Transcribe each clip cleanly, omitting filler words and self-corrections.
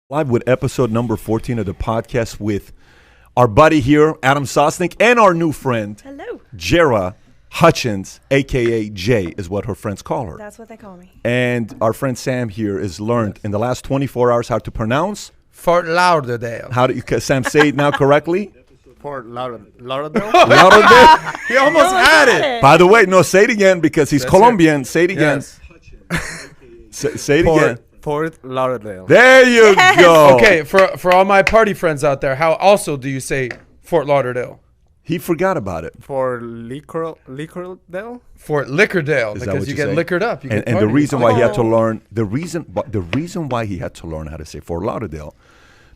Live with episode number 14 of the podcast with our buddy here, Adam Sosnick, and our new friend, hello, Jerah Hutchins, a.k.a. Jay, is what her friends call her. That's what they call me. And our friend Sam here has learned in the last 24 hours how to pronounce. Fort Lauderdale. How do you, Sam, say it now correctly? Fort Lauderdale. Lauderdale. He almost had it. By the way, no, say it again because he's Colombian. Say it again. Yes. Say it again. Fort Lauderdale. There you go. Okay, for all my party friends out there, how also do you say Fort Lauderdale? He forgot about it. For Liquordale? Fort Liquordale, Is that because what you you get say? liquored up. You And the reason why he had to learn the reason why he had to learn how to say Fort Lauderdale,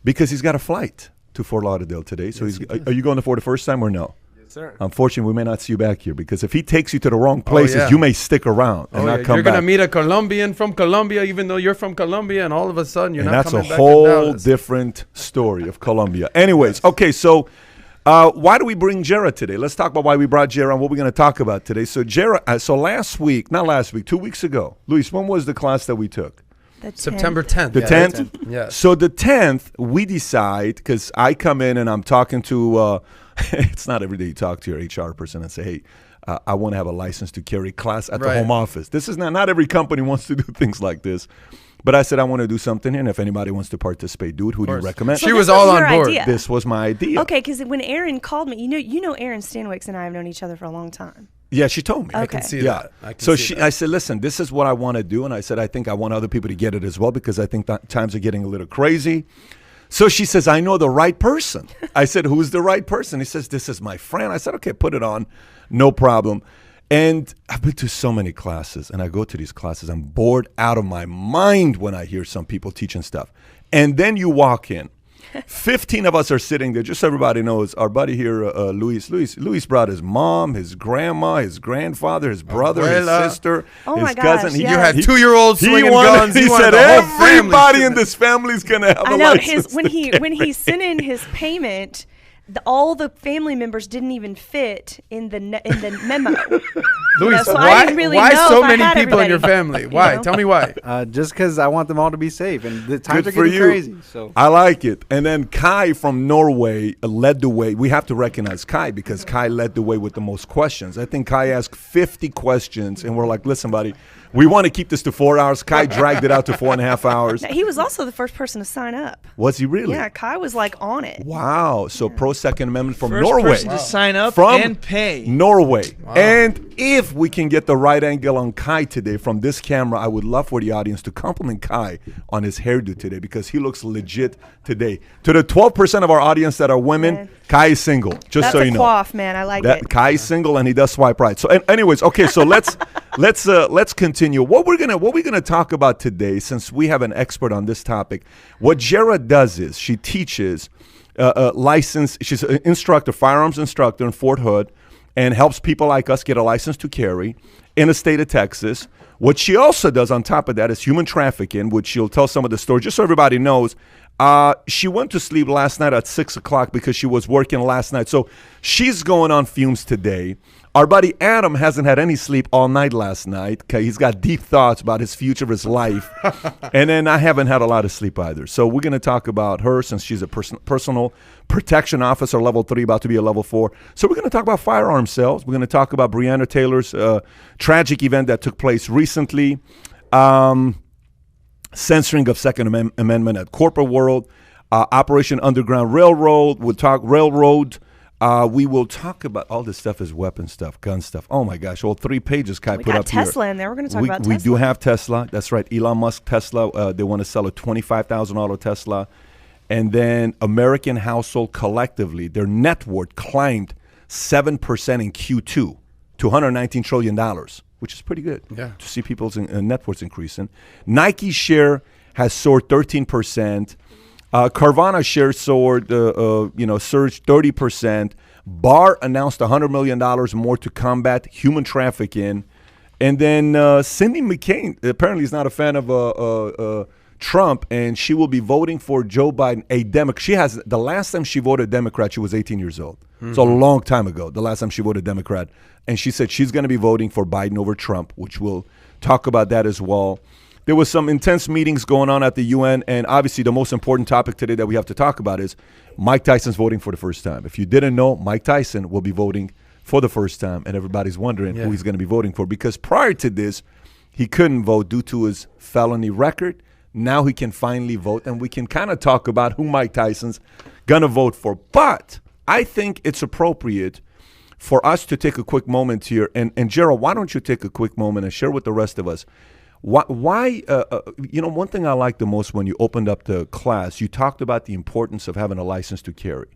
because he's got a flight to Fort Lauderdale today. So are you going for the first time or no? Yes, sir. Unfortunately, we may not see you back here because if he takes you to the wrong places, yeah. you may stick around and not come You're back. gonna meet a Colombian from Colombia, even though you're from Colombia, and all of a sudden you're And not that's a coming back to whole Dallas. different story of Colombia. Anyways, okay, so why do we bring Jerah today? Let's talk about why we brought Jerah and what we're going to talk about today. So Jerah, not last week, 2 weeks ago. Luis, when was the class that we took? September 10th. The 10th? Yes. So the 10th, we decide, because I come in and I'm talking to, it's not every day you talk to your HR person and say, hey, I want to have a license to carry class at the home office. This is not every company wants to do things like this. But I said, I want to do something here, and if anybody wants to participate, do it. Who do you recommend? She was all on board. Idea. This was my idea. Okay, because when Aaron called me, you know Aaron Stanwicks and I have known each other for a long time. Yeah, she told me. Okay. I can see Yeah. that. I said, listen, this is what I want to do. And I said, I think I want other people to get it as well because I think that times are getting a little crazy. So she says, I know the right person. I said, who's the right person? He says, this is my friend. I said, okay, put it on. No problem. And I've been to so many classes, and I go to these classes. I'm bored out of my mind when I hear some people teaching stuff. And then you walk in. 15 of us are sitting there. Just so everybody knows, our buddy here, Luis brought his mom, his grandma, his grandfather, his brother, Abuela. his sister, Oh his my cousin. gosh, You yes. had 2-year-olds swinging guns. He You wanted said the whole family everybody in to- this family's going to have I a know license. when he sent in his payment, all the family members didn't even fit in the memo. Luis, so I why, didn't really why know so if I many had people in your everybody. family? Why? know? Tell me why. Just because I want them all to be safe, and the times Good are for getting you. crazy. So I like it. And then Kai from Norway led the way. We have to recognize Kai because Kai led the way with the most questions. I think Kai asked 50 questions, and we're like, listen, buddy, we want to keep this to 4 hours. Kai dragged it out to 4.5 hours. He was also the first person to sign up. Was he really? Yeah, Kai was like on it. Wow. So pro Second Amendment from First Norway. person to sign up From and pay. Norway. And if we can get the right angle on Kai today from this camera, I would love for the audience to compliment Kai on his hairdo today because he looks legit today. To the 12% of our audience that are women, Man. Kai is single. Just That's so a you know. quaff, man. I like it. Kai is single and he does swipe right. So anyways, okay, so let's continue. What we're gonna talk about today, since we have an expert on this topic, what Jerah does is she teaches license. She's an instructor, firearms instructor in Fort Hood, and helps people like us get a license to carry in the state of Texas. What she also does on top of that is human trafficking, which she'll tell some of the stories, just so everybody knows. She went to sleep last night at 6 o'clock because she was working last night. So she's going on fumes today. Our buddy Adam hasn't had any sleep all night last night. Okay, he's got deep thoughts about his future, his life. And then I haven't had a lot of sleep either. So we're going to talk about her since she's a personal protection officer, level 3, about to be a level 4. So we're going to talk about firearm sales. We're going to talk about Breonna Taylor's tragic event that took place recently. Censoring of Second Amendment at corporate world, Operation Underground Railroad. We'll talk railroad. We will talk about all this stuff is weapon stuff, gun stuff. Oh my gosh, all 3 pages Kai We put got up here. Tesla in there. We're going to talk about We Tesla. do have Tesla. That's right. Elon Musk Tesla. They want to sell a $25,000 Tesla. And then American household collectively, their net worth climbed 7% in Q2 to $119 trillion, which is pretty good to see people's net worths increasing. Nike's share has soared 13%. Carvana share soared, surged 30%. Barr announced $100 million more to combat human trafficking. And then Cindy McCain apparently is not a fan of Trump, and she will be voting for Joe Biden, a Democrat. The last time she voted Democrat, she was 18 years old. Mm-hmm. So a long time ago, the last time she voted Democrat. And she said she's going to be voting for Biden over Trump, which we'll talk about that as well. there was some intense meetings going on at the UN, and obviously the most important topic today that we have to talk about is Mike Tyson's voting for the first time. If you didn't know, Mike Tyson will be voting for the first time, and everybody's wondering who he's going to be voting for, because prior to this, he couldn't vote due to his felony record. Now he can finally vote, and we can kind of talk about who Mike Tyson's going to vote for. But I think it's appropriate for us to take a quick moment here. And Jerah, why don't you take a quick moment and share with the rest of us why one thing I liked the most when you opened up the class, you talked about the importance of having a license to carry.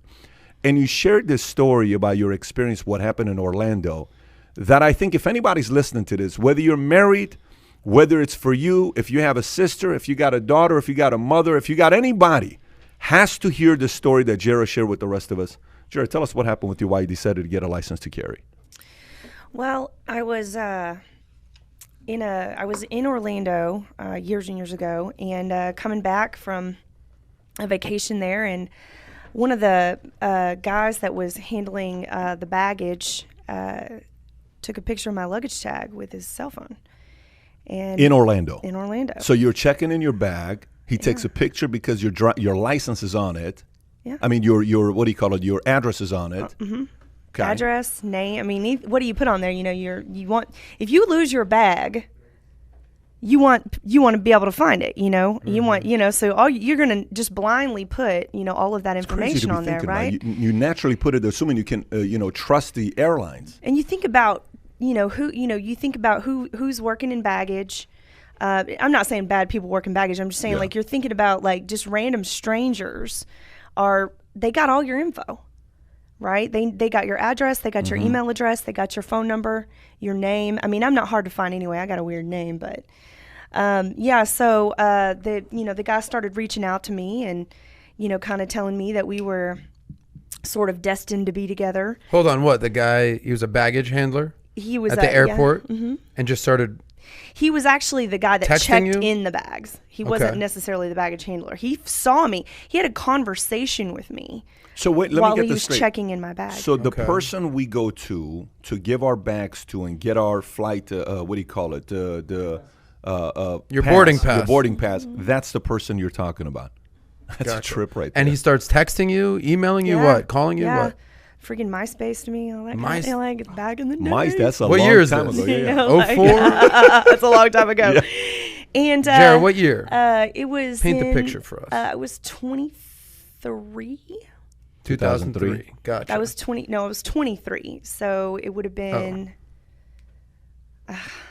And you shared this story about your experience, what happened in Orlando, that I think if anybody's listening to this, whether you're married, whether it's for you, if you have a sister, if you got a daughter, if you got a mother, if you got anybody, has to hear the story that Jerah shared with the rest of us. Jerah, tell us what happened with you, why you decided to get a license to carry. Well, I was in Orlando years and years ago, and coming back from a vacation there, and one of the guys that was handling the baggage took a picture of my luggage tag with his cell phone. And in Orlando. In Orlando. So you're checking in your bag. He takes a picture because your license is on it. Yeah. I mean, your what do you call it? Your address is on it. Mm-hmm. Okay. Address, name. I mean, what do you put on there? You know, you want, if you lose your bag, you want to be able to find it. You know, you want, so you're gonna just blindly put, all of that information on there, right? You naturally put it, assuming you can, trust the airlines. And you think about, who's working in baggage. I'm not saying bad people work in baggage. I'm just saying like you're thinking about like just random strangers they got all your info, right? They got your address, they got your email address, they got your phone number, your name. I mean, I'm not hard to find anyway. I got a weird name, but so the guy started reaching out to me and, kind of telling me that we were sort of destined to be together. Hold on, what? The guy, he was a baggage handler? He was at the airport and just started. He was actually the guy that checked in the bags. He wasn't necessarily the baggage handler. He saw me. He had a conversation with me. So wait, let while me get he this was straight. checking in my bag. So the person we go to give our bags to and get our flight, what do you call it? Your boarding pass. Your boarding pass. That's the person you're talking about. That's a trip right there. And he starts texting you, emailing you, what? Calling you, what? Freaking MySpace to me. Like back in the day. That's a what long year is time this? ago. Yeah. 04? That's a long time ago. And Jarrah, what year? It was Paint the picture for us. I was 23. 2003. Gotcha. I was 23. So it would have been.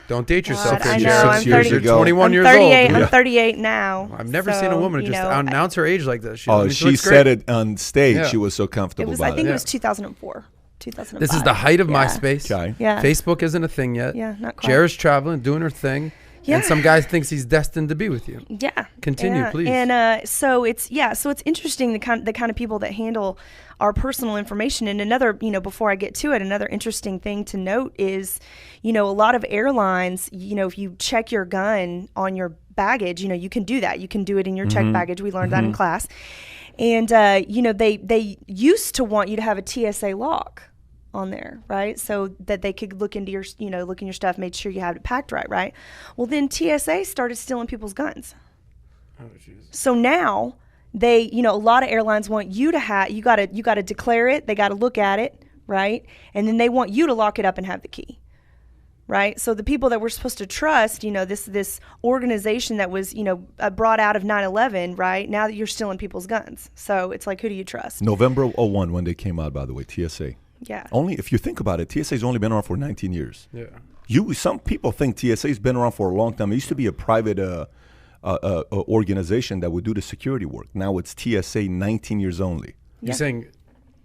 Don't date yourself. I know. I'm 6 years ago. You're 21 years 38, old. I'm 38 now. I've never seen a woman just announce her age like this. She said it on stage. Yeah. She was so comfortable about it. I think it was 2004. 2005. This is the height of MySpace. Okay. Yeah. Facebook isn't a thing yet. Yeah, not quite. Jarrah's traveling, doing her thing. Yeah. And some guy thinks he's destined to be with you. Yeah. Continue, please. And so it's interesting the kind of people that handle our personal information. And another, before I get to it, another interesting thing to note is, a lot of airlines, if you check your gun on your baggage, you can do that. You can do it in your checked baggage. We learned that in class. And, they used to want you to have a TSA lock on there, right? So that they could look into your, look in your stuff, make sure you have it packed right? Well, then TSA started stealing people's guns. Oh, Jesus. So now they, a lot of airlines want you to have, you got to declare it. They got to look at it, right? And then they want you to lock it up and have the key, right? So the people that we're supposed to trust, this organization that was, brought out of 9/11, right? Now that you're stealing people's guns. So it's like, who do you trust? November 01 when they came out, by the way, TSA. Yeah. Only if you think about it, TSA's only been around for 19 years. Yeah. Some people think TSA's been around for a long time. It used to be a private organization that would do the security work. Now it's TSA 19 years only. You're saying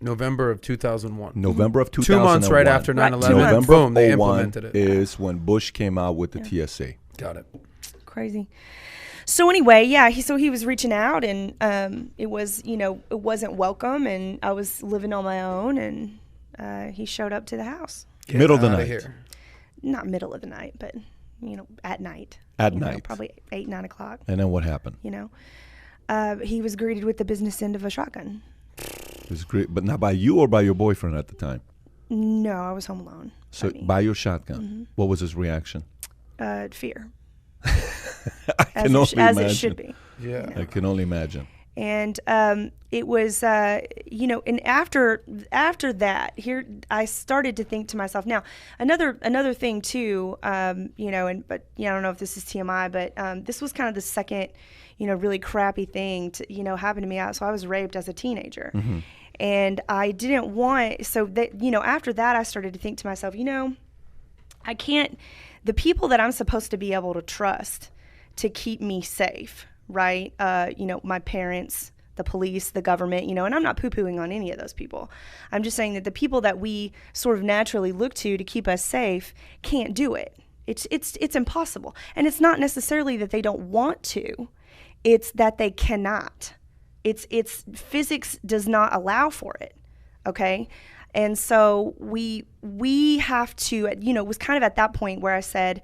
November of 2001. November of 2001. 2 months right after 9/11. November Boom, they of 01 implemented it. is when Bush came out with the TSA. Got it. Crazy. So anyway, he was reaching out, and it was, it wasn't welcome, and I was living on my own, and he showed up to the house. Middle of the night. Here. Not middle of the night, but at night. At night. Probably 8, 9 o'clock. And then what happened? He was greeted with the business end of a shotgun. It was great, but not by you or by your boyfriend at the time? No, I was home alone. So by your shotgun. What was his reaction? Fear. can only as imagine. it should be. Yeah. I can only imagine. And it was, and after that, here I started to think to myself. Now, another thing too, but I don't know if this is TMI, but this was kind of the second, really crappy thing to, happen to me. So I was raped as a teenager, and I didn't want. So that, after that, I started to think to myself, I can't. The people that I'm supposed to be able to trust to keep me safe. Right. My parents, the police, the government, and I'm not poo-pooing on any of those people. I'm just saying that the people that we sort of naturally look to keep us safe can't do it. It's impossible. And it's not necessarily that they don't want to. It's that they cannot. It's physics does not allow for it. Okay. And so we have to, it was kind of at that point where I said,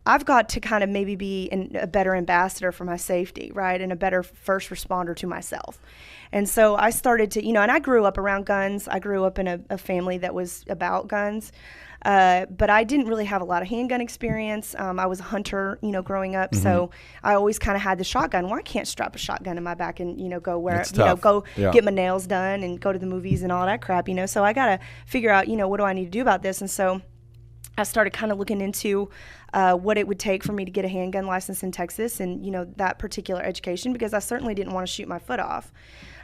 I've got to kind of maybe be a better ambassador for my safety, right, and a better first responder to myself. And so I started to, and I grew up around guns. I grew up in a family that was about guns, but I didn't really have a lot of handgun experience. I was a hunter, growing up, so I always kind of had the shotgun. Well, I can't strap a shotgun in my back and, go where, get my nails done and go to the movies and all that crap, So I got to figure out, what do I need to do about this? And so I started kind of looking into what it would take for me to get a handgun license in Texas and, that particular education, because I certainly didn't want to shoot my foot off.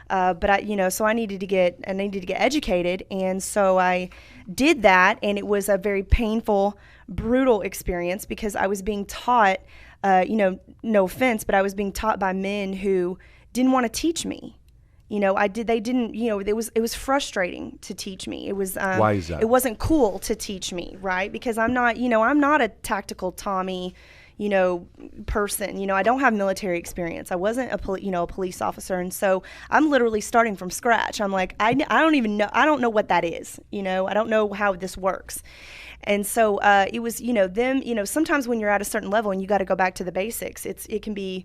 But so I needed to get educated. And so I did that. And it was a very painful, brutal experience because I was being taught, no offense, but I was being taught by men who didn't want to teach me. It was frustrating to teach me. It was, why is that? It wasn't cool to teach me, right? Because I'm not a tactical Tommy, person. I don't have military experience. I wasn't a police officer. And so I'm literally starting from scratch. I'm like, I don't even know. I don't know what that is. I don't know how this works. And so it was, sometimes when you're at a certain level and you got to go back to the basics, it can be,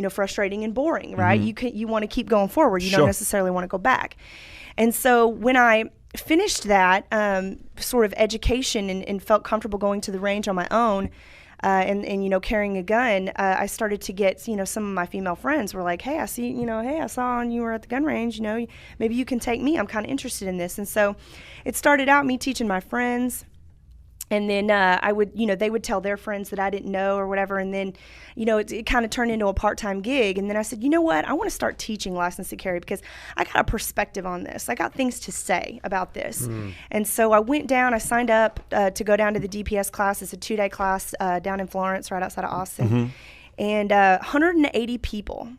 frustrating and boring, right? You want to keep going forward. You don't necessarily want to go back. And so when I finished that sort of education and felt comfortable going to the range on my own, and carrying a gun, I started to get, some of my female friends were like, hey, I saw you were at the gun range, maybe you can take me. I'm kind of interested in this. And so it started out me teaching my friends. And then I would, they would tell their friends that I didn't know or whatever. And then, it kind of turned into a part-time gig. And then I said, you know what? I want to start teaching license to carry because I got a perspective on this. I got things to say about this. And so I went down, I signed up to go down to the DPS class. It's a 2-day class down in Florence, right outside of Austin. And 180 people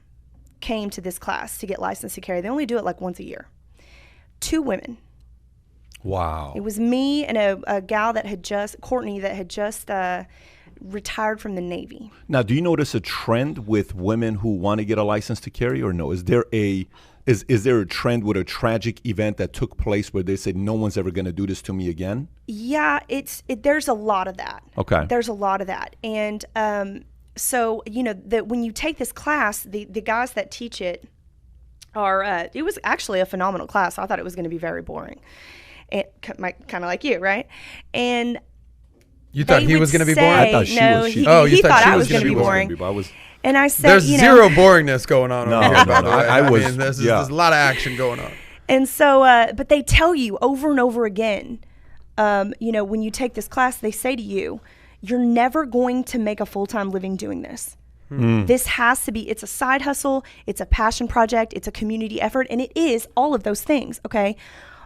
came to this class to get licensed to carry. They only do it like once a year. 2 women. Wow. It was me and a gal Courtney, that had just retired from the Navy. Now, do you notice a trend with women who want to get a license to carry or no? Is there a trend with a tragic event that took place where they said, no one's ever going to do this to me again? Yeah, there's a lot of that. Okay. There's a lot of that. And so, when you take this class, the guys that teach it are, it was actually a phenomenal class. I thought it was going to be very boring. Kind of like you, right? And you thought he was going to be boring? I thought she was. He thought I was going to be boring. And I said, there's zero boringness going on over here, by the way. I was. There's a lot of action going on. And so, but they tell you over and over again, when you take this class, they say to you, you're never going to make a full-time living doing this. This has to be, it's a side hustle, it's a passion project, it's a community effort, and it is all of those things, okay?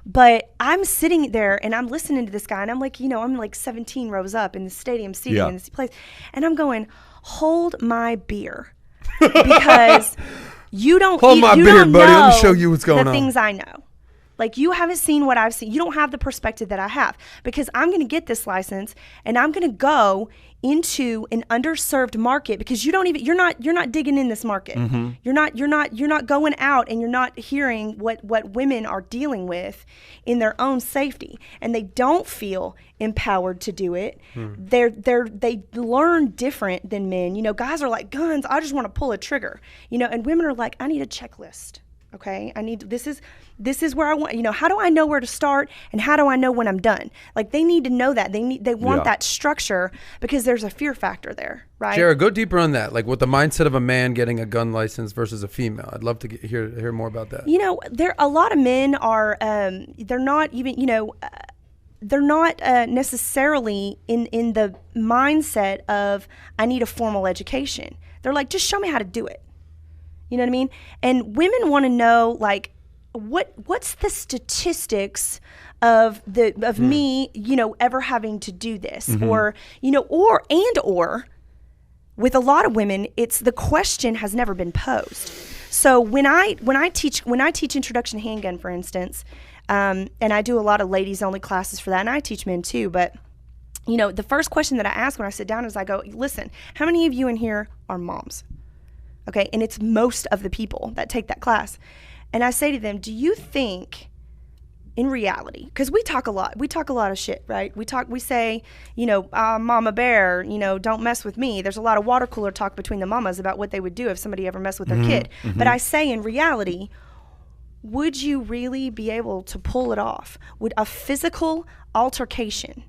But I'm sitting there and I'm listening to this guy and I'm like, I'm like 17 rows up in the stadium seating in this place. And I'm going, hold my beer. Because you don't hold my beer, buddy. Let me show you what's going on. The things I know. Like, you haven't seen what I've seen. You don't have the perspective that I have, because I'm going to get this license and I'm going to go into an underserved market, because you're not digging in this market. You're not going out and you're not hearing what women are dealing with in their own safety, and they don't feel empowered to do it. They learn different than men. Guys are like, guns, I just want to pull a trigger. And women are like, I need a checklist. Okay, this is where I want, how do I know where to start and how do I know when I'm done? Like they need to know that. They want that structure because there's a fear factor there, right? Jarrah, go deeper on that. Like with the mindset of a man getting a gun license versus a female. I'd love to hear more about that. There a lot of men are they're not even, they're not necessarily in the mindset of I need a formal education. They're like, just show me how to do it. You know what I mean? And women want to know, like, what's the statistics of me, ever having to do this, or with a lot of women, it's the question has never been posed. So when I teach introduction to handgun, for instance, and I do a lot of ladies only classes for that, and I teach men too, but the first question that I ask when I sit down is I go, listen, how many of you in here are moms? Okay, and it's most of the people that take that class. And I say to them, do you think in reality, because we talk a lot of shit, right? We say, mama bear, don't mess with me. There's a lot of water cooler talk between the mamas about what they would do if somebody ever messed with their kid. But I say in reality, would you really be able to pull it off? Would a physical altercation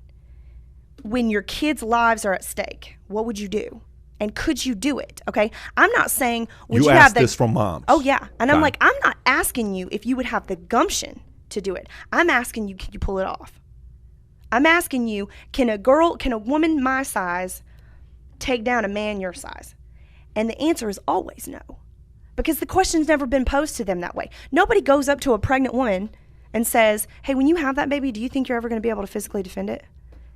when your kids' lives are at stake, what would you do? And could you do it? Okay. I'm not saying would you have this from moms. Oh yeah. And I'm like, I'm not asking you if you would have the gumption to do it. I'm asking you, can you pull it off? I'm asking you, can a woman my size take down a man your size? And the answer is always no. Because the question's never been posed to them that way. Nobody goes up to a pregnant woman and says, hey, when you have that baby, do you think you're ever going to be able to physically defend it?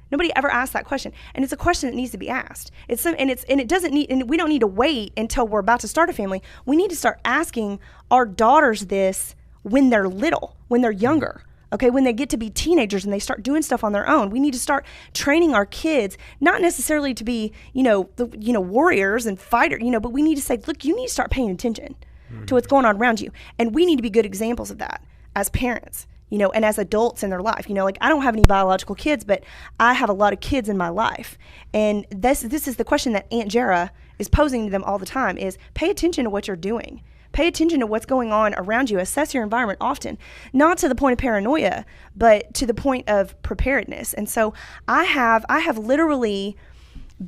Nobody ever asked that question, and it's a question that needs to be asked. We don't need to wait until we're about to start a family. We need to start asking our daughters this when they're little, when they're younger. Okay, when they get to be teenagers and they start doing stuff on their own. We need to start training our kids, not necessarily to be, warriors and fighters, but we need to say, look, you need to start paying attention to what's going on around you, and we need to be good examples of that as parents. And as adults in their life, like I don't have any biological kids, but I have a lot of kids in my life. And this is the question that Aunt Jerah is posing to them all the time is pay attention to what you're doing. Pay attention to what's going on around you. Assess your environment often, not to the point of paranoia, but to the point of preparedness. And so I have literally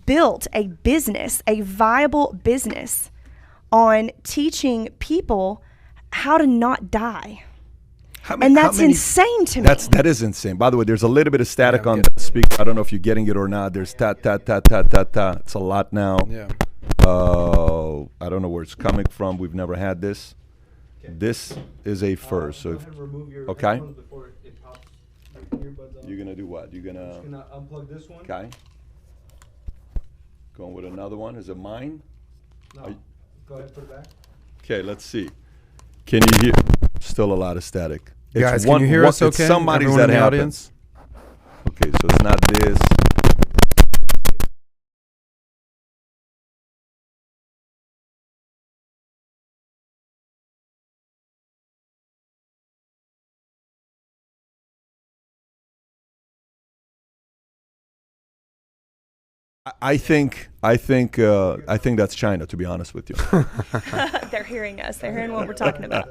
built a business, a viable business on teaching people how to not die. And that's insane to me. That is insane. By the way, there's a little bit of static on the speaker. I don't know if you're getting it or not. There's ta ta ta ta ta ta. It's a lot now. Yeah. I don't know where it's coming from. We've never had this. Okay. This is a first. So okay. You're gonna do what? You're gonna. Just gonna unplug this one. Okay. Going with another one. Is it mine? No. Go ahead, put it back. Okay. Let's see. Can you hear? Still a lot of static. It's guys, can you hear us okay? It's somebody's Everyone that in the happens. Audience? Okay, so it's not this. I think that's China, to be honest with you. They're hearing us. They're hearing what we're talking about.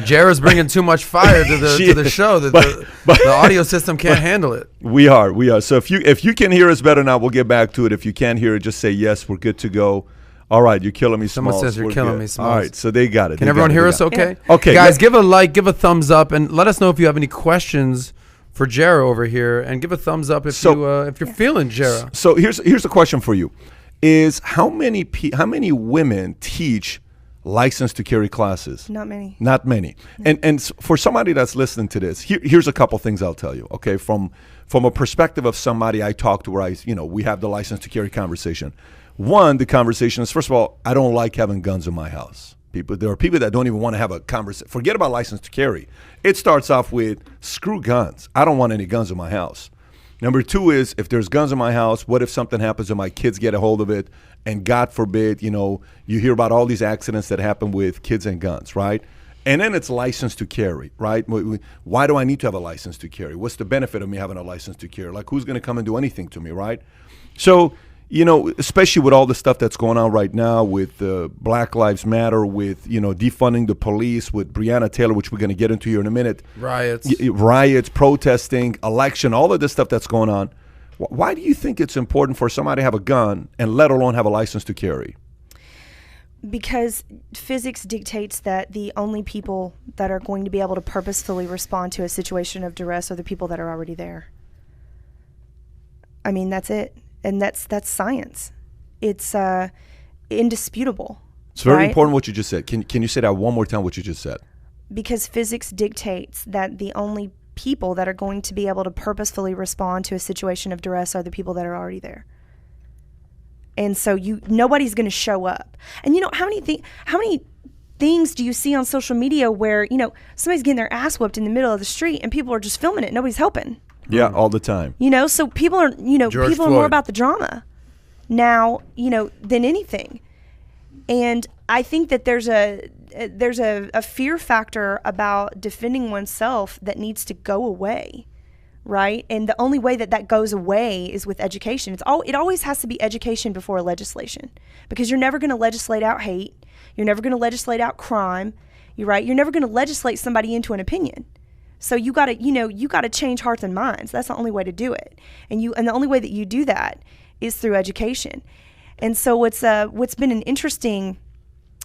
Jarrah's bringing too much fire to the show. The audio system can't handle it. We are. So if you can hear us better now, we'll get back to it. If you can't hear it, just say yes. We're good to go. All right, you're killing me, Someone Smalls. says you're killing me, Smalls. All right, so they got it. Can everyone hear us okay? Yeah. Okay. Guys, give a like, give a thumbs up, and let us know if you have any questions for Jarrah over here, and give a thumbs up if you're feeling Jarrah. So here's a question for you: is how many women teach license to carry classes? Not many. Not many. No. And for somebody that's listening to this, here's a couple things I'll tell you. Okay, from a perspective of somebody I talk to, where we have the license to carry conversation. One, the conversation is, first of all, I don't like having guns in my house. There are people that don't even want to have a conversation. Forget about license to carry. It starts off with, screw guns. I don't want any guns in my house. Number two is, if there's guns in my house, what if something happens and my kids get a hold of it? And God forbid, you hear about all these accidents that happen with kids and guns, right? And then it's license to carry, right? Why do I need to have a license to carry? What's the benefit of me having a license to carry? Like, who's going to come and do anything to me, right? So especially with all the stuff that's going on right now with Black Lives Matter, with, defunding the police, with Breonna Taylor, which we're going to get into here in a minute. Riots, protesting, election, all of this stuff that's going on. Why do you think it's important for somebody to have a gun and let alone have a license to carry? Because physics dictates that the only people that are going to be able to purposefully respond to a situation of duress are the people that are already there. I mean, that's it. And that's science. It's indisputable. It's very important what you just said. Can you say that one more time, what you just said? Because physics dictates that the only people that are going to be able to purposefully respond to a situation of duress are the people that are already there. And so nobody's going to show up. And how many things do you see on social media where, somebody's getting their ass whooped in the middle of the street and people are just filming it, nobody's helping. Yeah, all the time. So people are, people are more about the drama now, than anything. And I think that there's a fear factor about defending oneself that needs to go away, right? And the only way that goes away is with education. It always has to be education before legislation, because you're never going to legislate out hate. You're never going to legislate out crime. You're right. You're never going to legislate somebody into an opinion. So you got to change hearts and minds. That's the only way to do it. And the only way that you do that is through education. And so what's been an interesting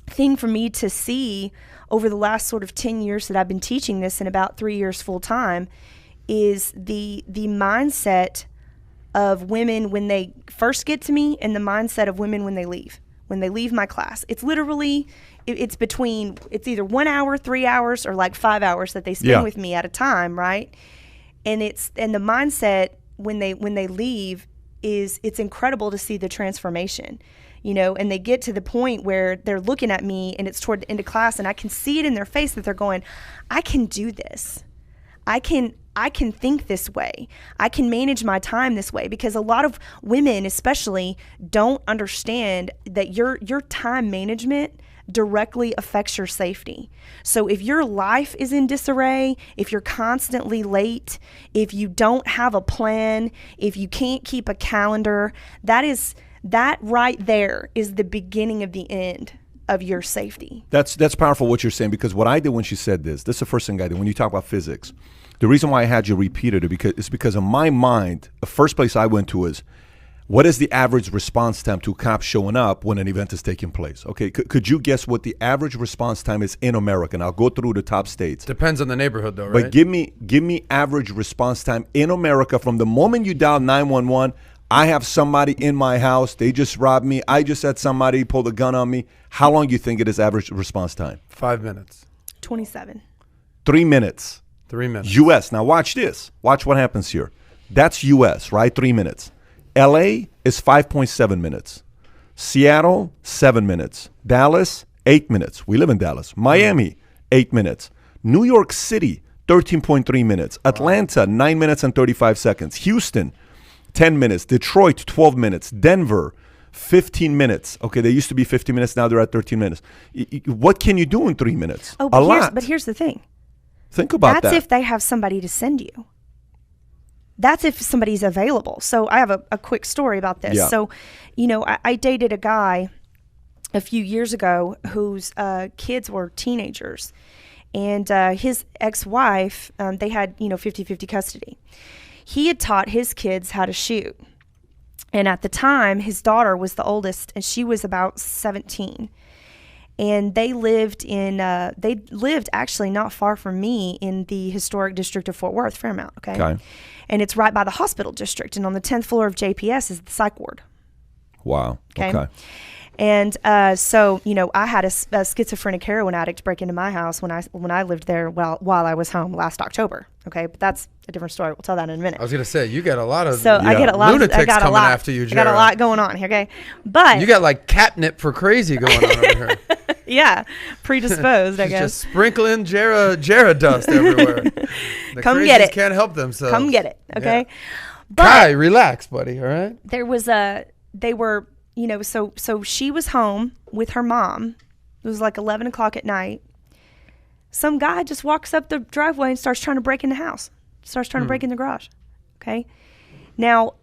thing for me to see over the last sort of 10 years that I've been teaching this, and about 3 years full time, is the mindset of women when they first get to me and the mindset of women when they leave my class. It's literally, it's either 1 hour, 3 hours, or like 5 hours that they spend with me at a time, right? And the mindset when they leave it's incredible to see the transformation, and they get to the point where they're looking at me and it's toward the end of class and I can see it in their face that they're going, I can do this. I can think this way. I can manage my time this way, because a lot of women especially don't understand that your time management directly affects your safety. So if your life is in disarray, if you're constantly late, if you don't have a plan, if you can't keep a calendar, that right there is the beginning of the end of your safety. That's powerful what you're saying, because what I did when she said this is the first thing I did when you talk about physics. The reason why I had you repeat it is because in my mind, the first place I went to is, what is the average response time to cops showing up when an event is taking place? Okay, could you guess what the average response time is in America? And I'll go through the top states. Depends on the neighborhood, though, right? But give me average response time in America from the moment you dial 911. I have somebody in my house. They just robbed me. I just had somebody pull the gun on me. How long do you think it is average response time? 5 minutes. 27. 3 minutes. 3 minutes. U.S. Now watch this. Watch what happens here. That's U.S., right? 3 minutes. L.A. is 5.7 minutes. Seattle, 7 minutes. Dallas, 8 minutes. We live in Dallas. Miami, 8 minutes. New York City, 13.3 minutes. Atlanta, 9 minutes and 35 seconds. Houston, 10 minutes. Detroit, 12 minutes. Denver, 15 minutes. Okay, they used to be 15 minutes. Now they're at 13 minutes. What can you do in 3 minutes? Oh, but here's the thing. Think about that. That's if they have somebody to send you. That's if somebody's available. So I have a quick story about this. Yeah. So, I dated a guy a few years ago whose kids were teenagers. And his ex-wife, they had, 50-50 custody. He had taught his kids how to shoot. And at the time, his daughter was the oldest, and she was about 17. And they lived actually not far from me in the historic district of Fort Worth, Fairmount, okay? And it's right by the hospital district. And on the 10th floor of JPS is the psych ward. Wow. Okay. And so, I had a schizophrenic heroin addict break into my house when I lived there while I was home last October. Okay, but that's a different story. We'll tell that in a minute. I was gonna say you got a lot of I get a lot lunatics I got coming a lot, after you, Jerah. I got a lot going on here. Okay, but you got like catnip for crazy going on over here. Yeah, predisposed. I guess just sprinkling Jerah dust everywhere. The Come get it. Can't help themselves. Come get it. Okay, yeah. but Kai, relax, buddy. All right. There was they were. So she was home with her mom. It was like 11 o'clock at night. Some guy just walks up the driveway and starts trying to break in the house. Starts trying to break in the garage. Okay. Now,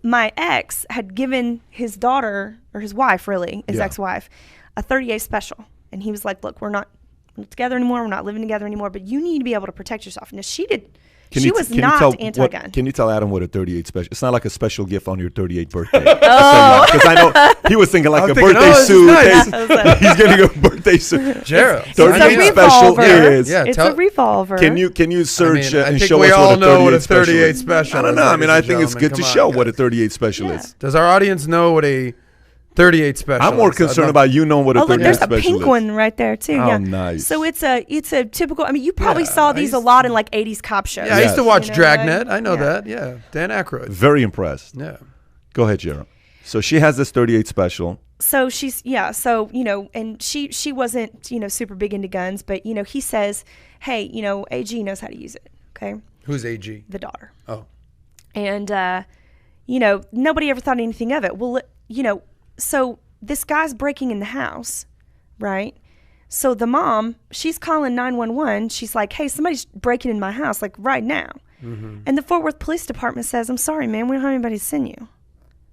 my ex had given his daughter, or his wife really, his Yeah. ex-wife, a 38 special. And he was like, look, we're not together anymore. We're not living together anymore, but you need to be able to protect yourself. Now, she was not anti-gun. Can you tell Adam what a 38 special? It's not like a special gift on your 38th birthday. Because I know he was thinking like a birthday this is suit. nice. He's getting a birthday suit. Jarrah. 38 special is. Yeah, It's a revolver. Can you search I and think show we us all what a 38 know what a special 38 is? special I don't is, know. I ladies mean, I and think it's gentlemen. good to Come show on, what a guys. 38 special Yeah. is. Does our audience know what a 38 special I'm more is? concerned about you knowing what a Oh, look, 38 there's a special pink is. one right there too. Oh, Yeah, nice. So it's a typical. I mean, you probably Yeah, saw I these a used- lot in like 80s cop shows. Yeah, I used to Yes. watch You know, Dragnet. right? I know Yeah. that. Yeah, Dan Aykroyd. Very impressed. Yeah. Go ahead, Jerah. So she has this 38 special. So so and she wasn't super big into guns, but he says, hey, AG knows how to use it. Okay, Who's AG? the daughter. Oh. And nobody ever thought anything of it. Well, so this guy's breaking in the house, right? So the mom, she's calling 911. She's like, hey, somebody's breaking in my house, like right now. Mm-hmm. And the Fort Worth Police Department says, I'm sorry, man, we don't have anybody to send you.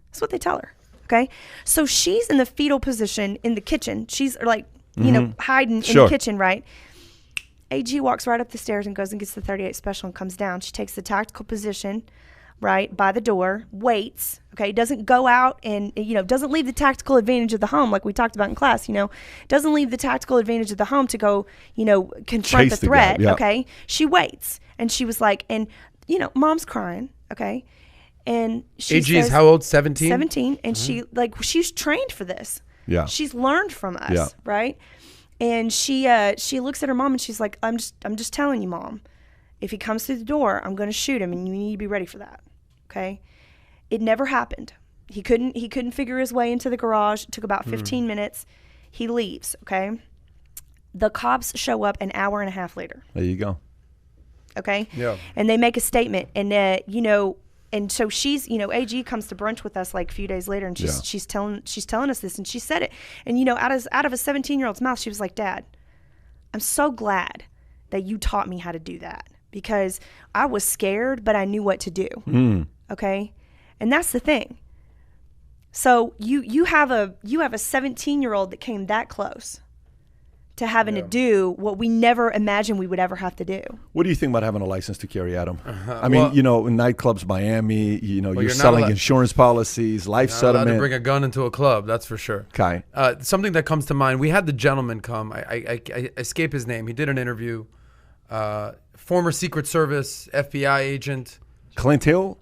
That's what they tell her. Okay. So she's in the fetal position in the kitchen. She's like, hiding in Sure. the kitchen, right? AG walks right up the stairs and goes and gets the 38 special and comes down. She takes the tactical position, right, by the door, waits, okay, doesn't go out and, doesn't leave the tactical advantage of the home like we talked about in class, doesn't leave the tactical advantage of the home to go, confront Chase the the guy, threat, yeah. okay? She waits, and she was like, and, mom's crying, okay? And she AG is says, how old? 17? 17, and she's trained for this. Yeah. She's learned from us, Yeah. right? And she looks at her mom and she's like, I'm just telling you, Mom, if he comes through the door, I'm going to shoot him, and you need to be ready for that. Okay? It never happened. He couldn't figure his way into the garage. It took about 15 minutes. He leaves, okay? The cops show up an hour and a half later. There you go. Okay? Yeah. And they make a statement, and and so she's, AG comes to brunch with us like a few days later, and she's telling us this, and she said it, and out of a 17-year-old's mouth, she was like, Dad, I'm so glad that you taught me how to do that, because I was scared, but I knew what to do. Okay, and that's the thing. So you have a 17-year-old that came that close to having to do what we never imagined we would ever have to do. What do you think about having a license to carry, Adam? I well- mean, in nightclubs, Miami, you're you're not selling allowed- insurance policies, life Not allowed to settlement. bring a gun into a club, that's for sure. Okay. Something that comes to mind, we had the gentleman come. I escape his name. He did an interview. Former Secret Service, FBI agent. Clint Hill?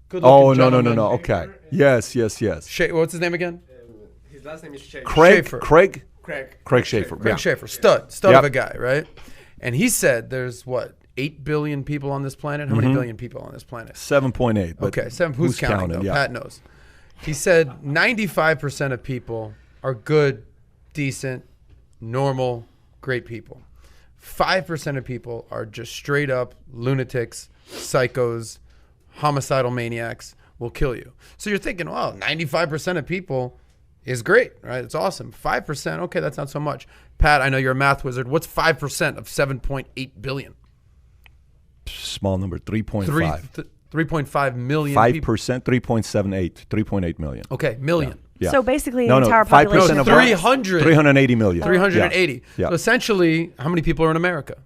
Good-looking Oh, no. gentleman. Okay. Yes. What's his name again? His last name is Schaefer. Schaefer. Craig Schaefer. Schaefer. Yeah. Schaefer. Stud Yep. of a guy, right? And he said there's, 8 billion people on this planet? How many billion people on this planet? 7.8. but Okay, who's counting though? Yeah. Pat knows. He said 95% of people are good, decent, normal, great people. 5% of people are just straight up lunatics, psychos, homicidal maniacs, will kill you. So you're thinking, well, 95% of people is great, right? It's awesome. 5%, okay, that's not so much. Pat, I know you're a math wizard. What's 5% of 7.8 billion? Small number, 3.5. 3.5 million 5%, people. 3.8 million. Okay, million. Yeah. So basically, No, the no, entire 5% population of of our- 300. 380 million. 380. Yeah. So essentially, how many people are in America?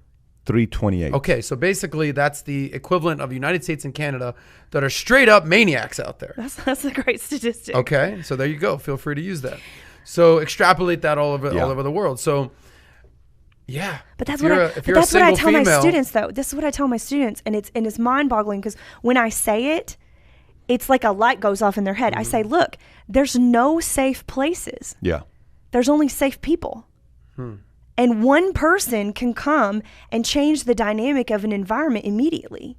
328. Okay, so basically that's the equivalent of the United States and Canada that are straight up maniacs out there. That's a great statistic. Okay, so there you go. Feel free to use that. So extrapolate that all over the world. So yeah. But that's if what you're I, a- if but you're a that's what I single tell my female- students, though. This is what I tell my students, and it's mind-boggling, because when I say it, it's like a light goes off in their head. I say, look, there's no safe places. Yeah. There's only safe people. And one person can come and change the dynamic of an environment immediately.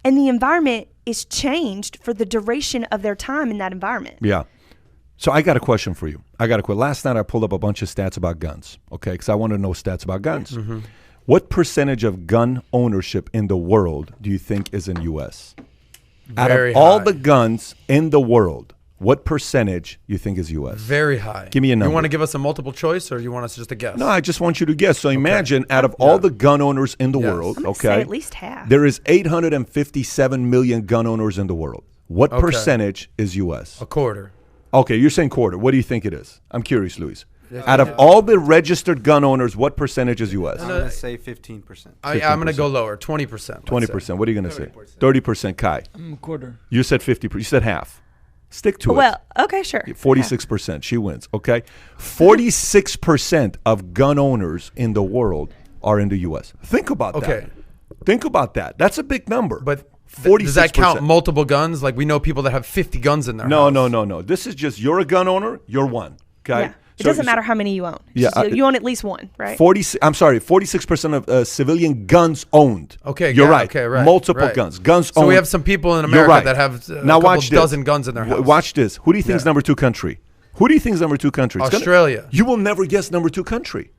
And the environment is changed for the duration of their time in that environment. Yeah. So I got a question for you. Last night I pulled up a bunch of stats about guns, okay, because I want to know stats about guns. What percentage of gun ownership in the world do you think is in U.S.? Out Very of all high. the guns in the world, what percentage you think is U.S.? Very high. Give me a number. You want to give us a multiple choice, or you want us just to guess? No, I just want you to guess. So imagine out of all the gun owners in the Yes. world, I'm gonna okay, say at least half. there is 857 million gun owners in the world. What Okay. percentage is U.S.? A quarter. Okay, you're saying quarter. What do you think it is? I'm curious, Luis. Out of all the registered gun owners, what percentage is U.S.? I'm going to say 15%. I'm going to go lower, 20%. 20%. What are you going to say? 30%, Kai. Quarter. You said 50%. You said half. Stick to it. Well, okay, sure. 46%. She wins. Okay. 46% of gun owners in the world are in the U.S. Think about that. Okay. Think about that. That's a big number. But 46%. does that count multiple guns? Like we know people that have 50 guns in their house. No. This is just you're a gun owner, you're one. Okay. Yeah. It doesn't matter how many you own. Yeah, You own at least one, right? 46% of civilian guns owned. Okay, you're yeah, right. okay, right, Multiple right. guns owned. So we have some people in You're America right. that have now a watch couple dozen guns in their house. Watch this. Who do you think is Yeah. number 2 country? Who do you think is number 2 country? It's Australia. You will never guess number 2 country.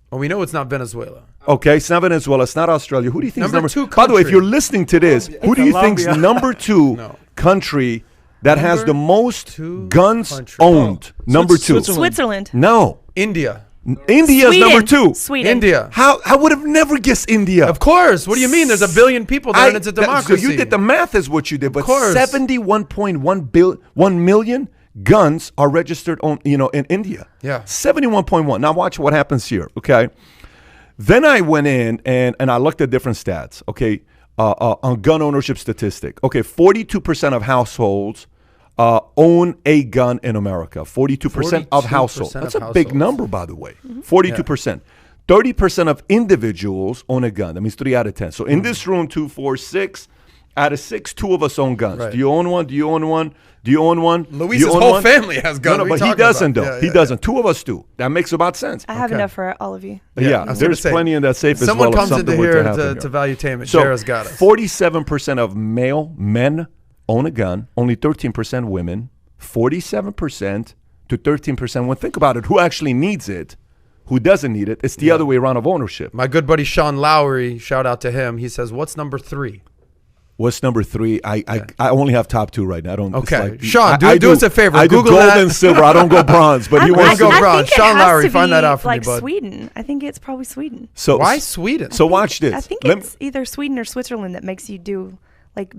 Well, we know it's not Venezuela. Okay, it's not Venezuela. It's not Australia. Who do you think is Number number 2 By the way, if country. you're listening to this, who do you think is number 2 No. country that has the most 2 guns country. owned? Number 2. Switzerland. No. India. India is number 2. Sweden. India. How I would have never guessed India. Of course. What do you mean? There's 1 billion people there and it's a democracy. So you did the math is what you did, but course. 71.1 million guns are registered in India. Yeah. 71.1. Now watch what happens here, okay? Then I went in and I looked at different stats, okay, on gun ownership statistic. Okay, 42% of households own a gun in America. 42% of households. 42% That's of a big households. number, by the way. 42%. 30% of individuals own a gun. That means 3 out of 10. So in this room, 2, 4, 6 out of 6, 2 of us own guns. Right. Do you own one? Do you own one? Do you own one? Luis's Do you own whole one? family has guns. No, What are but you he talking doesn't, about? though. Yeah, He yeah, doesn't. 2 of us do. That makes about sense. I have Okay. enough for all of you. Yeah, I was there's gonna say, plenty in that safe as Someone well. if comes into something were here to happen to here. Valuetainment. So Jarrah's got us. 47% of male men own a gun. Only 13% women. 47% to 13% women. Think about it. Who actually needs it? Who doesn't need it? It's the other way around of ownership. My good buddy Sean Lowry, shout out to him. He says, "What's number 3?" What's number 3? I only have top 2 right now. I don't. it's Okay. like- Sean, I do us a favor. I Google do gold that. and silver. I don't go bronze. But he I wants go to. bronze. think it Sean has Lowry, to find that be out for me, like bud. Sweden. I think it's probably Sweden. So Why Sweden? So watch this. I think Let it's either Sweden or Switzerland that makes you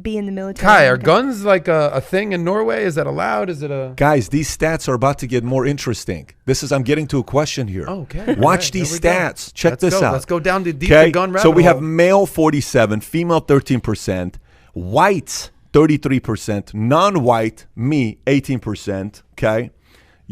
be in the military. Kai, are guns like a thing in Norway? Is that allowed? Is it a... Guys, these stats are about to get more interesting. I'm getting to a question here. Oh, okay. Watch All right, these here we go. stats. Check Let's this go. out. Let's go down the deep Okay, gun rabbit so we have hole. male 47, female 13%, whites 33%, non-white, me 18%. Okay,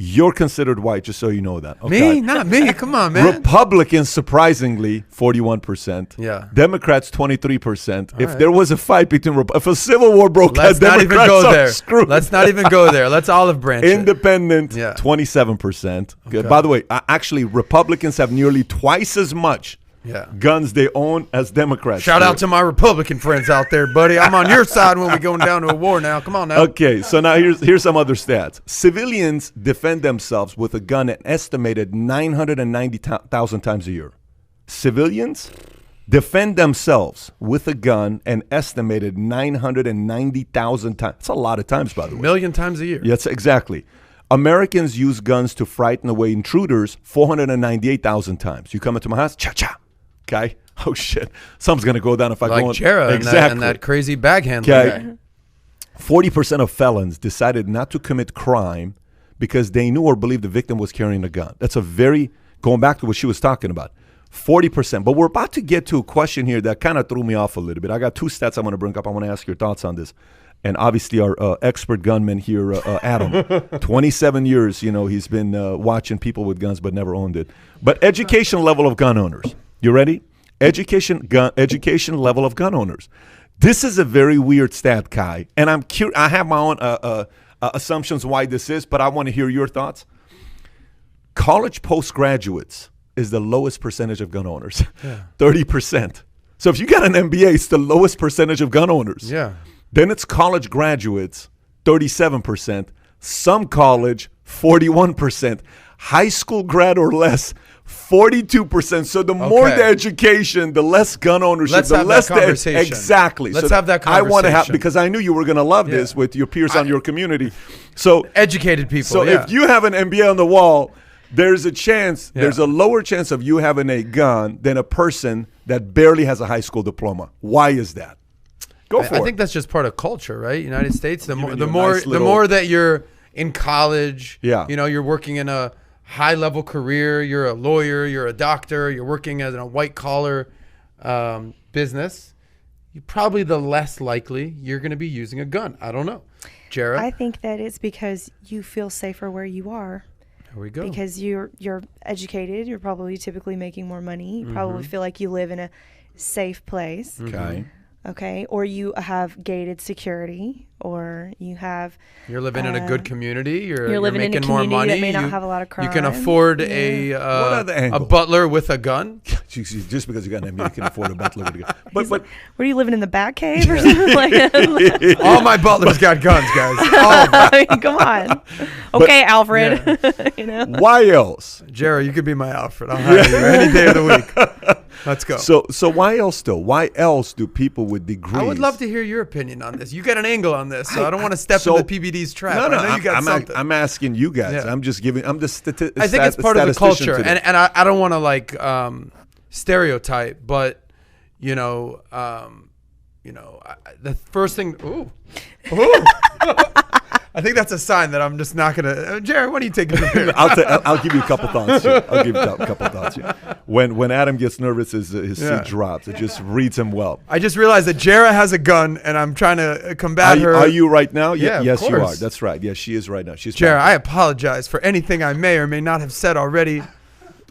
you're considered white, just so you know that. Okay? Me? Not me. Come on, man. Republicans, surprisingly, 41%. Yeah. Democrats, 23%. If right. there was a fight between, if a civil war broke out, Let's not even Democrats go are there. screwed. Let's not even go there. Let's olive branch it. Independent, Yeah. 27%. Good. Okay. By the way, actually, Republicans have nearly twice as much guns they own as Democrats. Shout do. out to my Republican friends out there, buddy. I'm on your side when we're going down to a war now. Come on now. Okay, so now here's some other stats. Civilians defend themselves with a gun an estimated 990,000 times a year. Civilians defend themselves with a gun an estimated 990,000 times. That's a lot of times, by the way. 1,000,000 times a year. Yes, exactly. Americans use guns to frighten away intruders 498,000 times. You come into my house, cha-cha. Okay? Oh, shit. Something's going to go down if I go Like on. Jerah Exactly. and that crazy bag handler Okay. guy. 40% of felons decided not to commit crime because they knew or believed the victim was carrying a gun. That's going back to what she was talking about. 40%. But we're about to get to a question here that kind of threw me off a little bit. I got 2 stats I'm going to bring up. I want to ask your thoughts on this. And obviously our expert gunman here, Adam, 27 years, he's been watching people with guns but never owned it. But education level of gun owners. You ready? Education level of gun owners. This is a very weird stat, Kai. And I'm curious. I have my own assumptions why this is, but I want to hear your thoughts. College postgraduates is the lowest percentage of gun owners, 30%. So if you got an MBA, it's the lowest percentage of gun owners. Yeah. Then it's college graduates, 37%. Some college, 41%. High school grad or less, 42%. So the more the education, the less gun ownership. Let's the have less that conversation. Exactly. Let's so have that I want to have, conversation. because I knew you were going to love this with your peers on your community. So Educated people. So yeah. if you have an MBA on the wall, there's a chance, there's a lower chance of you having a gun than a person that barely has a high school diploma. Why is that? Go for it. I think that's just part of culture, right? United States. The Giving more you a nice little- more that you're in college, Yeah. you're working in a high level career. You're a lawyer. You're a doctor. You're working as a white collar business. You're probably the less likely you're going to be using a gun. I don't know, Jarrah. I think that it's because you feel safer where you are. There we go. Because you're educated, you're probably typically making more money. You probably feel like you live in a safe place. Okay. Okay, or you have gated security, or You're living in a good community. You're living in a making more community money. that may not have a lot of crime. You can afford What other a angle? butler with a gun. Just because you got an you can afford a butler. But What are you living in the bat cave or something like that? All my butlers got guns, guys. All of them. I mean, come on. Okay, Alfred. why else? Jarrah, you could be my Alfred. I'll hire you any day of the week. Let's go. So why else though? Why else do people with degrees? I would love to hear your opinion on this. You got an angle on this, so I don't want to step so- into PBD's trap. No, I know you got something. I'm asking you guys. Yeah. I'm just giving. I'm just. I think it's part of the culture, and I don't want to stereotype, but the first thing. Ooh. I think that's a sign that I'm just not gonna. Jarrah, what are you taking from here? I'll give you a couple thoughts here. I'll give you a couple thoughts here. When Adam gets nervous, his Yeah. seat drops. It just reads him well. I just realized that Jarrah has a gun, and I'm trying to combat her. Are you right now? Yeah, of yes, you are. course. That's right. Yes, she is right now. She's Jarrah, I back. apologize for anything I may or may not have said already.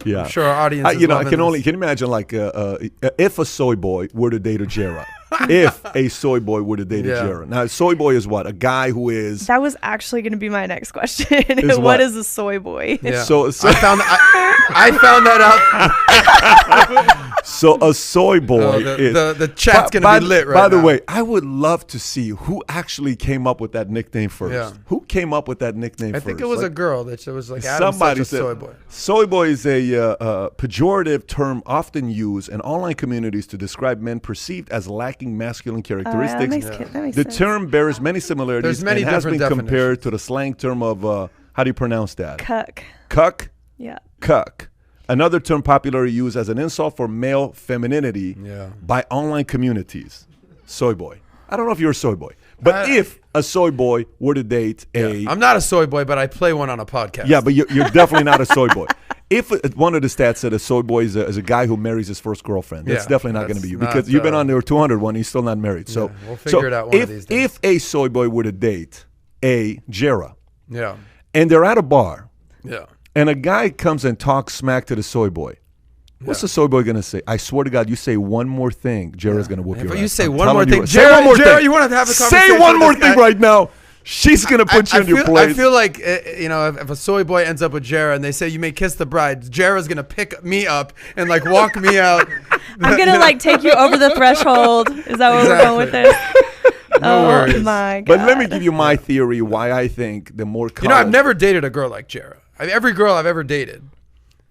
Yeah. I'm sure our audience. I is can loving only this. can you imagine like if a soy boy were to date a Jarrah. If a soy boy were to date a Yeah. Jarrah. Now, a soy boy is what? A guy who is. That was actually going to be my next question. Is what? What is a soy boy? Yeah. So I found that out. So a soy boy is. The chat's gonna be lit right By the now. way, I would love to see who actually came up with that nickname first. Yeah. Who came up with that nickname I first? think it was a Like, girl that was like Adam's somebody such a said soy boy. soy boy is a pejorative term often used in online communities to describe men perceived as lacking masculine That characteristics. makes The sense. term bears many similarities There's many and has been different compared definitions. to the slang term of how do you pronounce that? Cuck. Cuck. Yeah. Cuck. Another term popularly used as an insult for male femininity Yeah. by online communities. Soy boy. I don't know if you're a soy boy, but if a soy boy were to date I'm not a soy boy, but I play one on a podcast. yeah, but you're definitely not a soy boy. If one of the stats said a soy boy is a guy who marries his first girlfriend, that's Yeah, definitely not going to that's be you not, because you've been on their 200 one and you're still not married. So we'll figure it out one of these days. If a soy boy were to date a Jerah Yeah. and they're at a bar Yeah. and a guy comes and talks smack to the soy boy, what's the soy boy going to say? I swear to God, you say one more thing, Jerah's going to whoop your If ass. you say I'm one telling more you thing, right- say one more Jarrah, thing. you want to have a Say conversation one with more this thing guy? right now. She's going to put you in your place. I feel like, if a soy boy ends up with Jarrah and they say you may kiss the bride, Jarrah's going to pick me up and like walk me out. I'm going to like take you over the threshold. Is that where we're going with this? No worries. My God. But let me give you my theory why I think the more college, I've never dated a girl like Jarrah. Every girl I've ever dated,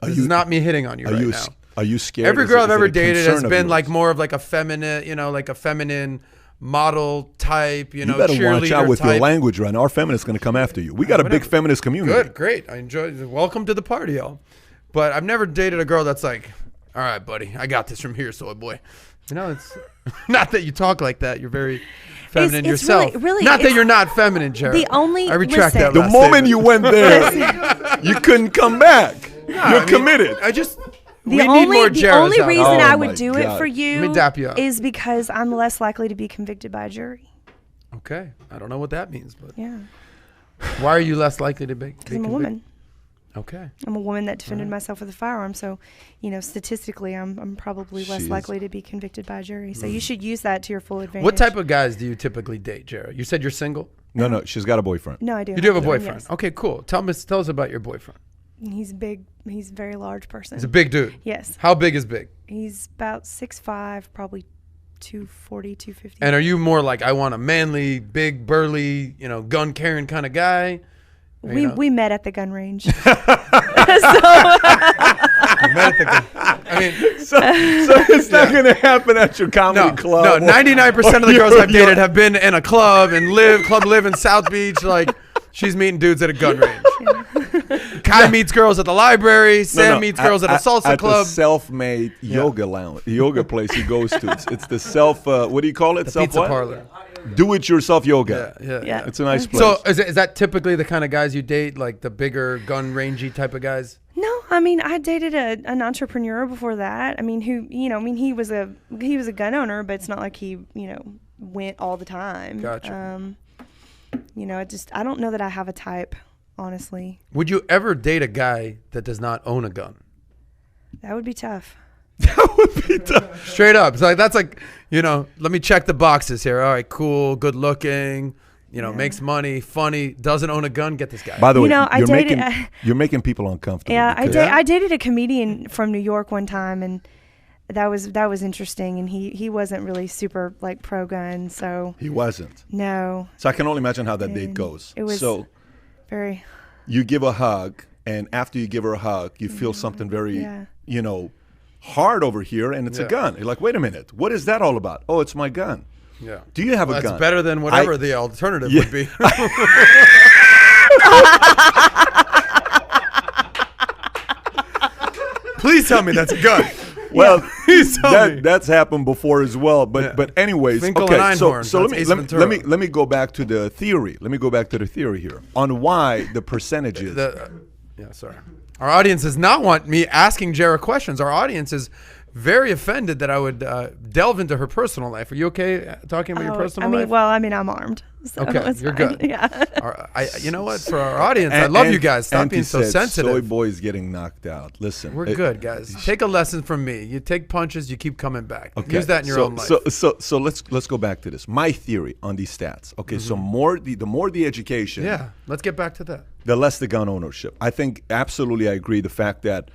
this is not me hitting on you right now. Are you scared? Every Is girl it- I've is it ever a dated concern has of been yours? like more of like a feminine model type, You better watch out cheerleader with your type. language right now. Our feminists going to come after you. We got a big Whatever. feminist community. Good, great. I enjoy it. Welcome to the party, y'all. But I've never dated a girl that's like, all right, buddy, I got this from here, soy boy. It's not that you talk like that. You're very feminine it's yourself. really, not that it's- you're not feminine, Jarrah. the only- I retract listen. that The last moment statement. you went there, you couldn't come back. You're committed. I just The we need only, more the Jarrahs only out reason there. Oh I my would do it God. for you Let me dap you up. is because I'm less likely to be convicted by a jury. Okay, I don't know what that means, but Yeah. why are you less likely to be? Because I'm a woman. Okay. I'm a woman that defended myself with a firearm. So, statistically, I'm probably less Jeez. likely to be convicted by a jury. So you should use that to your full advantage. What type of guys do you typically date, Jarrah? You said you're single. No, she's got a boyfriend. No, I do. You do have a one, boyfriend. yes. Okay, cool. Tell us about your boyfriend. He's big. He's a very large person. He's a big dude. Yes. How big is big? He's about 6'5", probably 240, 250. And are you more like, I want a manly, big, burly, gun carrying kind of guy? Or, we met at the gun range. you met at the gun. I mean, So it's not going to happen at your comedy club. No, 99% of the girls I've dated have been in a club and live in South Beach. Like, she's meeting dudes at a gun range. Kai meets girls at the library. Sam meets girls at a salsa at club. the self-made yoga place he goes to. It's the self. What do you call it? The self pizza what? parlor. Do-it-yourself yoga. Yeah. It's a nice place. So is that typically the kind of guys you date, like the bigger gun rangy type of guys? No, I mean, I dated an entrepreneur before that. I mean, he was a gun owner, but it's not like he, went all the time. Gotcha. I don't know that I have a type, honestly. Would you ever date a guy that does not own a gun? That would be tough. Straight up. It's like, that's like, let me check the boxes here. All right, cool, good looking, makes money, funny, doesn't own a gun. Get this guy. By the way, you're making people uncomfortable. Yeah, I dated a comedian from New York one time, and that was interesting. And he wasn't really super like pro gun, so he wasn't. No. So I can only imagine how that date goes. It was very. You give a hug, and after you give her a hug, you feel something very, hard over here, and it's a gun. You're like, wait a minute, what is that all about? Oh, it's my gun. Yeah. Do you have a gun? That's better than whatever the alternative would be. Please tell me that's a gun. Well, please tell me. That's happened before as well. But anyways, Finkel and so Einhorn, let me go back to the theory. Let me go back to the theory here on why the percentages. Sorry. Our audience does not want me asking Jarrah questions. Our audience is very offended that I would delve into her personal life. Are you okay talking about your personal life? I'm armed. So okay, you're fine. good. Yeah. You know what? For our audience, I love you guys. Stop being so sensitive. Soy boy's getting knocked out. Listen, we're good, guys. Take a lesson from me. You take punches, you keep coming back. Okay. Use that in your own life. So let's go back to this. My theory on these stats. Okay, so the more the education. Yeah, let's get back to that. The less the gun ownership. I think absolutely I agree. The fact that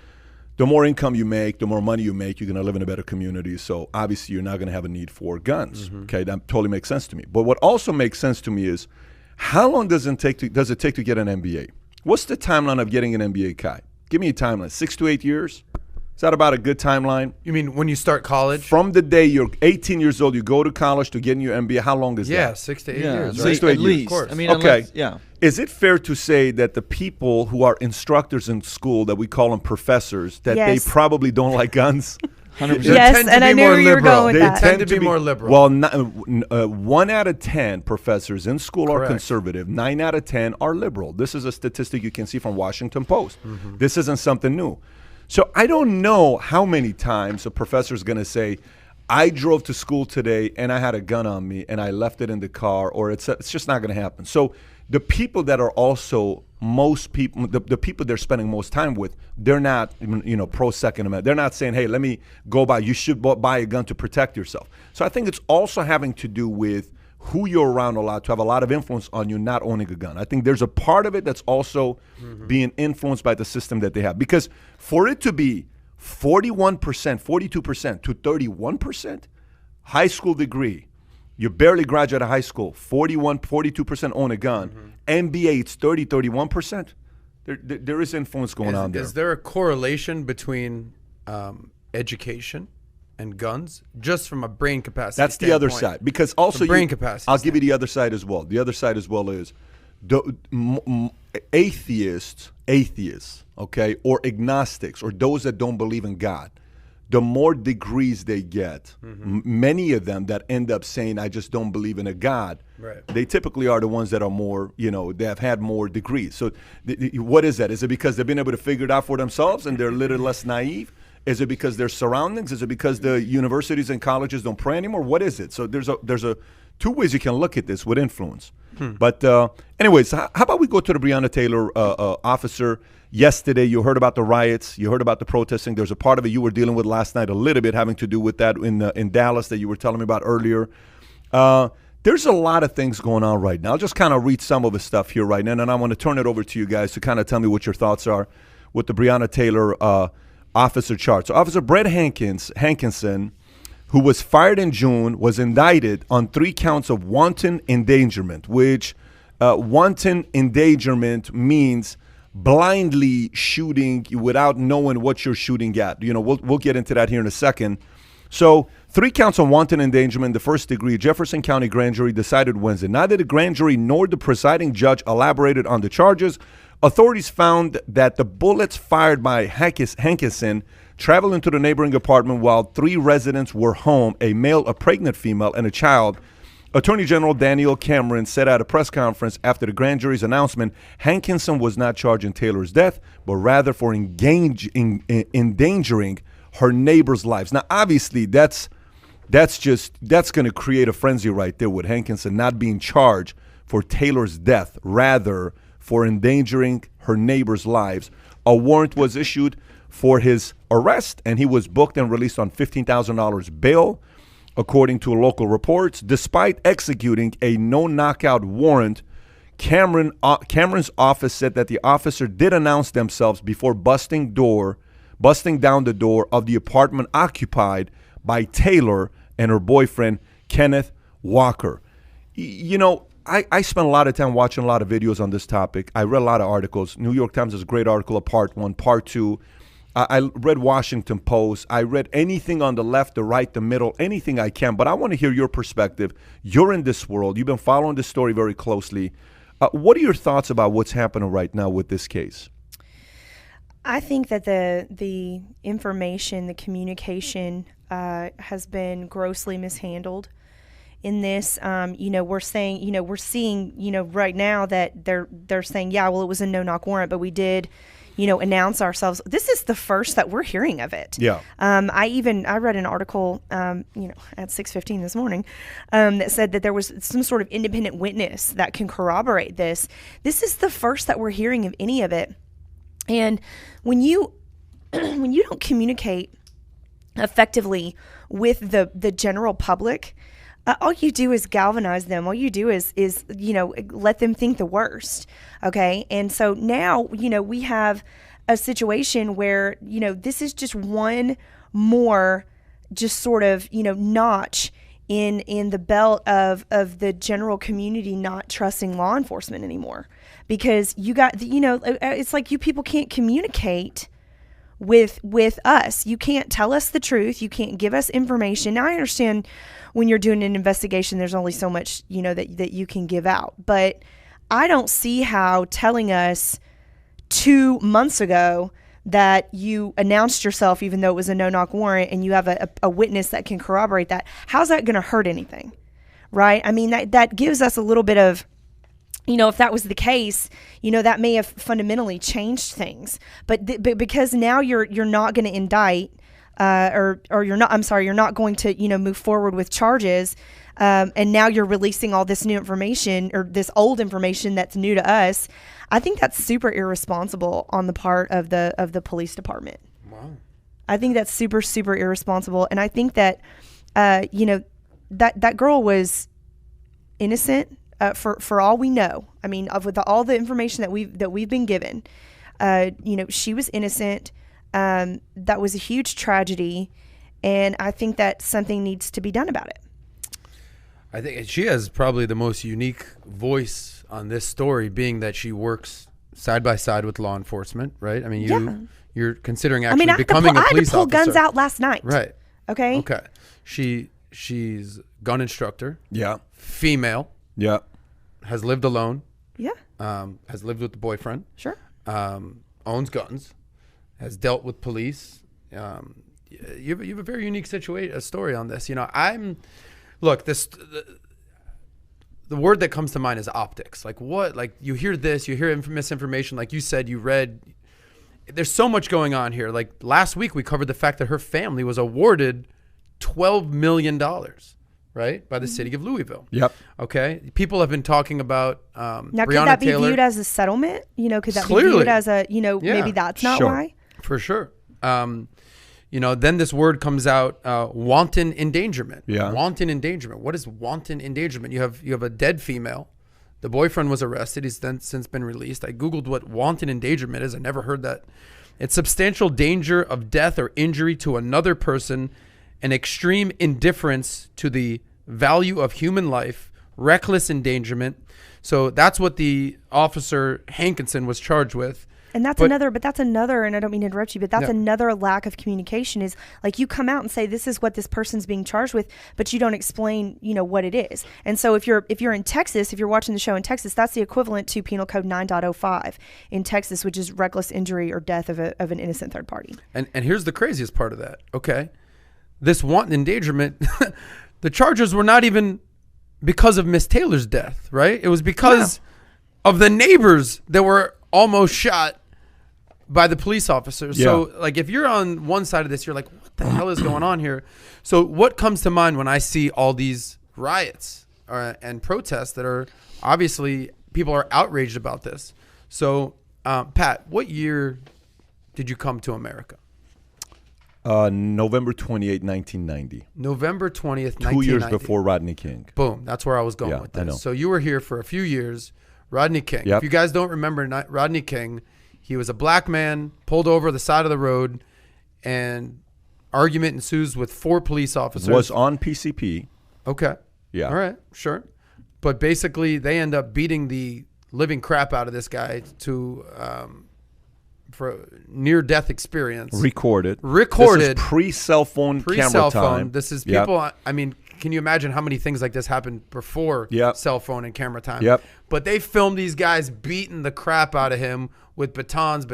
the more income you make, the more money you make, you're going to live in a better community. So obviously you're not going to have a need for guns. Okay, that totally makes sense to me. But what also makes sense to me is how long does it take to get an MBA? What's the timeline of getting an MBA, Kai? Give me a timeline. 6 to 8 years? Is that about a good timeline? You mean when you start college? From the day you're 18 years old, you go to college to get your MBA. How long is that? Yeah, 6 to 8 years. Right? 6 to 8 years. Of course. I mean, okay. Yeah. Is it fair to say that the people who are instructors in school, that we call them professors, that they probably don't like guns? 100%. Yes, and I knew you were going with that. They tend to be more liberal. Well, 1 out of 10 professors in school are conservative. 9 out of 10 are liberal. This is a statistic you can see from Washington Post. This isn't something new. So I don't know how many times a professor is going to say, I drove to school today and I had a gun on me and I left it in the car, or it's just not going to happen. So the people that are also most people, the people they're spending most time with, they're not, pro Second Amendment. They're not saying, hey, let me go buy, you should buy a gun to protect yourself. So I think it's also having to do with who you're around a lot, to have a lot of influence on you not owning a gun. I think there's a part of it that's also being influenced by the system that they have. Because for it to be 41%, 42% to 31%, high school degree, you barely graduate high school, 42% own a gun. MBA, it's 31%. There is influence going on there. Is there a correlation between education and guns, just from a brain capacity That's standpoint? the other side. Because also brain capacity I'll give you the other side as well. The other side as well is atheists, okay, or agnostics, or those that don't believe in God, the more degrees they get, many of them that end up saying, I just don't believe in a God, they typically are the ones that are more, they have had more degrees. So what is that? Is it because they've been able to figure it out for themselves and they're a little less naive? Is it because their surroundings? Is it because the universities and colleges don't pray anymore? What is it? So there's a two ways you can look at this with influence. But anyways, how about we go to the Breonna Taylor officer. Yesterday, you heard about the riots. You heard about the protesting. There's a part of it you were dealing with last night, a little bit having to do with that in Dallas that you were telling me about earlier. There's a lot of things going on right now. I'll just kind of read some of the stuff here right now, and then I want to turn it over to you guys to kind of tell me what your thoughts are with the Breonna Taylor officer charge. So Officer Brett Hankinson, who was fired in June, was indicted on 3 counts of wanton endangerment, which wanton endangerment means blindly shooting without knowing what you're shooting at. We'll get into that here in a second. So 3 counts on wanton endangerment, the first degree. Jefferson County grand jury decided Wednesday. Neither the grand jury nor the presiding judge elaborated on the charges. Authorities found that the bullets fired by Hankinson traveled into the neighboring apartment while 3 residents were home, a male, a pregnant female, and a child. Attorney General Daniel Cameron said at a press conference after the grand jury's announcement, Hankinson was not charged in Taylor's death, but rather for endangering her neighbors' lives. Now, obviously, that's going to create a frenzy right there with Hankinson not being charged for Taylor's death, rather for endangering her neighbors' lives. A warrant was issued for his arrest, and he was booked and released on $15,000 bail, according to local reports. Despite executing a no-knockout warrant, Cameron's office said that the officer did announce themselves before busting down the door of the apartment occupied by Taylor and her boyfriend, Kenneth Walker. You know, I spent a lot of time watching a lot of videos on this topic. I read a lot of articles. New York Times has a great article of part 1, part 2. I read Washington Post. I read anything on the left, the right, the middle, anything I can. But I want to hear your perspective. You're in this world. You've been following this story very closely. What are your thoughts about what's happening right now with this case? I think that the information, the communication has been grossly mishandled in this. We're seeing right now that they're saying, yeah, well, it was a no-knock warrant, but we did announce ourselves. This is the first that we're hearing of it. Yeah. I read an article, at 6:15 this morning, that said that there was some sort of independent witness that can corroborate this. This is the first that we're hearing of any of it. And when you don't communicate effectively with the general public, all you do is galvanize them. All you do is let them think the worst. Okay. And so now, we have a situation where, this is just one more just sort of, notch in the belt of the general community not trusting law enforcement anymore, because you got, it's like you people can't communicate with us. You can't tell us the truth. You can't give us information. Now, I understand when you're doing an investigation, there's only so much, that you can give out. But I don't see how telling us 2 months ago that you announced yourself, even though it was a no-knock warrant, and you have a witness that can corroborate that, how's that going to hurt anything, right? I mean, that gives us a little bit of, if that was the case, that may have fundamentally changed things. But because now you're not going to indict, or you're not going to, move forward with charges, and now you're releasing all this new information, or this old information that's new to us. I think that's super irresponsible on the part of the police department. Wow. I think that's super, super irresponsible. And I think that, that girl was innocent. For all we know, I mean, with all the information that we've been given, she was innocent. That was a huge tragedy, and I think that something needs to be done about it. I think she has probably the most unique voice on this story, being that she works side by side with law enforcement, right? I mean, you're considering actually becoming a police officer. I had to pull guns out last night. Right. Okay. Okay. She's gun instructor. Yeah. Female. Yeah. Has lived alone. Yeah. Has lived with the boyfriend. Sure. Owns guns. Has dealt with police. You have a very unique story on this. The word that comes to mind is optics. Like what? Like you hear this, you hear misinformation. Like you said, you read. There's so much going on here. Like last week, we covered the fact that her family was awarded $12 million, right, by the city of Louisville. Yep. Okay. People have been talking about now. Breonna Could that be Taylor. Viewed as a settlement? Could that Clearly. be viewed as a maybe that's not why? For sure. Then this word comes out, wanton endangerment. Yeah. Wanton endangerment. What is wanton endangerment? You have a dead female. The boyfriend was arrested. He's then since been released. I Googled what wanton endangerment is. I never heard that. It's substantial danger of death or injury to another person, an extreme indifference to the value of human life, reckless endangerment. So that's what the officer Hankinson was charged with. And that's another, and I don't mean to interrupt you, but that's another lack of communication is like you come out and say, this is what this person's being charged with, but you don't explain, what it is. And so if you're in Texas, if you're watching the show in Texas, that's the equivalent to Penal Code 9.05 in Texas, which is reckless injury or death of an innocent third party. And here's the craziest part of that. Okay. This wanton endangerment, the charges were not even because of Miss Taylor's death, right? It was because of the neighbors that were almost shot by the police officers. Yeah. So like if you're on one side of this, you're like, what the hell is going on here? So what comes to mind when I see all these riots and protests that are obviously people are outraged about this? So Pat, what year did you come to America? November 28, 1990. November 20th, 1990. 2 years before Rodney King. Boom. That's where I was going with I know. this. So you were here for a few years. Rodney King. Yep. If you guys don't remember Rodney King, he was a black man pulled over the side of the road, and argument ensues with 4 police officers. Was on PCP. Okay. Yeah. All right. Sure. But basically, they end up beating the living crap out of this guy to for near-death experience. Recorded. Recorded. This is pre-cell phone camera Pre-cell time. phone. This is people. I mean, can you imagine how many things like this happened before cell phone and camera time? Yep. But they filmed these guys beating the crap out of him with batons.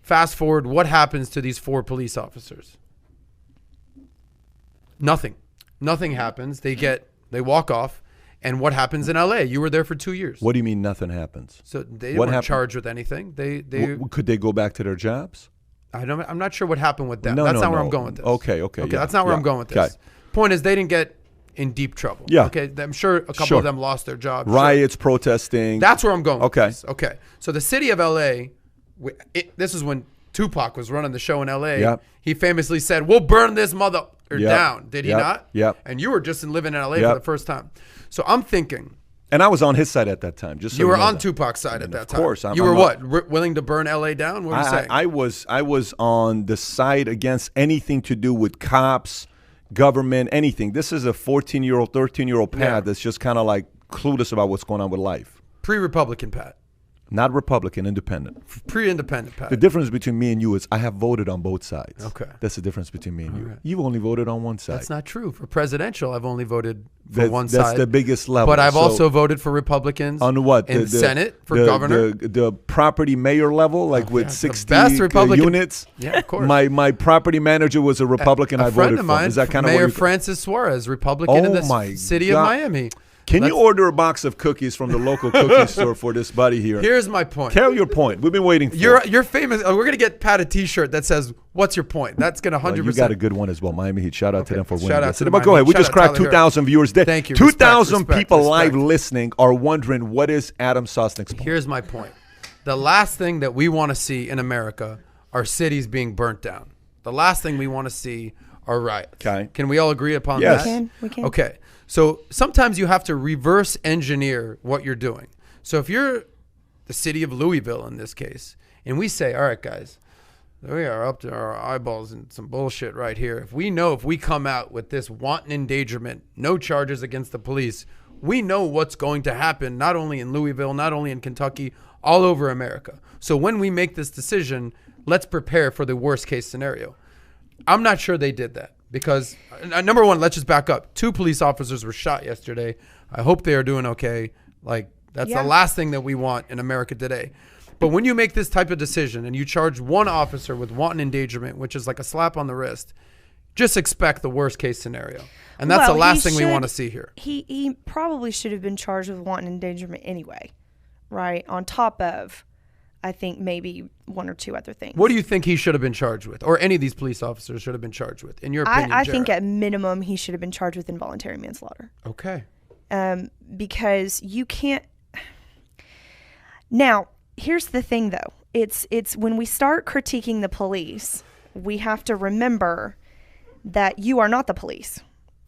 Fast forward, what happens to these 4 police officers? Nothing. Nothing happens. They walk off. And what happens in LA? You were there for 2 years. What do you mean nothing happens? So they weren't charged with anything. Could they go back to their jobs? I'm not sure what happened with them. No, that's no, not where no. I'm going with this. Okay, yeah, that's not where I'm going with this. Okay. Point is, they didn't get in deep trouble. Yeah. Okay. I'm sure a couple of them lost their jobs. Riots, protesting. That's where I'm going. Okay. With this. Okay. So the city of LA, this is when Tupac was running the show in LA. Yep. He famously said, "We'll burn this mother down." Did he not? Yep. And you were just living in LA for the first time. So I'm thinking. And I was on his side at that time. Just so you were know on that. Tupac's side at that time. Of course. You were what? Willing to burn LA down? What are you saying? I was on the side against anything to do with cops, government, anything. This is a 14-year-old, 13-year-old Pat that's just kind of like clueless about what's going on with life. Pre-Republican Pat. Not Republican, independent. Pre-independent Pat. The difference between me and you is I have voted on both sides. Okay. That's the difference between me and you. right. You've only voted on one side. That's not true. For presidential, I've only voted for one side. That's the biggest level. But I've also voted for Republicans. On what? In the Senate, for governor. The property mayor level, like with 60 best Republican units. Yeah, of course. My property manager was a Republican. I voted friend of mine, for. Is that kind of Mayor Francis Suarez, Republican in the city of Miami. Can you order a box of cookies from the local cookie store for this buddy here? Here's my point. Tell your point. We've been waiting for You're famous. We're going to get Pat a T-shirt that says, "What's your point?" That's going to 100%. You got a good one as well. Miami Heat. Shout out to them for winning. Shout out to the But go Miami. ahead. We Shout just out cracked Tyler 2,000 viewers. Thank you. 2,000 people live respect. listening are wondering what is Adam Sosnick's point. Here's my point. The last thing that we want to see in America are cities being burnt down. The last thing we want to see are riots. Okay. Can we all agree upon Yes. that? We can. Okay. So sometimes you have to reverse engineer what you're doing. So if you're the city of Louisville in this case, and we say, all right, guys, we are up to our eyeballs in some bullshit right here. If we come out with this wanton endangerment, no charges against the police, we know what's going to happen, not only in Louisville, not only in Kentucky, all over America. So when we make this decision, let's prepare for the worst case scenario. I'm not sure they did that. Because, number one, let's just back up. 2 police officers were shot yesterday. I hope they are doing okay. Like, that's the last thing that we want in America today. But when you make this type of decision and you charge one officer with wanton endangerment, which is like a slap on the wrist, just expect the worst case scenario. And that's the last thing we want to see here. He probably should have been charged with wanton endangerment anyway, right? On top of, I think, maybe 1 or 2 other things. What do you think he should have been charged with, or any of these police officers should have been charged with, in your opinion? I think at minimum he should have been charged with involuntary manslaughter. Okay. Because you can't. Now, here's the thing, though. It's when we start critiquing the police, we have to remember that you are not the police.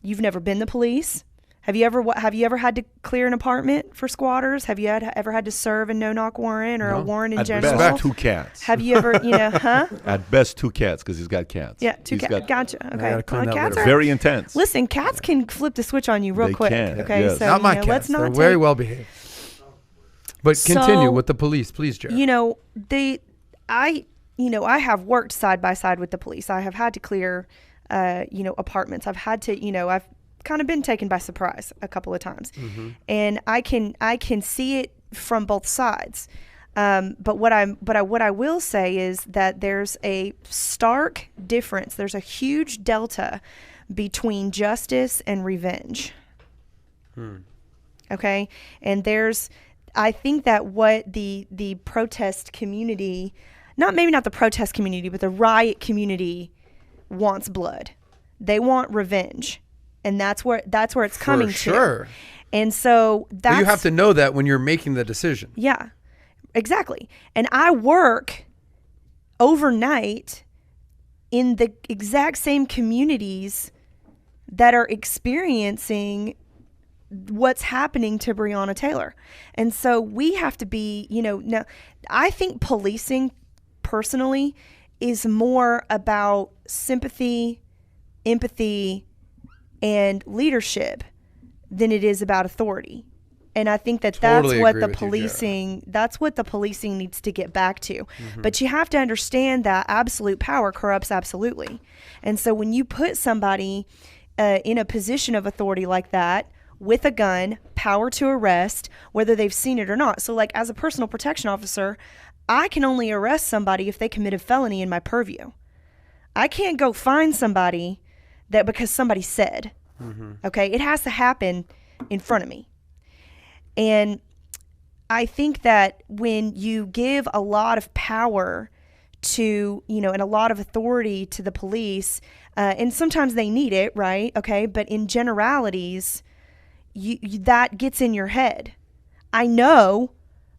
You've never been the police. Have you ever had to clear an apartment for squatters? Have you ever had to serve a no-knock warrant or a warrant in general? At best, 2 cats. Have you ever, huh? At best, 2 cats because he's got cats. Yeah, 2 cats. Gotcha. Okay. Cats are very intense. Listen, cats can flip the switch on you real They quick. can, Okay, yes. so Not my cats. let's not They're very well behaved. But continue So, with the police, please, Jerah. I have worked side by side with the police. I have had to clear, apartments. I've had to, I've kind of been taken by surprise a couple of times, and I can see it from both sides. But what I will say is that there's a stark difference. There's a huge delta between justice and revenge. Okay, and I think that what the protest community, maybe not the protest community, but the riot community wants blood. They want revenge, and that's where it's coming For sure. to. And so But you have to know that when you're making the decision. Yeah, exactly. And I work overnight in the exact same communities that are experiencing what's happening to Breonna Taylor. And so we have to be, now I think policing personally is more about sympathy, empathy, and leadership than it is about authority. And I think that Totally that's what agree the with you, policing, that's what the policing needs to get back to. But you have to understand that absolute power corrupts absolutely. And so when you put somebody in a position of authority like that, with a gun, power to arrest, whether they've seen it or not. So like as a personal protection officer, I can only arrest somebody if they commit a felony in my purview. I can't go find somebody that because somebody said, okay, it has to happen in front of me. And I think that when you give a lot of power to, and a lot of authority to the police, and sometimes they need it, right? Okay. But in generalities, that gets in your head. I know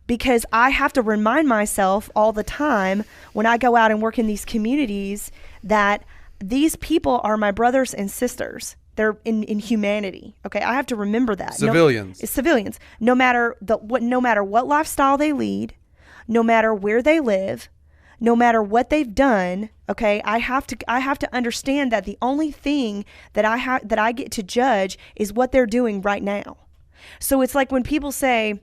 because I have to remind myself all the time when I go out and work in these communities that these people are my brothers and sisters. They're in humanity. Okay, I have to remember that. Civilians. No matter what lifestyle they lead, no matter where they live, no matter what they've done. Okay, I have to understand that the only thing that I get to judge is what they're doing right now. So it's like when people say,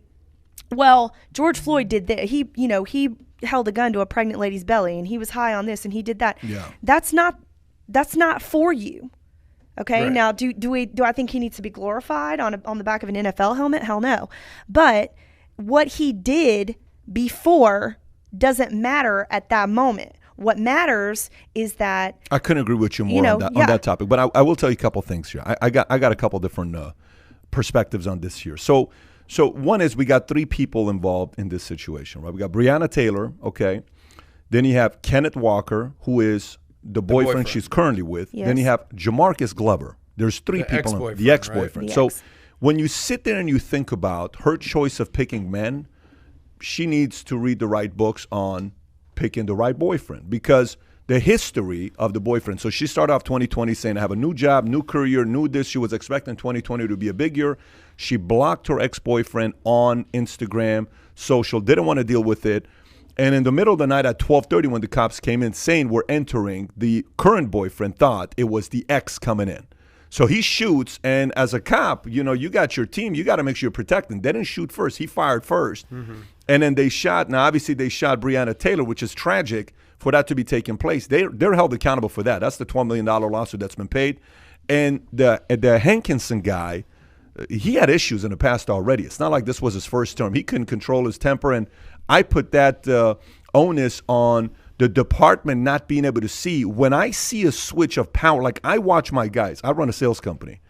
"Well, George Floyd did that. He held a gun to a pregnant lady's belly, and he was high on this, and he did that." Yeah. That's not for you. Okay. Right. Now, do I think he needs to be glorified on the back of an NFL helmet? Hell no. But what he did before doesn't matter at that moment. What matters is that I couldn't agree with you more on that topic, but I will tell you a couple things here. I got a couple different perspectives on this here. So one is we got three people involved in this situation, right? We got Breonna Taylor, okay. Then you have Kenneth Walker, who is the boyfriend she's currently with. Yes. Then you have Jamarcus Glover. There's three people. The ex-boyfriend. Right? So when you sit there and you think about her choice of picking men, she needs to read the right books on picking the right boyfriend, because the history of the boyfriend. So she started off 2020 saying, I have a new job, new career, new this. She was expecting 2020 to be a big year. She blocked her ex-boyfriend on Instagram, social, didn't want to deal with it. And in the middle of the night at 12:30, when the cops came in saying we're entering, the current boyfriend thought it was the ex coming in. So he shoots, and as a cop, you got your team. You got to make sure you're protecting. They didn't shoot first. He fired first. And then they shot. Now, obviously, they shot Breonna Taylor, which is tragic for that to be taking place. They're held accountable for that. That's the $12 million lawsuit that's been paid. And the Hankinson guy, he had issues in the past already. It's not like this was his first term. He couldn't control his temper. And I put that onus on the department not being able to see. When I see a switch of power, like I watch my guys, I run a sales company.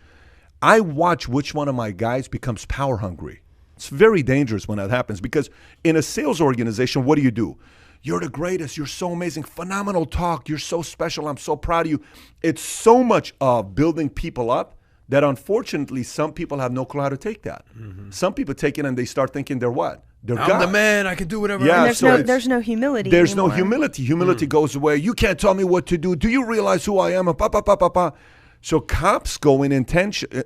I watch which one of my guys becomes power hungry. It's very dangerous when that happens, because in a sales organization, what do? You're the greatest. You're so amazing. Phenomenal talk. You're so special. I'm so proud of you. It's so much of building people up that unfortunately some people have no clue how to take that. Some people take it and they start thinking they're what? They're I'm God. the man. I can do whatever. Yeah, And there's no humility. There's anymore. no humility. Humility goes away. You can't tell me what to do. Do you realize who I am? So cops go in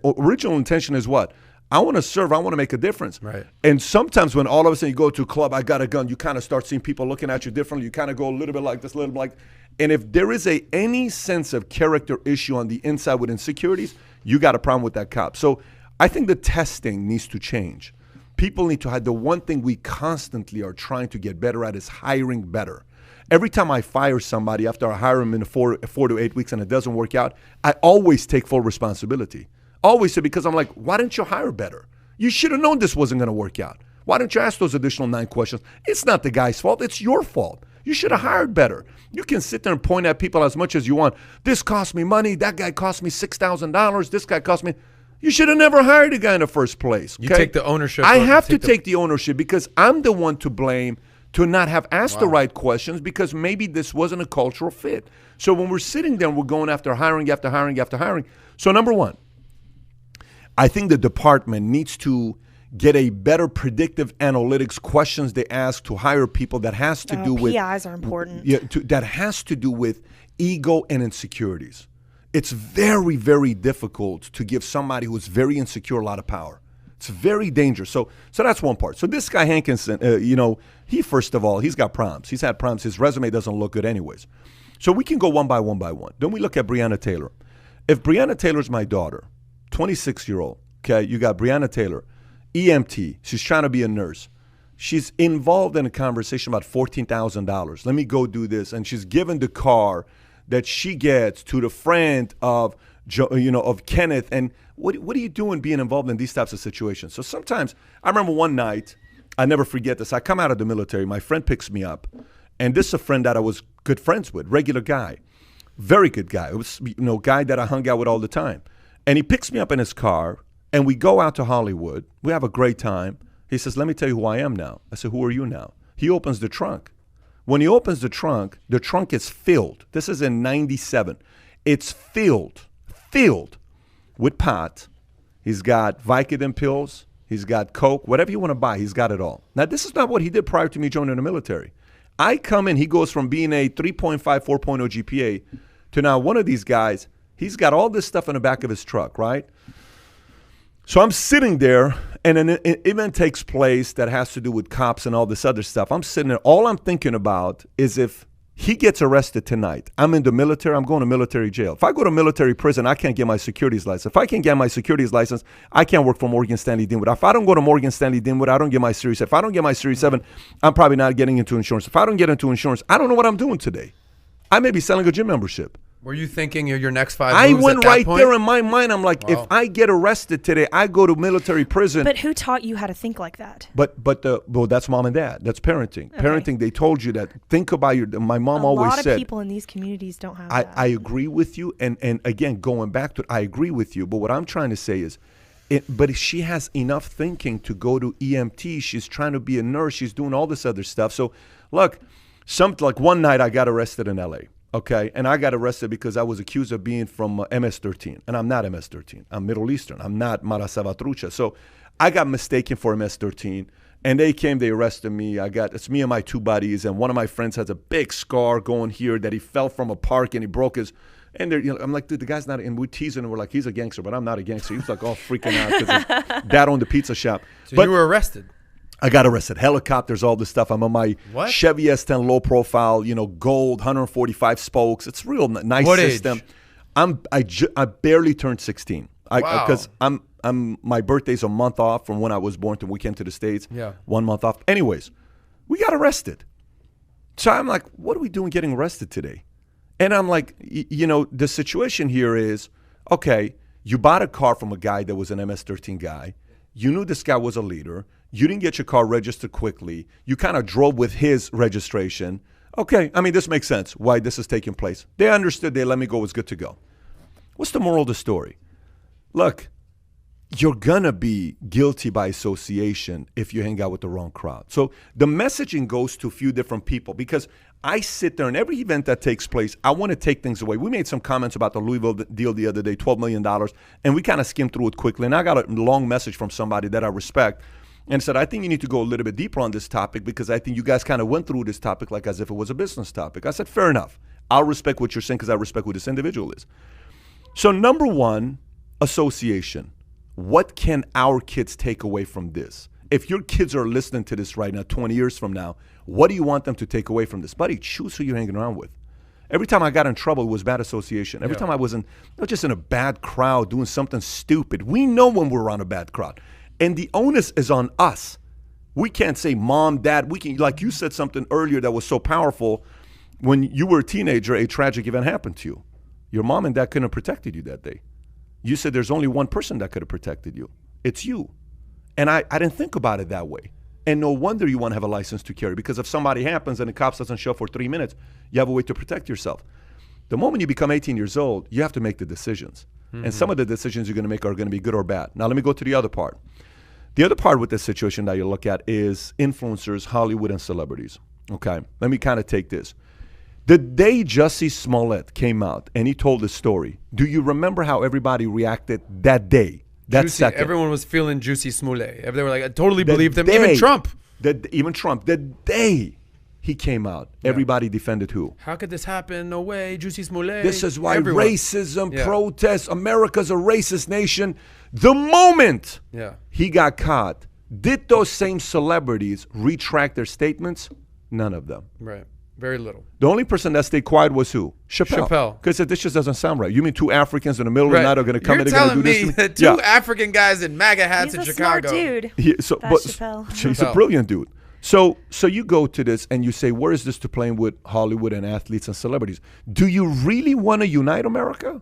original intention is what? I want to serve. I want to make a difference. Right. And sometimes when all of a sudden you go to a club, I got a gun, you kind of start seeing people looking at you differently. You kind of go a little bit like this, a little bit like. And if there is any sense of character issue on the inside with insecurities, you got a problem with that cop. So I think the testing needs to change. People need to hire. The one thing we constantly are trying to get better at is hiring better. Every time I fire somebody after I hire them in 4 to 8 weeks and it doesn't work out, I always take full responsibility. Always say, because I'm like, why didn't you hire better? You should have known this wasn't going to work out. Why didn't you ask those additional 9 questions? It's not the guy's fault. It's your fault. You should have hired better. You can sit there and point at people as much as you want. This cost me money. That guy cost me $6,000. This guy cost me. You should have never hired a guy in the first place. Okay? You take the ownership. I have to take the ownership because I'm the one to blame to not have asked the right questions because maybe this wasn't a cultural fit. So when we're sitting there, we're going after hiring, after hiring, after hiring. So number one, I think the department needs to get a better predictive analytics questions they ask to hire people that has to do with PIs are important. Yeah, that has to do with ego and insecurities. It's very, very difficult to give somebody who's very insecure a lot of power. It's very dangerous. So that's one part. So this guy Hankinson, he first of all, he's got problems. He's had problems. His resume doesn't look good anyways. So we can go one by one by one. Then we look at Breonna Taylor. If Breonna Taylor's my daughter, 26-year-old, okay, you got Breonna Taylor, EMT, she's trying to be a nurse. She's involved in a conversation about $14,000. Let me go do this. And she's given the car that she gets to the friend of Kenneth. And what are you doing being involved in these types of situations? So sometimes, I remember one night, I never forget this. I come out of the military. My friend picks me up. And this is a friend that I was good friends with, regular guy, very good guy. It was, guy that I hung out with all the time. And he picks me up in his car, and we go out to Hollywood. We have a great time. He says, let me tell you who I am now. I said, who are you now? He opens the trunk. When he opens the trunk is filled. This is in 97. It's filled with pot. He's got Vicodin pills. He's got Coke. Whatever you want to buy, he's got it all. Now, this is not what he did prior to me joining the military. I come in, he goes from being a 3.5, 4.0 GPA to now one of these guys, he's got all this stuff in the back of his truck, right? So I'm sitting there, and an event takes place that has to do with cops and all this other stuff. I'm sitting there. All I'm thinking about is if he gets arrested tonight, I'm in the military, I'm going to military jail. If I go to military prison, I can't get my securities license. If I can't get my securities license, I can't work for Morgan Stanley Dinwood. If I don't go to Morgan Stanley Dinwood, I don't get my Series 7. If I don't get my Series 7, I'm probably not getting into insurance. If I don't get into insurance, I don't know what I'm doing today. I may be selling a gym membership. Were you thinking your next 5 I moves went at that right point? there in my mind. I'm like, if I get arrested today, I go to military prison. But who taught you how to think like that? But that's mom and dad. That's parenting. Okay. Parenting, they told you that. Think about my mom always said. A lot of people in these communities don't have that. I agree with you. And again, going back to it, I agree with you. But what I'm trying to say is, but she has enough thinking to go to EMT. She's trying to be a nurse. She's doing all this other stuff. So look, like one night I got arrested in LA. Okay, and I got arrested because I was accused of being from MS-13, and I'm not MS-13. I'm Middle Eastern. I'm not Mara Salvatrucha. So I got mistaken for MS-13, and they arrested me. It's me and my 2 buddies, and one of my friends has a big scar going here that he fell from a park and he broke his. And I'm like, dude, the guy's not. And we're teasing, and we're like, he's a gangster, but I'm not a gangster. He's like all freaking out because his dad owned the pizza shop. So you were arrested. I got arrested. Helicopters, all this stuff. I'm on my Chevy S10 low profile, gold, 145 spokes. It's real nice what system. Age? I barely turned 16. Wow. Because my birthday's a month off from when I was born to when we came to the States. Yeah. 1 month off. Anyways, we got arrested. So I'm like, what are we doing getting arrested today? And I'm like, the situation here is, okay, you bought a car from a guy that was an MS-13 guy. You knew this guy was a leader. You didn't get your car registered quickly. You kind of drove with his registration. Okay, I mean, this makes sense why this is taking place. They understood. They let me go. It was good to go. What's the moral of the story? Look, you're going to be guilty by association if you hang out with the wrong crowd. So the messaging goes to a few different people because I sit there and every event that takes place, I want to take things away. We made some comments about the Louisville deal the other day, $12 million, and we kind of skimmed through it quickly. And I got a long message from somebody that I respect and said, I think you need to go a little bit deeper on this topic because I think you guys kind of went through this topic like as if it was a business topic. I said, fair enough. I'll respect what you're saying because I respect who this individual is. So number one, association. What can our kids take away from this? If your kids are listening to this right now, 20 years from now, what do you want them to take away from this? Buddy, choose who you're hanging around with. Every time I got in trouble, it was bad association. Every time I was not just in a bad crowd doing something stupid. We know when we're around a bad crowd. And the onus is on us. We can't say, Mom, Dad, we can, like you said something earlier that was so powerful. When you were a teenager, a tragic event happened to you. Your mom and dad couldn't have protected you that day. You said there's only one person that could have protected you. It's you. And I didn't think about it that way. And no wonder you want to have a license to carry, because if somebody happens and the cops doesn't show up for 3 minutes, you have a way to protect yourself. The moment you become 18 years old, you have to make the decisions. And some of the decisions you're going to make are going to be good or bad. Now, let me go to the other part. The other part with this situation that you look at is influencers, Hollywood, and celebrities. Okay, let me kind of take this. The day Jussie Smollett came out and he told his story, do you remember how everybody reacted that day, that second? Everyone was feeling Juicy Smollett. They were like, I totally The believed him. day- Even Trump. Even Trump. The day he came out, everybody defended who? How could this happen? No way. Juicy Smollett. This is why Everyone. racism, protests, America's a racist nation. The moment he got caught, did those same celebrities retract their statements? None of them. Right. Very little. The only person that stayed quiet was who? Chappelle. Because this just doesn't sound right. You mean two Africans in the middle of the night are going to come in and going to do this? You're to telling me? me that two African guys in MAGA hats He's in a smart Chicago. dude. That's Chappelle. He's a brilliant dude. So you go to this and you say, where is this to playing with Hollywood and athletes and celebrities? Do you really want to unite America?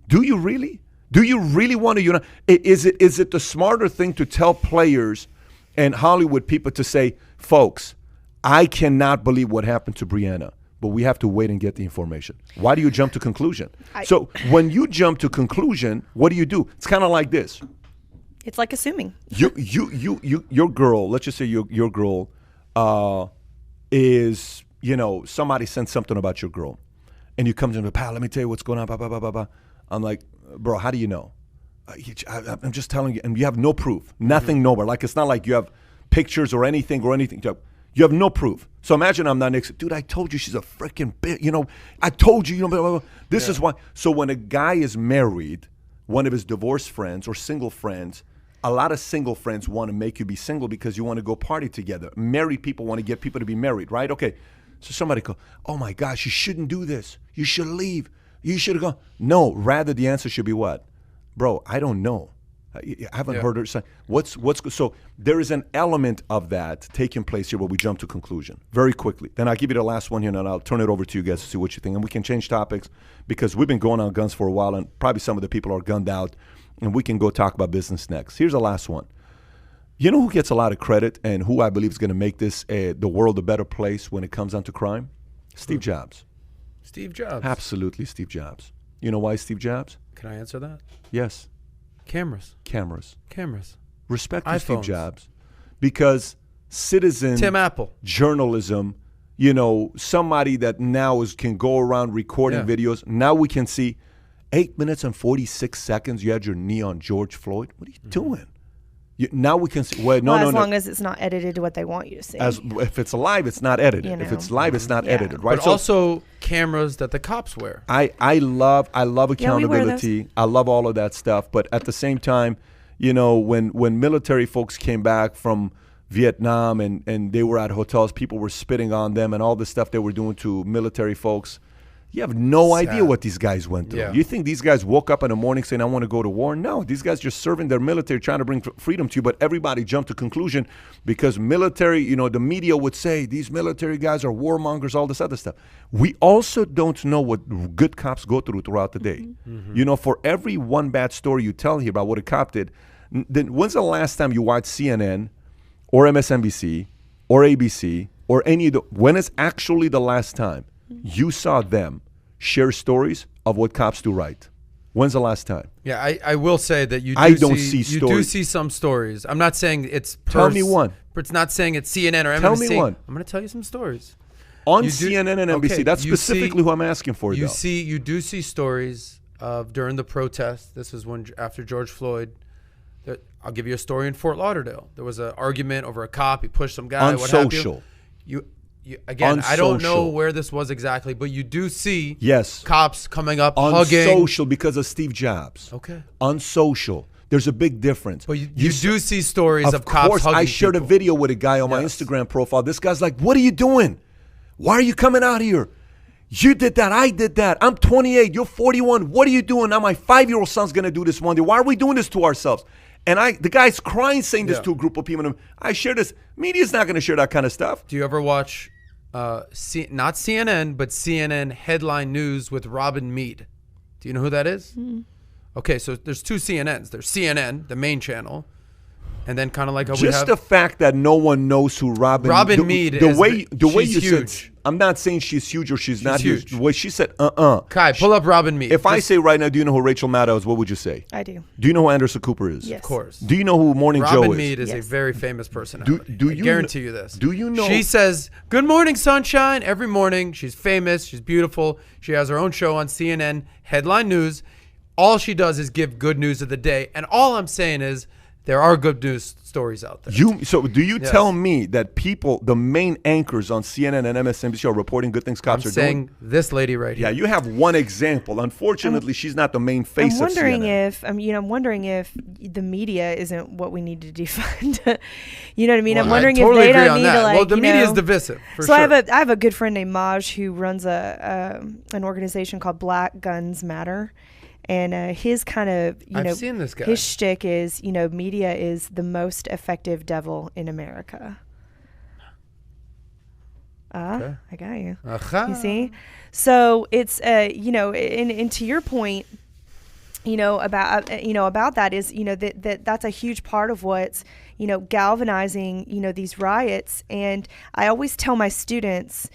Do you really? Do you really want to unite? Is it the smarter thing to tell players and Hollywood people to say, folks, I cannot believe what happened to Breonna, but we have to wait and get the information. Why do you jump to conclusion? So when you jump to conclusion, what do? It's kind of like this. It's like assuming. Your girl, let's just say your girl is, somebody sent something about your girl. And you come to me, pal, let me tell you what's going on, blah, blah, blah, blah, blah. I'm like, bro, how do you know? I'm just telling you, and you have no proof. Nothing, nowhere. Like, it's not like you have pictures or anything. You have no proof. So imagine I'm not next. Dude, I told you she's a freaking bitch. I told you, blah, blah, blah. This is why. So when a guy is married, one of his divorced friends or single friends, a lot of single friends want to make you be single because you want to go party together. Married people want to get people to be married, right? Okay. So somebody go, oh my gosh, you shouldn't do this. You should leave. You should have gone. No, rather the answer should be what? Bro, I don't know. I haven't heard her say what's so there is an element of that taking place here where we jump to conclusion very quickly. Then I'll give you the last one here and I'll turn it over to you guys to see what you think. And we can change topics because we've been going on guns for a while and probably some of the people are gunned out and we can go talk about business next. Here's the last one. You know who gets a lot of credit and who I believe is going to make this the world a better place when it comes down to crime? Steve Jobs. Steve Jobs. Absolutely Steve Jobs. You know why Steve Jobs? Can I answer that? Yes. Cameras. Respect to iPhones. Steve Jobs because citizen Tim Apple. journalism, somebody that now can go around recording videos. Now we can see 8 minutes and 46 seconds. You had your knee on George Floyd. What are you doing? Now we can see. Well, as long as it's not edited to what they want you to see. If it's live, it's not edited. If it's live, it's not edited, right? But also cameras that the cops wear. I love accountability. I love all of that stuff. But at the same time, when military folks came back from Vietnam and they were at hotels, people were spitting on them and all the stuff they were doing to military folks. You have no idea what these guys went through. You think these guys woke up in the morning saying, I want to go to war? No, these guys just serving their military, trying to bring freedom to you. But everybody jumped to conclusion because military, the media would say these military guys are warmongers, all this other stuff. We also don't know what good cops go through throughout the day. For every one bad story you tell here about what a cop did, then when's the last time you watched CNN or MSNBC or ABC or when is actually the last time you saw them share stories of what cops do right? When's the last time? Yeah, I will say that you do see some stories. I'm not saying it's Tell me one. But it's not saying it's CNN or MSNBC. Tell me one. I'm going to tell you some stories. On CNN and NBC. That's specifically who I'm asking for, You do see stories of during the protest. This was after George Floyd. I'll give you a story in Fort Lauderdale. There was an argument over a cop. He pushed some guy. On social. Again, I don't know where this was exactly, but you do see cops coming up, on hugging. social because of Steve Jobs. Okay. On social. There's a big difference. But you do see stories of cops hugging. Of course, I shared a video with a guy on my Instagram profile. This guy's like, what are you doing? Why are you coming out here? You did that. I did that. I'm 28. You're 41. What are you doing? Now my 5-year-old son's going to do this one day. Why are we doing this to ourselves? And the guy's crying saying this Yeah. to a group of people. And I share this. Media's not going to share that kind of stuff. Do you ever watch, not CNN, but CNN headline news with Robin Meade? Do you know who that is? Okay, so there's two CNNs. There's CNN, the main channel, and then kind of like how we Just have the fact that no one knows who Robin Meade the is. way She's you huge. said, I'm not saying she's huge or she's not huge. huge. The way she said, Kai, pull up Robin Meade. If I say right now, do you know who Rachel Maddow is? What would you say? I do. Do you know who Anderson Cooper is? Yes. Of course. Do you know who Morning Robin Joe is? Meade is a Yes. very famous personality. Do I you guarantee you this. Do you know? She says, "Good morning, sunshine," every morning. She's famous. She's beautiful. She has her own show on CNN, headline news. All she does is give good news of the day. And all I'm saying is there are good news stories out there. Do you Yes. tell me that people, the main anchors on CNN and MSNBC are reporting good things I'm cops are saying doing? this lady right here. Yeah, you have one example. Unfortunately, she's not the main face I'm wondering of CNN. if I'm wondering if the media isn't what we need to defund. You know what I mean? I'm wondering I totally if they agree don't on need that. to like. Well, the you media know. is divisive. For So sure. I have a good friend named Maj who runs an organization called Black Guns Matter. And his kind of, I've seen this guy. his shtick is, media is the most effective devil in America. Okay. I got you. Aha. You see? So it's, and to your point, about that is, that's a huge part of what's, galvanizing, these riots. And I always tell my students,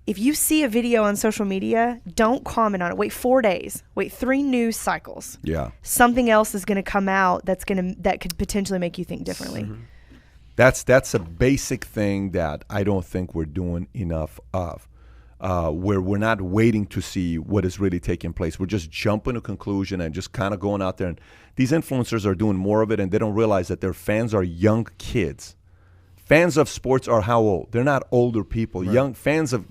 if you see a video on social media, don't comment on it. Wait 4 days. Wait 3 news cycles. Yeah. Something else is going to come out that could potentially make you think differently. Mm-hmm. That's a basic thing that I don't think we're doing enough of, where we're not waiting to see what is really taking place. We're just jumping to conclusion and just kind of going out there. And these influencers are doing more of it, and they don't realize that their fans are young kids. Fans of sports are how old? They're not older people. Right. Young fans of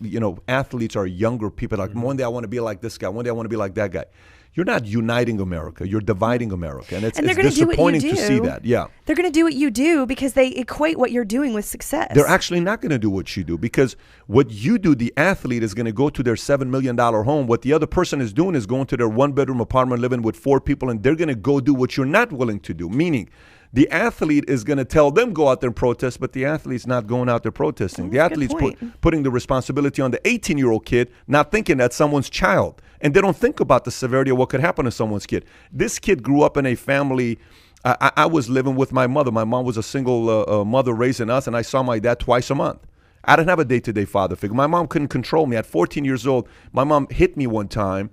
athletes are younger people. Like one day I want to be like this guy. One day I want to be like that guy. You're not uniting America. You're dividing America, and it's they're gonna do what disappointing you to see do. that. Yeah, They're going to do what you do because they equate what you're doing with success. they're actually not going to do what you do, because what you do, the athlete is going to go to their $7 million home. What the other person is doing is going to their 1-bedroom apartment, living with 4 people, and they're going to go do what you're not willing to do. Meaning, the athlete is going to tell them go out there and protest, but the athlete's not going out there protesting. The That's a good athlete's point. putting the responsibility on the 18-year-old kid, not thinking that's someone's child. And they don't think about the severity of what could happen to someone's kid. This kid grew up in a family. I was living with my mother. My mom was a single mother raising us, and I saw my dad twice a month. I didn't have a day-to-day father figure. My mom couldn't control me. At 14 years old, my mom hit me one time,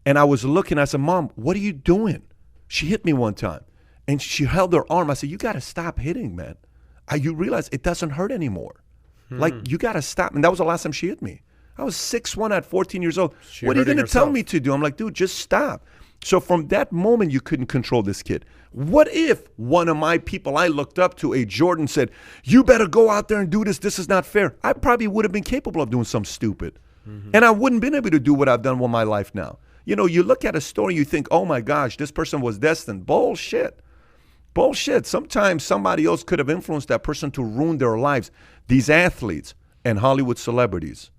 and I was looking. I said, "Mom, what are you doing?" She hit me one time. And she held her arm. I said, "You got to stop hitting, man. You realize it doesn't hurt anymore. Like, you got to stop." And that was the last time she hit me. I was 6'1" at 14 years old. What are you going to tell me to do? I'm like, dude, just stop. So from that moment, you couldn't control this kid. What if one of my people I looked up to, a Jordan, said, "You better go out there and do this. This is not fair." I probably would have been capable of doing something stupid. And I wouldn't been able to do what I've done with my life now. You look at a story, you think, oh, my gosh, this person was destined. Bullshit. Sometimes somebody else could have influenced that person to ruin their lives. These athletes and Hollywood celebrities,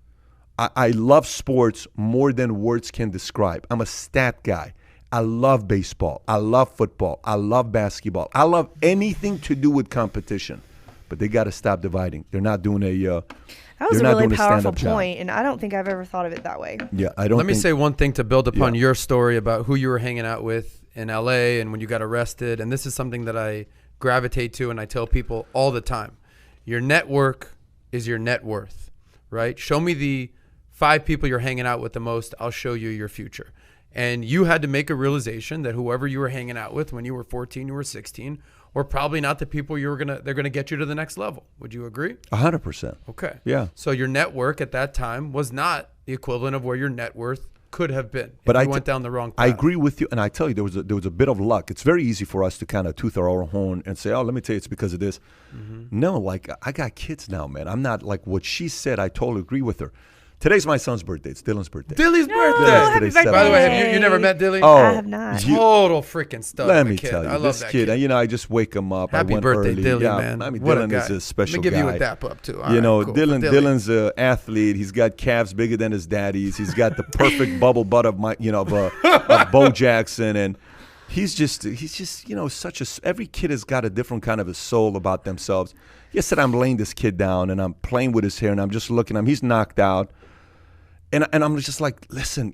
I love sports more than words can describe. I'm a stat guy. I love baseball. I love football. I love basketball. I love anything to do with competition. But they got to stop dividing. They're not doing that was a not really doing a powerful stand-up point, and I don't think I've ever thought of it that way. Yeah, I don't. Let me say one thing to build upon Yeah. your story about who you were hanging out with in LA and when you got arrested. And this is something that I gravitate to and I tell people all the time. Your network is your net worth, right? Show me the 5 people you're hanging out with the most. I'll show you your future. And you had to make a realization that whoever you were hanging out with when you were 14, you were 16, were probably not the people they're going to get you to the next level. Would you agree? 100%. Okay. Yeah. So your network at that time was not the equivalent of where your net worth could have been. But if I you went down the wrong path. I agree with you, and I tell you, there was a bit of luck. It's very easy for us to kind of tooth our own horn and say, "Oh, let me tell you, it's because of this." No, like, I got kids now, man. I'm not like what she said. I totally agree with her. Today's my son's birthday. It's Dylan's birthday. Dilly's birthday. happy Today's birthday. By the way, have you never met Dilly? Oh, I have not. Total freaking stud. Let of a me kid. tell you, I love this that kid. I just wake him up. Happy I went birthday, early. Dilly, Yeah, man. I mean, What a Dylan guy. is a special Let me give guy. you a dap up too. All right, cool. Dylan's an athlete. He's got calves bigger than his daddy's. He's got the perfect bubble butt of Bo Jackson, and he's just such a. Every kid has got a different kind of a soul about themselves. Yesterday, I'm laying this kid down and I'm playing with his hair and I'm just looking at him. He's knocked out. And I'm just like, listen,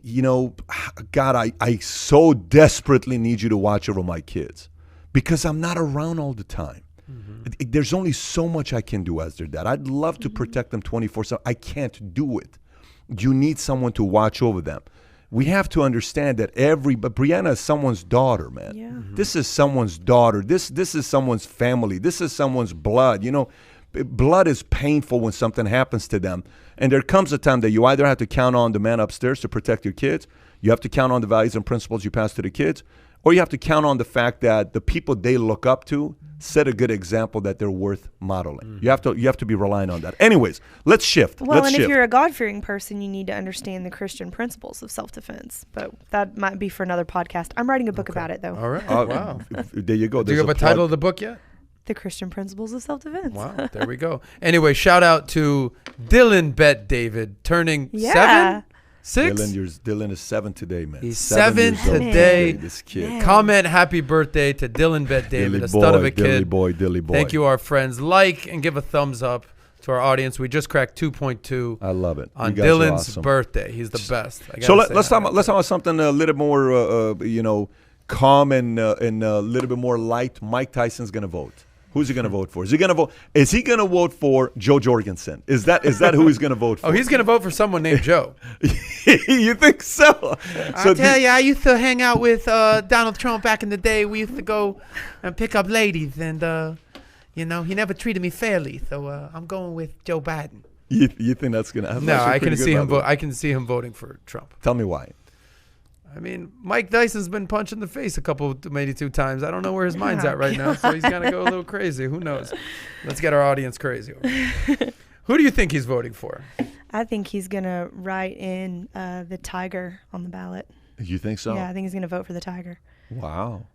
God, I so desperately need you to watch over my kids because I'm not around all the time. Mm-hmm. There's only so much I can do as their dad. I'd love to protect them 24/7. I can't do it. You need someone to watch over them. We have to understand that but Breonna is someone's daughter, man. Yeah. Mm-hmm. This is someone's daughter. This is someone's family. This is someone's blood. Blood is painful when something happens to them. And there comes a time that you either have to count on the man upstairs to protect your kids, you have to count on the values and principles you pass to the kids, or you have to count on the fact that the people they look up to set a good example that they're worth modeling. Mm-hmm. You have to be relying on that. Anyways, let's shift. Well, if you're a God-fearing person, you need to understand the Christian principles of self-defense. But that might be for another podcast. I'm writing a book about it, though. All right. Wow. There you go. Do you have a title of the book yet? The Christian Principles of Self-Defense. Wow, there we go. Anyway, shout out to Dylan BetDavid turning 7? 6? Dylan is 7 today, man. He's 7 today. This kid. Man. Comment happy birthday to Dylan BetDavid, a stud of a kid. Dilly boy. Thank you, our friends. Like and give a thumbs up to our audience. We just cracked 2.2. I love it. On Dylan's birthday. He's the best. So let's talk about something a little more, calm and a little bit more light. Mike Tyson's going to vote. Who's he going to vote for? Is he going to vote for Joe Jorgensen? Is that who he's going to vote for? Oh, he's going to vote for someone named Joe. You think so? I tell you, I used to hang out with Donald Trump back in the day. We used to go and pick up ladies, and he never treated me fairly. So I'm going with Joe Biden. You think that's going to happen? No, I can see him. I can see him voting for Trump. Tell me why. I mean, Mike Tyson's been punched in the face maybe 2 times. I don't know where his mind's at right now, so he's going to go a little crazy. Who knows? Let's get our audience crazy. Who do you think he's voting for? I think he's going to write in the tiger on the ballot. You think so? Yeah, I think he's going to vote for the tiger. Wow.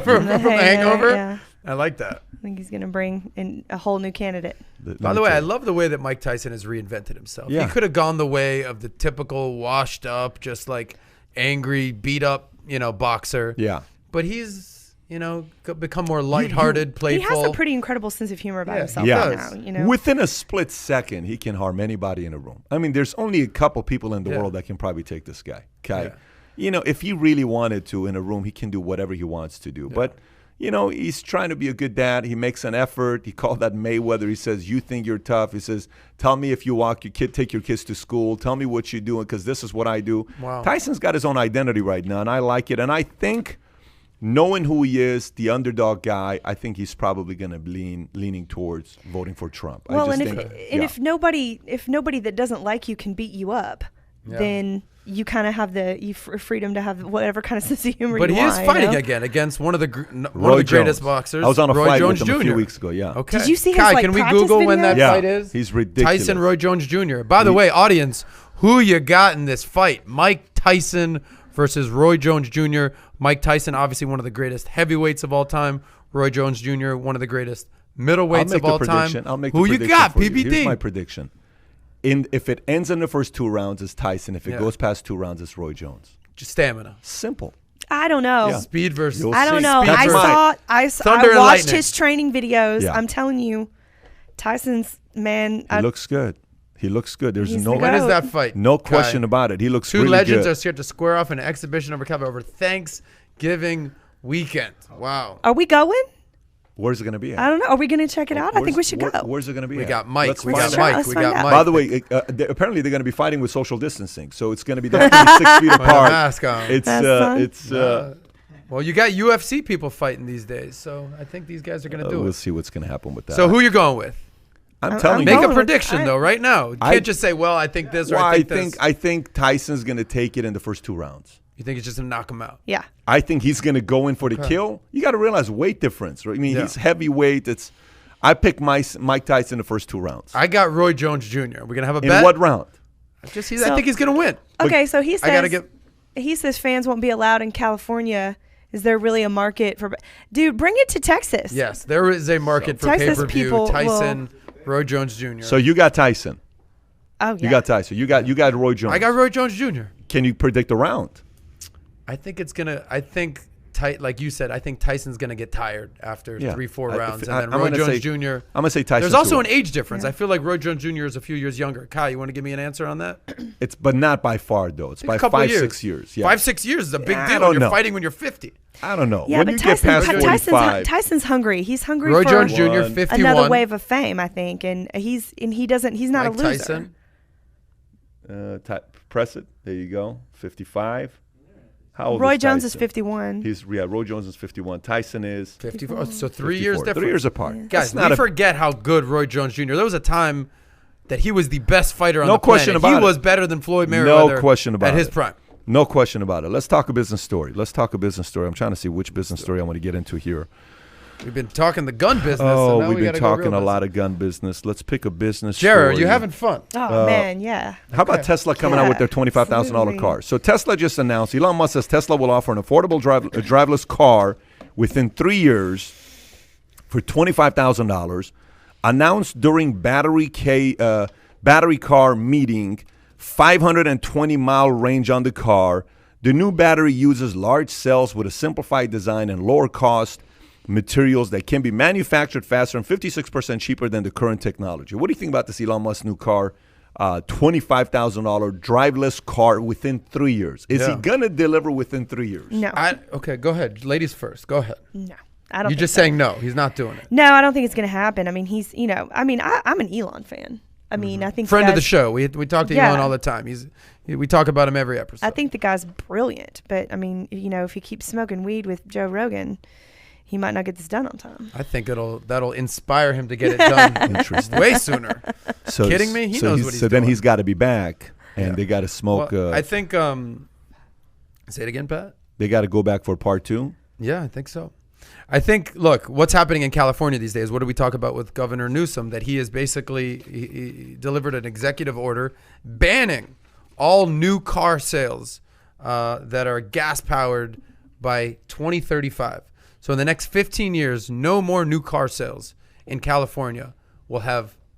from the Hangover? Yeah. I like that. I think he's going to bring in a whole new candidate. By the way, I love the way that Mike Tyson has reinvented himself. Yeah. He could have gone the way of the typical washed up, just like angry, beat up, boxer. Yeah. But he's, become more lighthearted, playful. He has a pretty incredible sense of humor about himself right now. Within a split second, he can harm anybody in a room. I mean, there's only a couple people in the world that can probably take this guy. Okay. Yeah. If he really wanted to in a room, he can do whatever he wants to do. Yeah. But, he's trying to be a good dad. He makes an effort. He called that Mayweather. He says, you think you're tough. He says, tell me if you take your kids to school. Tell me what you're doing because this is what I do. Wow. Tyson's got his own identity right now, and I like it. And I think knowing who he is, the underdog guy, I think he's probably going to be leaning towards voting for Trump. Well, if nobody that doesn't like you can beat you up, then you kind of have the freedom to have whatever kind of sense of humor you want. But he is fighting again against one of the greatest boxers. I was on a Roy fight Jones with him Jr. a few weeks ago, yeah. Okay. Did you see his can we Google when that fight is? He's ridiculous. Tyson, Roy Jones Jr. By the way, audience, who you got in this fight? Mike Tyson versus Roy Jones Jr. Mike Tyson, obviously one of the greatest heavyweights of all time. Roy Jones Jr., one of the greatest middleweights of all time. I'll make who the you prediction got, for PBD? You. Here's my prediction. If it ends in the first 2 rounds, it's Tyson. If it goes past 2 rounds, it's Roy Jones. Just stamina. Simple. I don't know. Yeah. Speed versus. I don't know. Speed I Thunder watched lightning. his training videos. Yeah. I'm telling you, Tyson's man. He looks good. He looks good. There's He's no. When is that fight? No question about it. He looks really good. 2 legends are set to square off in an exhibition over Thanksgiving weekend. Wow. Are we going? Where's it going to be at? I don't know. Are we going to check it out? I think we should go. Where's it going to be We at? got Mike. Let's We find got out. Mike. We got Mike. By the way, apparently they're going to be fighting with social distancing, so it's going to be 6 feet apart. Mask on. Well, you got UFC people fighting these days, so I think these guys are going to do it. We'll see what's going to happen with that. So who you going with? I'm telling Make you. a prediction though, right now. You can't just say, "Well, I think this" or "I think this." I think Tyson's going to take it in the first 2 rounds. You think it's just going to knock him out? Yeah. I think he's going to go in for the kill. You got to realize weight difference. Right? I mean, he's heavyweight. I picked Mike Tyson in the first 2 rounds. I got Roy Jones Jr. We're going to have a bet. In what round? I think he's going to win. Okay, so he says fans won't be allowed in California. Is there really a market for? Dude, bring it to Texas. Yes, there is a market for Texas pay-per-view. people Tyson, Roy Jones Jr. So you got Tyson. Oh yeah. You got Tyson. You got Roy Jones. I got Roy Jones Jr. Can you predict a round? I think it's gonna. I think like you said, I think Tyson's going to get tired after 3-4 rounds. And then I'm Roy gonna Jones say- Jr. I'm gonna say Tyson. There's also too. an age difference. I feel like Roy Jones Jr. is a few years younger. Kai, you want to give me an answer on that? But not by far though. It's by 5-6 years. Yeah. 5-6 years is a big I deal. don't You're know. fighting when you're 50. I don't know. Yeah, when but you Tyson, get past 45, Tyson's hungry. He's hungry Roy for Jones Jr. 51. another wave of fame, I think, and he's not Mike a loser. Tyson. press it. There you go. 55. How old Roy is Jones is Tyson? 51. Roy Jones is 51. Tyson is 54. So 3 54. years difference. 3 years apart. Yeah. Guys, That's not we forget how good Roy Jones Jr. There was a time that he was the best fighter on No the planet. question about he it. was better than Floyd Mayweather. No question about at his it. prime. No question about it. Let's talk a business story. I'm trying to see which business story I want to get into here. We've been talking the gun business. Oh, so now we've we been gotta go talking real a lot business. of gun business. Let's pick a business Jerah, are story. you having fun? Oh man, yeah. How about Tesla coming out with their $25,000 absolutely. car? So Tesla just announced, Elon Musk says Tesla will offer an affordable driverless car within 3 years for $25,000. Announced during battery car meeting, 520-mile range on the car. The new battery uses large cells with a simplified design and lower cost materials that can be manufactured faster and 56% cheaper than the current technology. What do you think about this Elon Musk new car? $25,000 driveless car within 3 years. Is he going to deliver witin 3 years? No, Okay, go ahead. Ladies first. Go ahead. no, I don't. You're think just so. saying no. He's not doing it. No, I don't think it's going to happen. I mean, I'm an Elon fan. I mean, I think Friend of the guy's- show. We talk to Yeah. Elon all the time. We talk about him every episode. I think the guy's brilliant, but I mean, if he keeps smoking weed with Joe Rogan, he might not get this done on time. I think that'll inspire him to get it done Interesting. way sooner. So, Kidding me? He knows what he's So then doing. he's got to be back, and Yeah. they got to smoke. Well, I think. Say it again, Pat. they got to go back for part 2. Yeah, I think so. I think, look, what's happening in California these days, what do we talk about with Governor Newsom? That he has basically he delivered an executive order banning all new car sales that are gas-powered by 2035. So in the next 15 years, no more new car sales in California will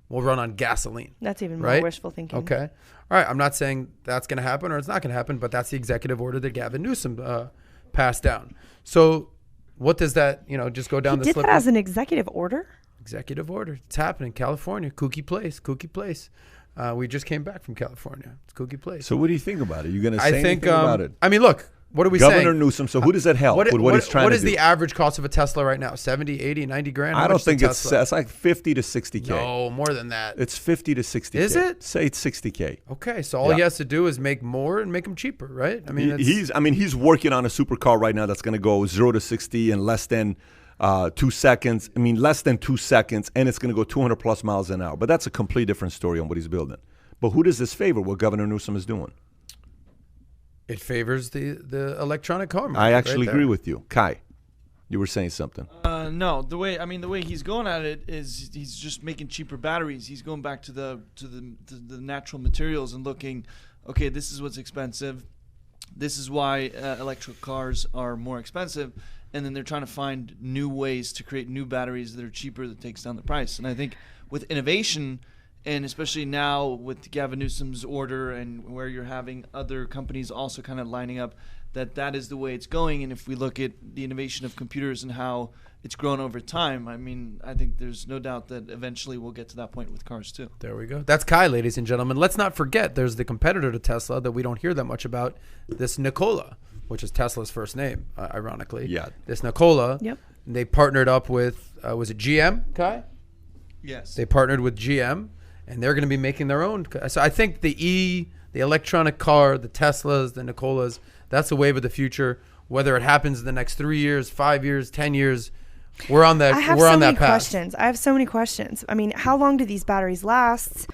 run on gasoline. That's even more Right? wishful thinking. Okay. All right. I'm not saying that's going to happen or it's not going to happen, but that's the executive order that Gavin Newsom passed down. So what does that, just go down He the did slip? that as an executive order. Executive order. It's happening. California. Kooky place. We just came back from California. It's Kooky place. So what do you think about it? You going to say I think, anything about it? I mean, look, what are we Governor saying? Newsom. So who does that help with what he's trying what to is do? the average cost of a Tesla right now? 70, 80, 90 grand? How I don't much is a think Tesla? it's like 50 to 60K. No, more than that. It's 50 to 60K. Is it? Say it's 60K. Okay, so all Yeah. he has to do is make more and make them cheaper, right? I mean, He's working on a supercar right now that's going to go 0 to 60 in less than 2 seconds. I mean, less than 2 seconds, and it's going to go 200 plus miles an hour. But that's a complete different story on what he's building. But who does this favor? What Governor Newsom is doing? it favors the electronic car market. I actually right agree there. with you, Kai. You were saying something. No, the way he's going at it is he's just making cheaper batteries. He's going back to the natural materials and looking, okay, this is what's expensive. This is why electric cars are more expensive, and then they're trying to find new ways to create new batteries that are cheaper that takes down the price. And I think with innovation, and especially now with Gavin Newsom's order and where you're having other companies also kind of lining up, that is the way it's going. And if we look at the innovation of computers and how it's grown over time, I mean, I think there's no doubt that eventually we'll get to that point with cars too. There we go. That's Kai, ladies and gentlemen. Let's not forget there's the competitor to Tesla that we don't hear that much about, this Nikola, which is Tesla's first name, ironically. Yeah. This Nikola, Yep. they partnered up with, was it GM, Kai? Yes. They partnered with GM, and they're going to be making their own. So I think the electronic car, the Teslas, the Nikolas, that's the wave of the future. Whether it happens in the next 3 years, 5 years, 10 years, we're on that. I have we're so on many that path. questions. I have so many questions. I mean, how long do these batteries last?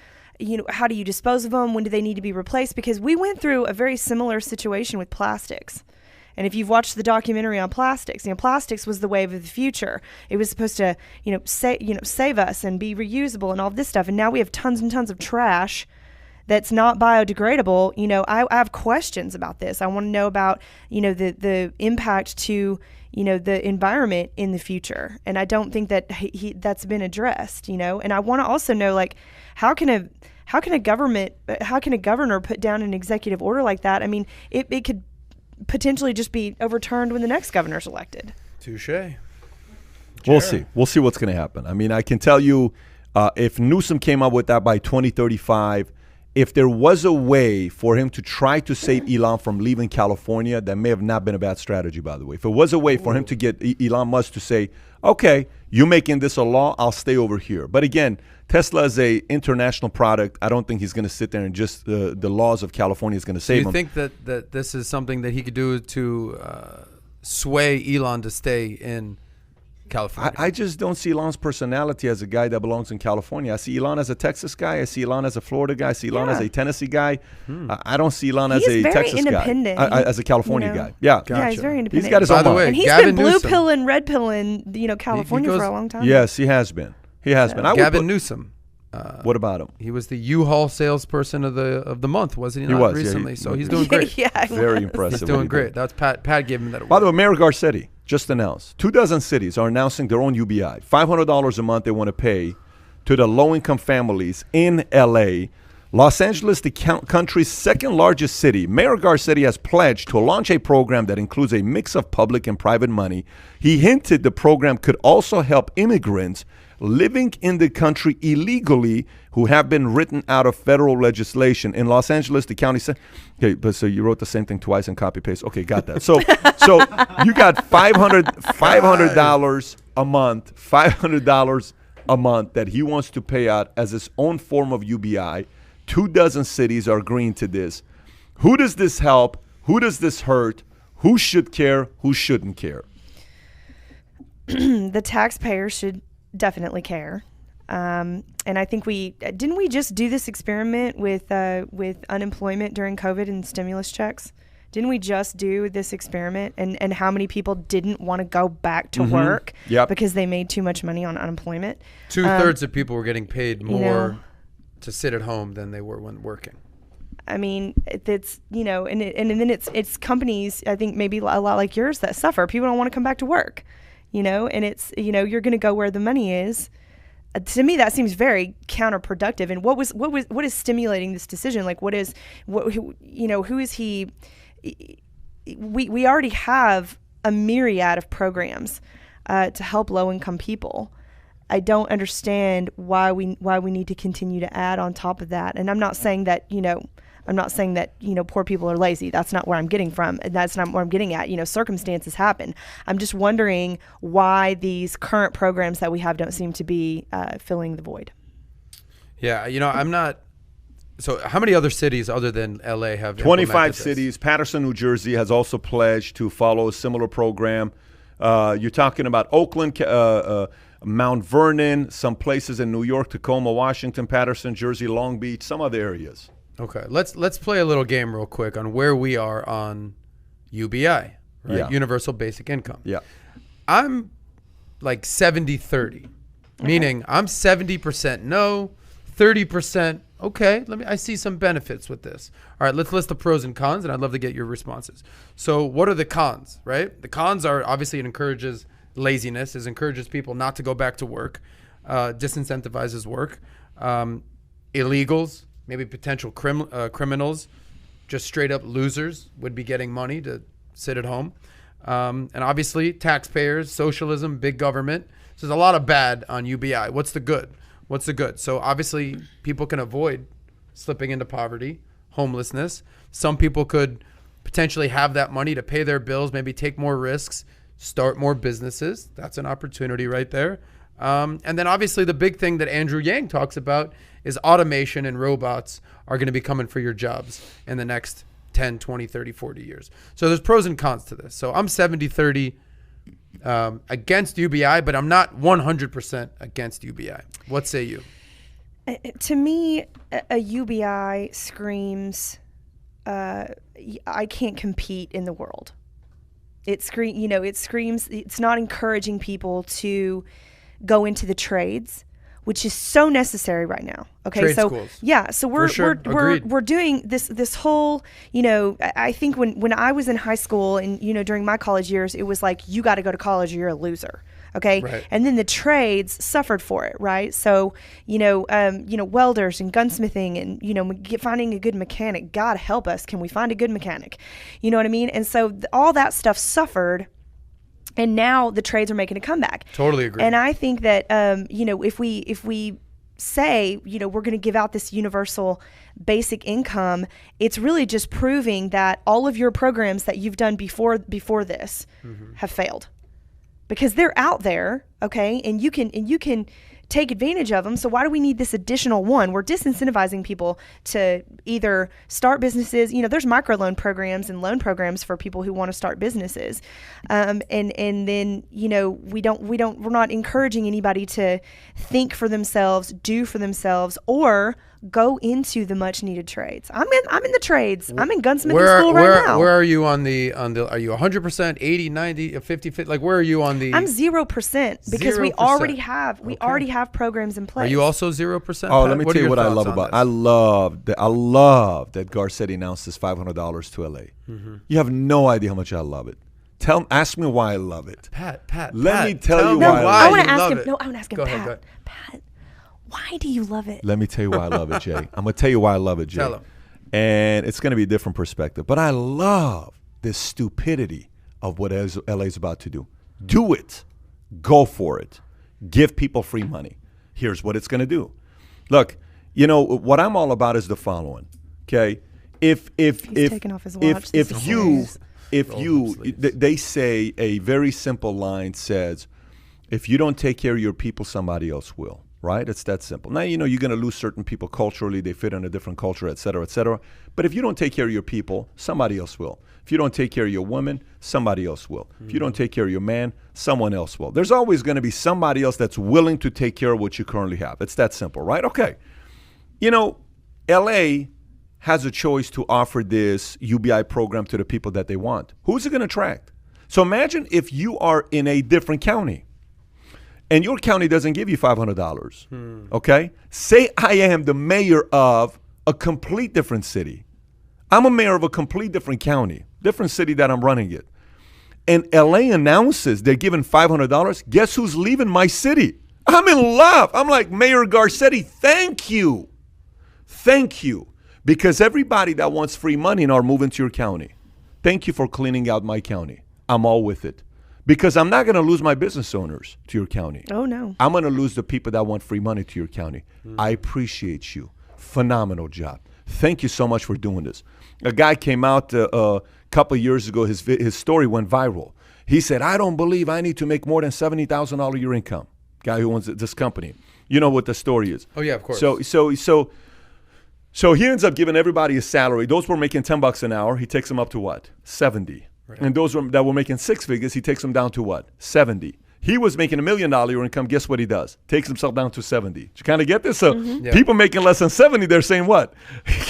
How do you dispose of them? When do they need to be replaced? Because we went through a very similar situation with plastics. And if you've watched the documentary on plastics, plastics was the wave of the future. It was supposed to, save us and be reusable and all this stuff. And now we have tons and tons of trash that's not biodegradable. I have questions about this. I want to know about, the impact to, the environment in the future. And I don't think that that's been addressed, And I want to also know, how can a governor put down an executive order like that? I mean, it could potentially just be overturned when the next governor's elected. Touche. We'll see. We'll see what's going to happen. I mean, I can tell you, if Newsom came up with that by 2035, if there was a way for him to try to save Elon from leaving California, that may have not been a bad strategy, by the way. If it was a way for him to get Elon Musk to say, okay, you're making this a law, I'll stay over here. But again, Tesla is a international product. I don't think he's going to sit there and just the laws of California is going to save him. Do you think that this is something that he could do to sway Elon to stay in California? I just don't see Elon's personality as a guy that belongs in California. I see Elon as a Texas guy. I see Elon as a Florida guy. I see Elon as a Tennessee guy. I don't see Elon as a Texas guy. As a California guy. Yeah. Gotcha. Yeah, he's very independent. He's got his By own the mind. way, And he's Gavin been blue Newsom. pilling, red pilling, California goes- for a long time. Yes, he has been. He has been. I would Gavin put- Newsom. What about him? He was the U-Haul salesperson of the month, wasn't he? He Not was, yeah, recently. he- So he's doing great. Yeah, Very was. impressive. He's what doing he great. did. That's Pat gave him that award. By the way, Mayor Garcetti just announced 24 cities are announcing their own UBI. $500 a month they want to pay to the low-income families in L.A. Los Angeles, the country's second largest city. Mayor Garcetti has pledged to launch a program that includes a mix of public and private money. He hinted the program could also help immigrants living in the country illegally who have been written out of federal legislation. In Los Angeles, the county said, okay, but so you wrote the same thing twice and copy paste. Okay, got that. So you got $500 a month, $500 a month that he wants to pay out as his own form of UBI. 24 cities are agreeing to this. Who does this help? Who does this hurt? Who should care? Who shouldn't care? The taxpayers should definitely care. And I think didn't we just do this experiment with unemployment during COVID and stimulus checks? Didn't we just do this experiment and how many people didn't want to go back to work because they made too much money on unemployment? 2/3 of people were getting paid more to sit at home than they were when working. I mean, it's and then it's companies, I think maybe a lot like yours, that suffer. People don't want to come back to work, and it's you're going to go where the money is. To me, that seems very counterproductive. And what is stimulating this decision? Like, who is he? We already have a myriad of programs to help low-income people. I don't understand why we need to continue to add on top of that. And I'm not saying that poor people are lazy. That's not where I'm getting from. That's not where I'm getting at. Circumstances happen. I'm just wondering why these current programs that we have don't seem to be filling the void. Yeah, I'm not. So how many other cities other than LA have 25 implemented this? cities. Patterson, New Jersey has also pledged to follow a similar program. You're talking about Oakland, Mount Vernon, some places in New York, Tacoma, Washington, Patterson, Jersey, Long Beach, some other areas. Okay, let's play a little game real quick on where we are on UBI, right? Yeah. Universal Basic Income. Yeah. I'm like 70-30, meaning I'm 70% no, 30% okay. I see some benefits with this. All right, let's list the pros and cons, and I'd love to get your responses. So what are the cons, right? The cons are obviously it encourages laziness, it encourages people not to go back to work, disincentivizes work, illegals, maybe potential criminals, just straight up losers would be getting money to sit at home. And obviously taxpayers, socialism, big government. So there's a lot of bad on UBI. What's the good? What's the good? So obviously people can avoid slipping into poverty, homelessness. Some people could potentially have that money to pay their bills, maybe take more risks, start more businesses. That's an opportunity right there. And then obviously the big thing that Andrew Yang talks about is automation and robots are going to be coming for your jobs in the next 10, 20, 30, 40 years. So there's pros and cons to this. So I'm 70-30 against UBI, but I'm not 100% against UBI. What say you? To me, a UBI screams, I can't compete in the world. It screams, it's not encouraging people to go into the trades, which is so necessary right now. Okay, Trade so schools. yeah, so we're Agreed. we're doing this whole, I think when I was in high school and during my college years, it was like you got to go to college or you're a loser. Okay. Right. And then the trades suffered for it. Right. So, welders and gunsmithing and, finding a good mechanic. God help us. Can we find a good mechanic? You know what I mean? And so all that stuff suffered. And now the trades are making a comeback. Totally agree. And I think that, if we say, we're going to give out this universal basic income, it's really just proving that all of your programs that you've done before this have failed, because they're out there, okay, and you can take advantage of them. So why do we need this additional one? We're disincentivizing people to either start businesses. There's microloan programs and loan programs for people who want to start businesses, and then we're not encouraging anybody to think for themselves, do for themselves, or go into the much needed trades. I'm in the trades. I'm in gunsmithing school right now. Where are you on the are you 100%, 80, 90, 50, 50? Like, where are you on the? I'm 0% because we already have programs in place. Are you also 0%? Oh, let me tell you what I love about. I love that Garcetti announced this $500 to LA. You have no idea how much I love it. Ask me why I love it. Pat. Let me tell you no, why I want to you ask love him. it. No, I want to ask him. Go ahead. Pat, why do you love it? Let me tell you why I love it, Jay. I'm going to tell you why I love it, Jay. Tell him. And it's going to be a different perspective. But I love this stupidity of what LA is about to do. Do it. Go for it. Give people free money. Here's what it's going to do. Look, what I'm all about is the following. Okay? He's taking off his watch. They say a very simple line says, if you don't take care of your people, somebody else will, right? It's that simple. Now, you're going to lose certain people culturally. They fit in a different culture, et cetera, et cetera. But if you don't take care of your people, somebody else will. If you don't take care of your woman, somebody else will. If you don't take care of your man, someone else will. There's always going to be somebody else that's willing to take care of what you currently have. It's that simple, right? Okay. LA has a choice to offer this UBI program to the people that they want. Who's it going to attract? So imagine if you are in a different county and your county doesn't give you $500, okay? Say I am the mayor of a complete different city. I'm a mayor of a complete different county, different city that I'm running it. And LA announces they're giving $500. Guess who's leaving my city? I'm in love. I'm like, Mayor Garcetti, thank you. Thank you. Because everybody that wants free money are moving to your county. Thank you for cleaning out my county. I'm all with it. Because I'm not going to lose my business owners to your county. Oh, no. I'm going to lose the people that want free money to your county. I appreciate you. Phenomenal job. Thank you so much for doing this. A guy came out a couple of years ago. His story went viral. He said, I don't believe I need to make more than $70,000 a year income. Guy who owns this company. You know what the story is. Oh, yeah, of course. So he ends up giving everybody a salary. Those were making $10 an hour. He takes them up to what? 70. Right. And those that were making six figures, he takes them down to what? 70. He was making $1 million income. Guess what he does? Takes himself down to 70. Did you kind of get this? So people making less than 70, they're saying what?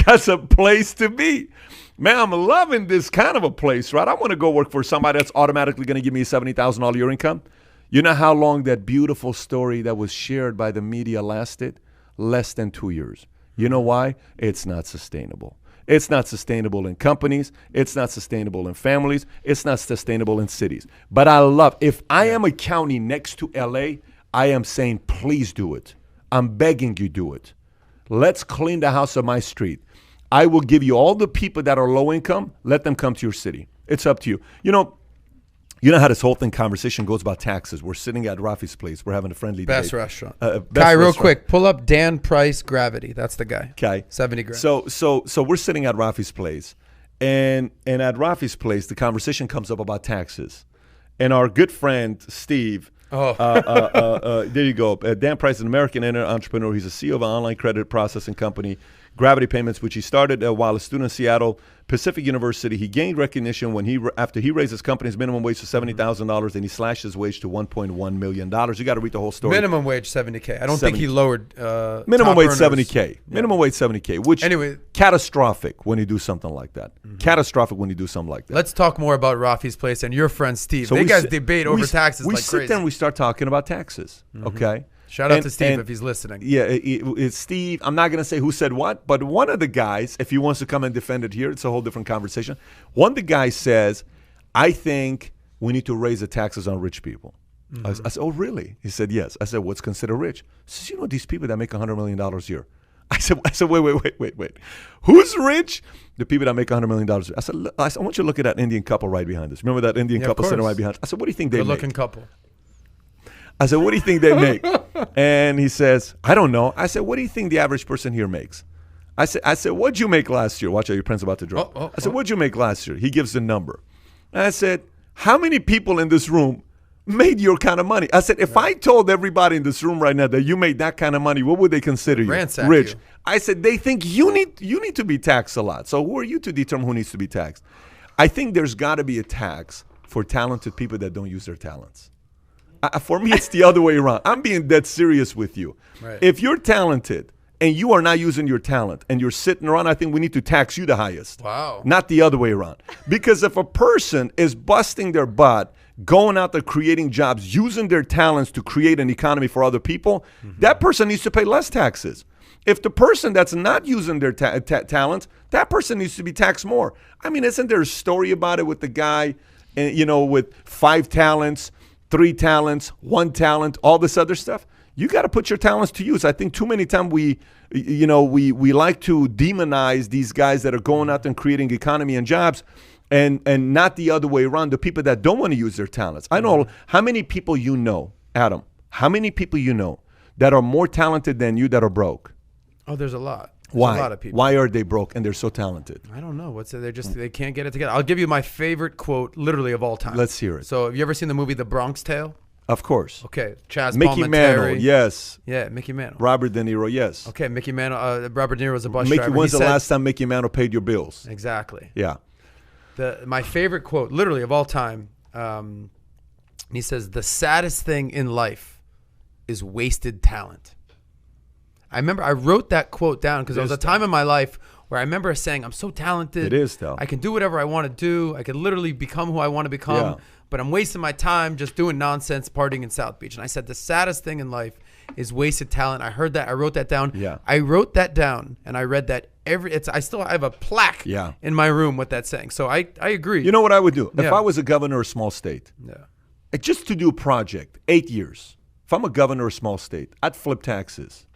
That's a place to be. Man, I'm loving this kind of a place, right? I want to go work for somebody that's automatically going to give me a $70,000 a year income. You know how long that beautiful story that was shared by the media lasted? Less than 2 years. You know why? It's not sustainable. It's not sustainable in companies. It's not sustainable in families. It's not sustainable in cities. But I love, if I am a county next to LA, I am saying, please do it. I'm begging you do it. Let's clean the house of my street. I will give you all the people that are low income. Let them come to your city. It's up to you. You know how this whole conversation goes about taxes. We're sitting at Rafi's place. We're having a friendly debate. Best restaurant. Kai, real quick, pull up Dan Price Gravity. That's the guy. Okay. 70 grand. So we're sitting at Rafi's place. And at Rafi's place, the conversation comes up about taxes. And our good friend, Steve, there you go. Dan Price is an American entrepreneur. He's a CEO of an online credit processing company, Gravity Payments, which he started while a student in Seattle Pacific University. He gained recognition after he raised his company's minimum wage to $70,000, and he slashed his wage to $1.1 million. You got to read the whole story. Minimum wage $70K. I don't think he lowered minimum wage earners. $70K. Yeah. Minimum wage $70K. Which anyway, catastrophic when you do something like that. Catastrophic when you do something like that. Let's talk more about Rafi's place and your friend Steve. So they guys debate over taxes like crazy. We sit there and we start talking about taxes. Okay. Shout out to Steve if he's listening. Yeah, it's Steve. I'm not going to say who said what, but one of the guys, if he wants to come and defend it here, it's a whole different conversation. One of the guys says, I think we need to raise the taxes on rich people. I said, oh, really? He said, yes. I said, what's considered rich? He says, you know, these people that make $100 million a year. I said, wait. Who's rich? The people that make $100 million a year. I said, I want you to look at that Indian couple right behind us. Remember that Indian couple sitting right behind us? I said, what do you think they make? Good-looking couple. I said, what do you think they make? And he says, I don't know. I said, what do you think the average person here makes? I said, what'd you make last year? Watch out, your pen's about to drop. I said, what'd you make last year? He gives the number. And I said, how many people in this room made your kind of money? I said, if I told everybody in this room right now that you made that kind of money, what would they consider you? Ransack Rich. you. I said, they think you need to be taxed a lot. So who are you to determine who needs to be taxed? I think there's got to be a tax for talented people that don't use their talents. For me, it's the other way around. I'm being dead serious with you. Right. If you're talented and you are not using your talent and you're sitting around, I think we need to tax you the highest. Wow. Not the other way around. Because if a person is busting their butt, going out there creating jobs, using their talents to create an economy for other people, that person needs to pay less taxes. If the person that's not using their talents, that person needs to be taxed more. I mean, isn't there a story about it with the guy, with 5 talents, 3 talents, 1 talent, all this other stuff? You got to put your talents to use. I think too many times we like to demonize these guys that are going out there and creating economy and jobs, and not the other way around. The people that don't want to use their talents. I know how many people you know, Adam. How many people you know that are more talented than you that are broke? Oh, there's a lot. Why? A lot of people. Why are they broke and they're so talented? I don't know. They can't get it together. I'll give you my favorite quote, literally of all time. Let's hear it. So, have you ever seen the movie The Bronx Tale? Of course. Okay, Chaz Mickey Mantle, Palminteri. yes. Yeah, Mickey Mantle. Robert De Niro, yes. Okay, Mickey Mantle. Robert De Niro was a bus driver. When's the last time Mickey Mantle paid your bills? Exactly. Yeah. My favorite quote, literally of all time, he says, "The saddest thing in life is wasted talent." I remember I wrote that quote down because there was a time in my life where I remember saying, I'm so talented. It is, though. I can do whatever I want to do. I can literally become who I want to become. But I'm wasting my time just doing nonsense, partying in South Beach. And I said, the saddest thing in life is wasted talent. I heard that. I wrote that down. Yeah. I wrote that down and I read that I still have a plaque in my room with that saying. So I agree. You know what I would do? If I was a governor of a small state, just to do a project, 8 years, if I'm a governor of a small state, I'd flip taxes.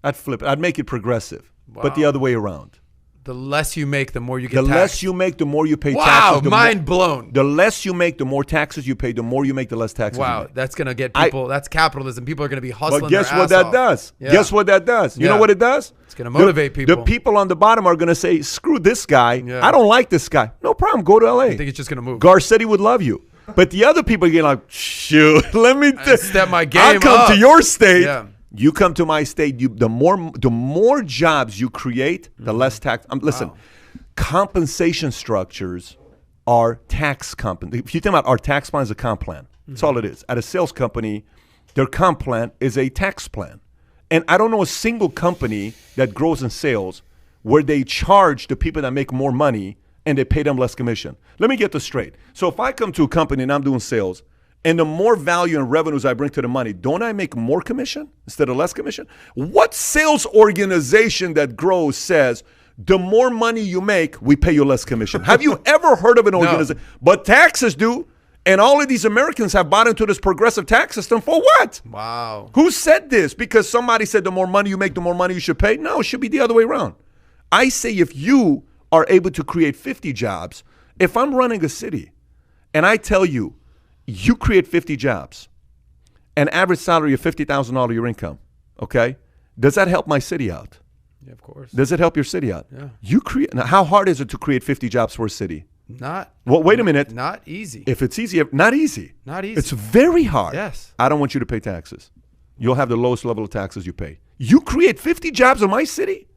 I'd flip it. I'd make it progressive, but the other way around. The less you make, the more you get taxed. The less you make, the more you pay taxes. Wow, mind blown. The less you make, the more taxes you pay. The more you make, the less taxes you make. That's going to get people, that's capitalism. People are going to be hustling. But guess their what ass that off. does? Yeah. Guess what that does? You know what it does? It's going to motivate people. The people on the bottom are going to say, screw this guy. Yeah. I don't like this guy. No problem. Go to LA. I think it's just going to move. Garcetti would love you. But the other people are getting like, shoot, let me step my game I'll come up. to your state. Yeah. You come to my state. The more jobs you create, the less tax. Listen, compensation structures are tax compensation. If you think about our tax plan is a comp plan, that's all it is. At a sales company, their comp plan is a tax plan. And I don't know a single company that grows in sales where they charge the people that make more money and they pay them less commission. Let me get this straight. So if I come to a company and I'm doing sales, and the more value and revenues I bring to the money, don't I make more commission instead of less commission? What sales organization that grows says, the more money you make, we pay you less commission? Have you ever heard of an organization? No. But taxes do. And all of these Americans have bought into this progressive tax system for what? Wow. Who said this? Because somebody said the more money you make, the more money you should pay? No, it should be the other way around. I say if you are able to create 50 jobs, if I'm running a city and I tell you, you create 50 jobs, an average salary of $50,000 your income, okay? Does that help my city out? Yeah, of course. Does it help your city out? Yeah. Now, how hard is it to create 50 jobs for a city? Well, wait a minute. Not easy. If it's easy, not easy. Not easy. It's very hard. Yes. I don't want you to pay taxes. You'll have the lowest level of taxes you pay. You create 50 jobs in my city?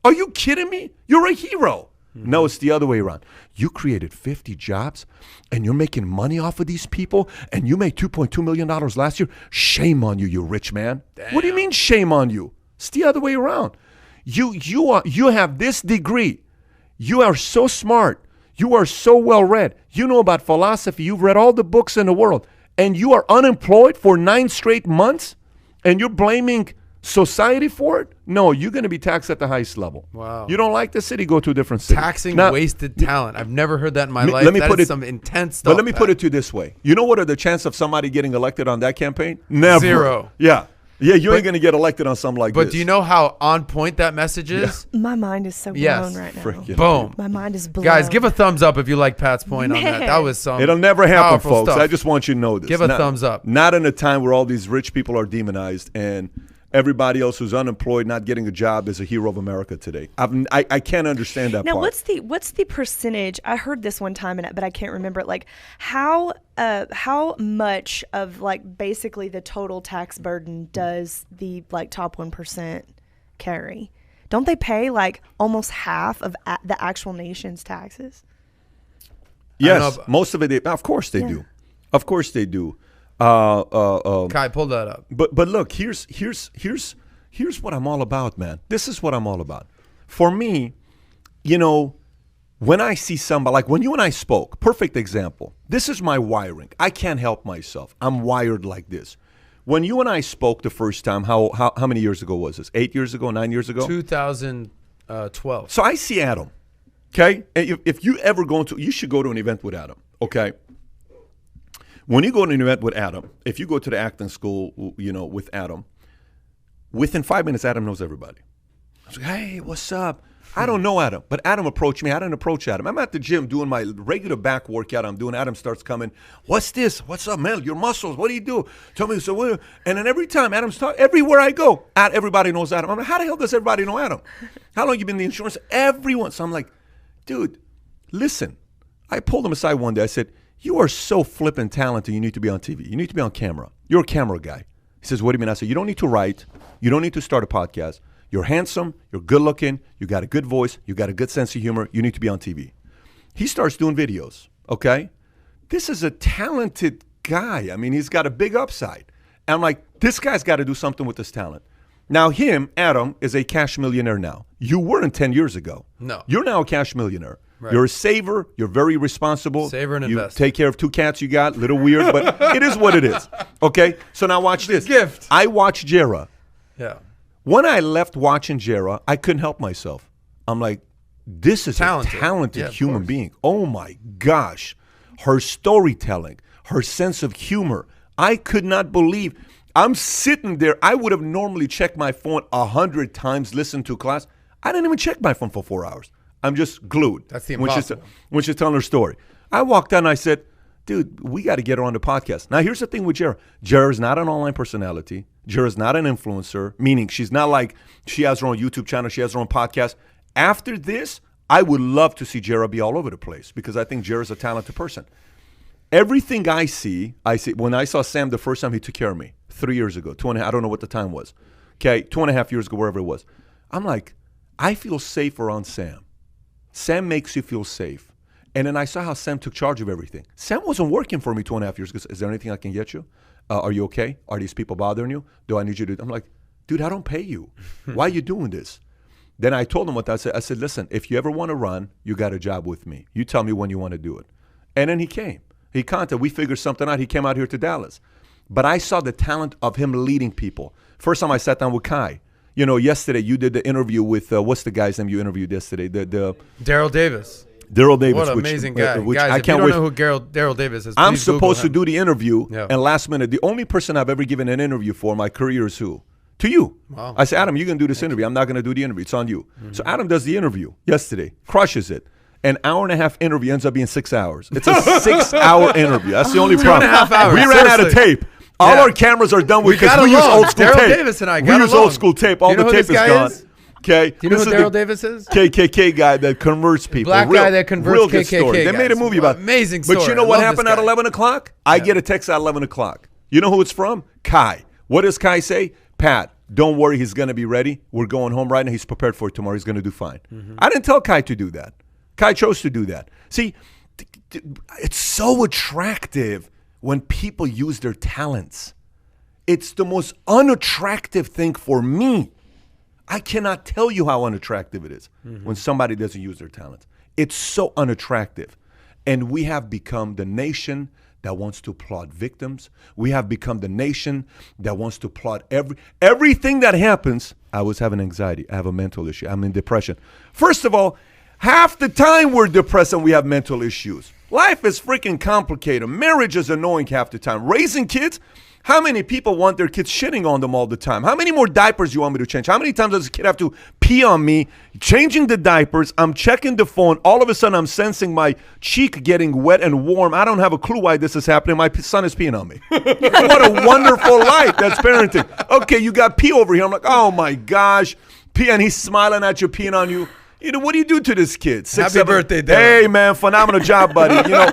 Are you kidding me? You're a hero. No, it's the other way around. You created 50 jobs and you're making money off of these people and you made $2.2 million last year. Shame on you, you rich man. Damn. What do you mean shame on you? It's the other way around. You have this degree. You are so smart. You are so well read. You know about philosophy. You've read all the books in the world and you are unemployed for 9 straight months and you're blaming Society for it? No, you're going to be taxed at the highest level. Wow. You don't like the city? Go to a different city. Taxing Now, wasted talent. I've never heard that in my life. let me That put is it- some intense stuff. But let me put it to you this way. You know what are the chances of somebody getting elected on that campaign? Never. 0. Yeah. Yeah, you But- ain't going to get elected on something like this. But do you know how on point that message is? My mind is so blown Yes. right now. Freaking- Boom. My mind is blown. Guys, give a thumbs up if you like Pat's point on that. Man. That was some It'll never happen, powerful folks. stuff. I just want you to know this. Give a thumbs up. Not in a time where all these rich people are demonized and everybody else who's unemployed, not getting a job, is a hero of America today. I can't understand that Now, part. what's the percentage? I heard this one time, but I can't remember it. Like, how much of like basically the total tax burden does the like top 1% carry? Don't they pay like almost half of the actual nation's taxes? Yes, know, most of it. Of course they do. Of course they do. Kai, pull that up. But look, here's what I'm all about, man. This is what I'm all about. For me, you know, when I see somebody, like when you and I spoke, perfect example. This is my wiring. I can't help myself. I'm wired like this. When you and I spoke the first time, how many years ago was this? 8 years ago, 9 years ago? 2012. So I see Adam, okay? And if you ever you should go to an event with Adam, okay? When you go to an event with Adam, if you go to the acting school, you know, with Adam, within 5 minutes, Adam knows everybody. I was like, hey, what's up? I don't know Adam, but Adam approached me. I didn't approach Adam. I'm at the gym doing my regular back workout. I'm doing. Adam starts coming. What's this? What's up, man? Your muscles. What do you do? Tell me. So, what? And then every time Adam's talking, everywhere I go, everybody knows Adam. I'm like, how the hell does everybody know Adam? How long you been in the insurance? Everyone. So I'm like, dude, listen. I pulled him aside one day. I said, you are so flippin' talented. You need to be on TV. You need to be on camera. You're a camera guy. He says, what do you mean? I said, you don't need to write. You don't need to start a podcast. You're handsome. You're good looking. You got a good voice. You got a good sense of humor. You need to be on TV. He starts doing videos. Okay. This is a talented guy. I mean, he's got a big upside. And I'm like, this guy's got to do something with this talent. Now, Adam, is a cash millionaire now. You weren't 10 years ago. No. You're now a cash millionaire. Right. You're a saver. You're very responsible. Saver and you investor. take care of 2 cats you got. Little weird, but it is what it is. Okay? So now watch this. Gift. I watch Jerah. Yeah. When I left watching Jarrah, I couldn't help myself. I'm like, this is a talented human being. Oh my gosh. Her storytelling, her sense of humor. I could not believe. I'm sitting there. I would have normally checked my phone 100 times, listened to class. I didn't even check my phone for 4 hours. I'm just glued. That's the impossible. When she's telling her story. I walked out and I said, dude, we got to get her on the podcast. Now, here's the thing with Jarrah. Jarrah is not an online personality. Jarrah is not an influencer, meaning she's not like she has her own YouTube channel. She has her own podcast. After this, I would love to see Jarrah be all over the place because I think Jarrah is a talented person. Everything I see, when I saw Sam the first time he took care of me 3 years ago, I don't know what the time was. Okay, 2.5 years ago, wherever it was. I'm like, I feel safe around Sam. Sam makes you feel safe. And then I saw how Sam took charge of everything. Sam wasn't working for me 2.5 years ago. Is there anything I can get you? Are you okay? Are these people bothering you? Do I need you to? I'm like, dude, I don't pay you. Why are you doing this? Then I told him what I said. I said, listen, if you ever want to run, you got a job with me. You tell me when you want to do it. And then he came. He contacted. We figured something out. He came out here to Dallas. But I saw the talent of him leading people. First time I sat down with Kai. You know, yesterday you did the interview with, what's the guy's name you interviewed yesterday? Daryl Davis. Daryl Davis. What an amazing guy. Which Guys, I if can't you wait. don't know who Daryl Davis is, I'm please Google supposed to him. do the interview, Yeah. and last minute, the only person I've ever given an interview for in my career is who? To you. Wow. I said, Adam, you're going to do this interview. I'm not going to do the interview. It's on you. So Adam does the interview yesterday, crushes it. An hour-and-a-half interview ends up being 6 hours. It's a 6-hour interview. That's the only problem. 2.5 hours. We ran out of Seriously. tape. All Yeah. our cameras are done We because got we use along. old school Daryl tape. Davis and I we got use along. old school tape. All You know the who tape this is guy gone. is? Okay. Do you know This who is the Daryl Davis is? KKK guy that converts people. Black guy that converts real good KKK story. They made a guys. movie about it. Amazing But you story. know I what love happened this at guy. 11 o'clock? I get a text at 11 o'clock. You know who it's from? Kai. What does Kai say? Pat, don't worry. He's going to be ready. We're going home right now. He's prepared for it tomorrow. He's going to do fine. I didn't tell Kai to do that. Kai chose to do that. See, it's so attractive when people use their talents. It's the most unattractive thing for me. I cannot tell you how unattractive it is when somebody doesn't use their talents. It's so unattractive. And we have become the nation that wants to applaud victims. We have become the nation that wants to applaud everything that happens. I was having anxiety. I have a mental issue. I'm in depression. First of all, half the time we're depressed and we have mental issues. Life is freaking complicated. Marriage is annoying half the time. Raising kids, how many people want their kids shitting on them all the time? How many more diapers you want me to change? How many times does a kid have to pee on me? Changing the diapers, I'm checking the phone. All of a sudden, I'm sensing my cheek getting wet and warm. I don't have a clue why this is happening. My son is peeing on me. What a wonderful life. That's parenting. Okay, you got pee over here. I'm like, oh my gosh. Pee, and he's smiling at you, peeing on you. You know, what do you do to this kid? Happy birthday, Dylan. Hey, man, phenomenal job, buddy. You know,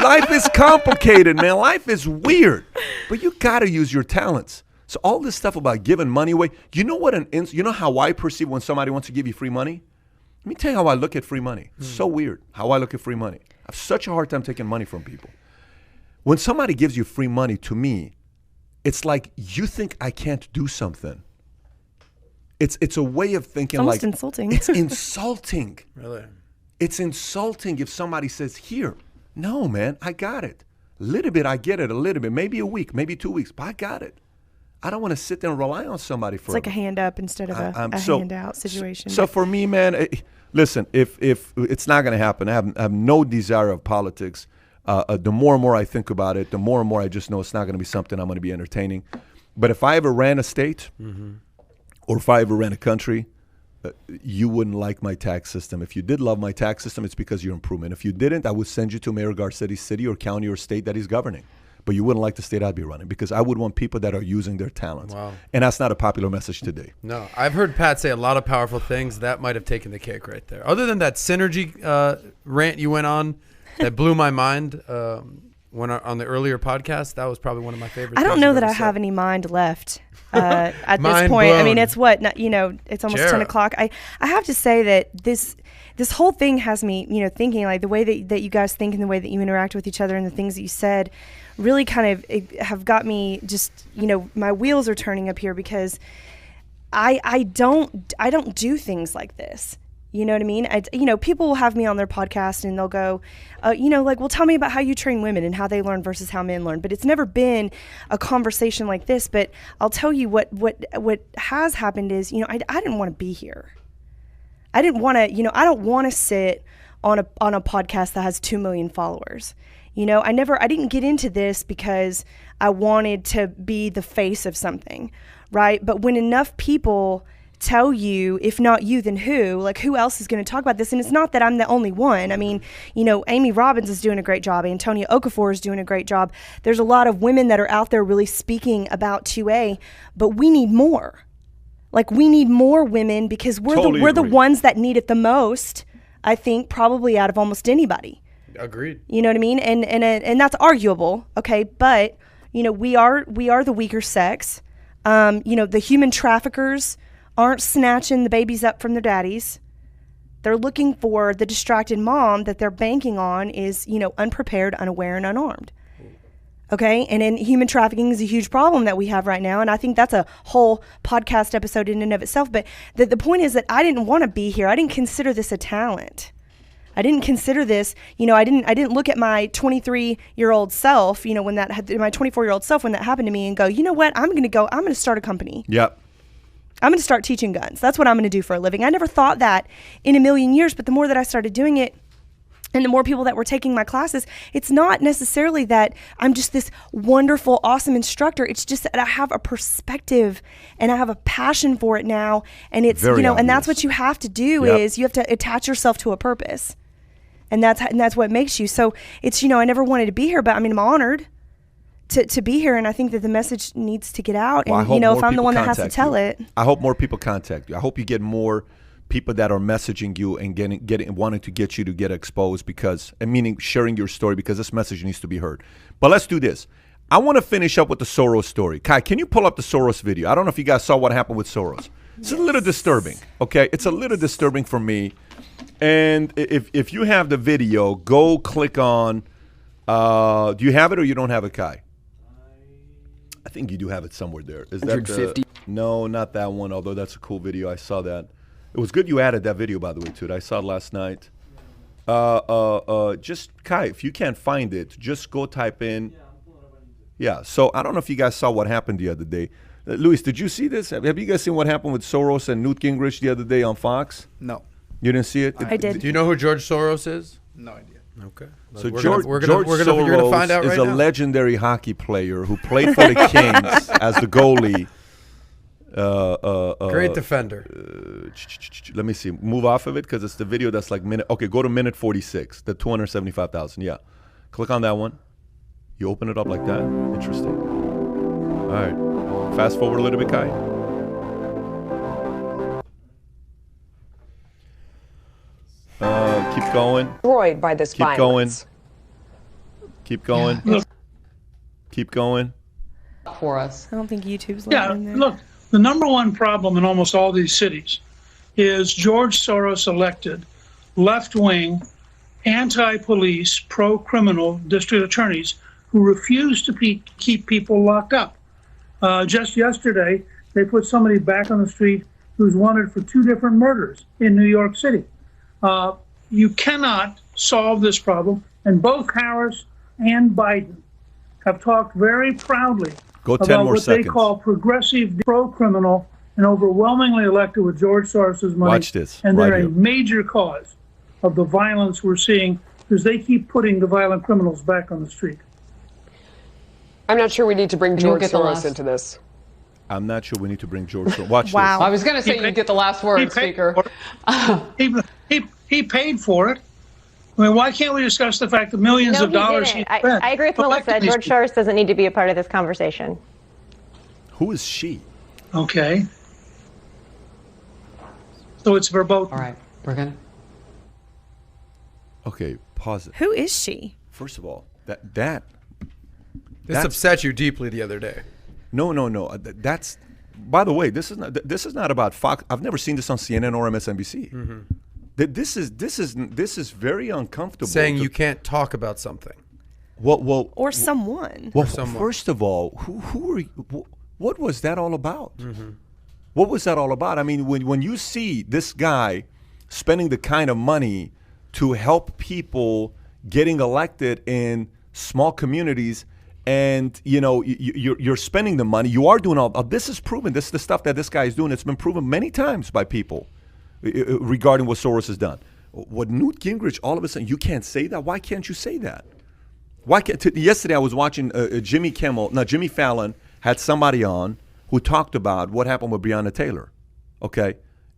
life is complicated, man. Life is weird. But you got to use your talents. So all this stuff about giving money away, you know what? You know how I perceive when somebody wants to give you free money? Let me tell you how I look at free money. It's so weird how I look at free money. I have such a hard time taking money from people. When somebody gives you free money, to me, it's like you think I can't do something. It's a way of thinking, it's like insulting. It's insulting. Really? It's insulting if somebody says, here. No, man, I got it. A little bit, I get it, a little bit. Maybe a week, maybe 2 weeks, but I got it. I don't want to sit there and rely on somebody for It's like a hand up instead of a handout situation. So for me, man, listen, if it's not going to happen, I have no desire of politics. The more and more I think about it, the more and more I just know it's not going to be something I'm going to be entertaining. But if I ever ran a state, or if I ever ran a country, you wouldn't like my tax system. If you did love my tax system, it's because you're improving. If you didn't, I would send you to Mayor Garcetti's city or county or state that he's governing. But you wouldn't like the state I'd be running because I would want people that are using their talents. Wow. And that's not a popular message today. No, I've heard Pat say a lot of powerful things. That might have taken the cake right there. Other than that synergy rant you went on that blew my mind on the earlier podcast, that was probably one of my favorites. I don't know that I have any mind left at this point. Blown. I mean, it's what, you know, it's almost Jerah. 10 o'clock. I have to say that this whole thing has me, you know, thinking, like the way that you guys think and the way that you interact with each other and the things that you said really kind of have got me just, you know, my wheels are turning up here because I don't do things like this. You know what I mean? You know, people will have me on their podcast and they'll go, you know, like, well, tell me about how you train women and how they learn versus how men learn. But it's never been a conversation like this. But I'll tell you what has happened is, you know, I didn't want to be here. I didn't want to, you know, I don't want to sit on a podcast that has 2 million followers. You know, I didn't get into this because I wanted to be the face of something, right? But when enough people tell you, if not you, then who? Like, who else is going to talk about this? And it's not that I'm the only one. I mean, you know, Amy Robbins is doing a great job. Antonia Okafor is doing a great job. There's a lot of women that are out there really speaking about 2A, but we need more. Like, we need more women because we're the ones that need it the most, I think, probably out of almost anybody. Agreed. You know what I mean? And that's arguable, okay? But, you know, we are the weaker sex. You know, the human traffickers aren't snatching the babies up from their daddies. They're looking for the distracted mom that they're banking on is, you know, unprepared, unaware, and unarmed. Okay? And then human trafficking is a huge problem that we have right now. And I think that's a whole podcast episode in and of itself. But the point is that I didn't want to be here. I didn't consider this a talent. I didn't consider this, you know, I didn't look at my 23-year-old self, you know, my 24-year-old self when that happened to me and go, you know what? I'm going to start a company. Yep. I'm going to start teaching guns. That's what I'm going to do for a living. I never thought that in a million years, but the more that I started doing it and the more people that were taking my classes, it's not necessarily that I'm just this wonderful, awesome instructor. It's just that I have a perspective and I have a passion for it now. And it's, Very you know, obvious. and that's what you have to do is you have to attach yourself to a purpose. And that's what makes you. So it's, you know, I never wanted to be here, but I mean, I'm honored to be here, and I think that the message needs to get out. Well, and you know, if I'm the one that has to tell it, I hope more people contact you. I hope you get more people that are messaging you and wanting to get you to get exposed meaning sharing your story because this message needs to be heard. But let's do this. I want to finish up with the Soros story. Kai, can you pull up the Soros video? I don't know if you guys saw what happened with Soros. It's a little disturbing. Okay, it's a little disturbing for me. And if you have the video, go click on. Do you have it or you don't have it, Kai? I think you do have it somewhere there. Is that 150? No, not that one, although that's a cool video. I saw that. It was good you added that video, by the way, to it. I saw it last night. Just Kai, if you can't find it, just go type in. Yeah. So I don't know if you guys saw what happened the other day. Luis, did you see this? Have you guys seen what happened with Soros and Newt Gingrich the other day on Fox? No. You didn't see it? I did. Do you know who George Soros is? No idea. Okay. So George George Soros find out is right a now. legendary hockey player who played for the Kings as the goalie. Great defender. Let me see. Move off of it because it's the video that's like minute. Okay, go to minute 46. The 275,000. Yeah, click on that one. You open it up like that. Interesting. All right. Fast forward a little bit, Kai. Keep going. Destroyed by this Keep violence. going. Keep going. Look, Keep going. For us. I don't think YouTube's yeah, letting there. look, the number one problem in almost all these cities is George Soros elected left-wing, anti-police, pro-criminal district attorneys who refuse to keep people locked up. Just yesterday, they put somebody back on the street who's wanted for 2 different murders in New York City. You cannot solve this problem, and both Harris and Biden have talked very proudly Go 10 about more what seconds. they call progressive, pro-criminal, and overwhelmingly elected with George Soros' money. Watch this, And right they're here. a major cause of the violence we're seeing because they keep putting the violent criminals back on the street. I'm not sure we need to bring George get the Soros last. into this. I'm not sure we need to bring George. Watch Wow. I was going to say you get the last word, He paid Speaker. for it. He paid for it. I mean, why can't we discuss the fact that millions No, of he dollars didn't. he spent I agree with Melissa. electing these George Soros doesn't need to be a part of this conversation. this. Who is she? people? Okay. So it's verboten. All right, we're going to. Okay, pause it. Who is she? First of all, This That's- upset you deeply the other day. no. That's. By the way, this is not about Fox. I've never seen this on CNN or MSNBC. This is very uncomfortable. Saying to- you can't talk about something. well, Or someone. well. someone. First of all, who are you? What was that all about? What was that all about? I mean, when you see this guy spending the kind of money to help people getting elected in small communities, and you're spending the money, you are doing all this is proven. This is the stuff that this guy is doing. It's been proven many times by people regarding what Soros has done. What Newt Gingrich, all of a sudden, you can't say that. Why can't you say that? Why can't? Yesterday I was watching Jimmy Fallon had somebody on who talked about what happened with Breonna Taylor. Okay,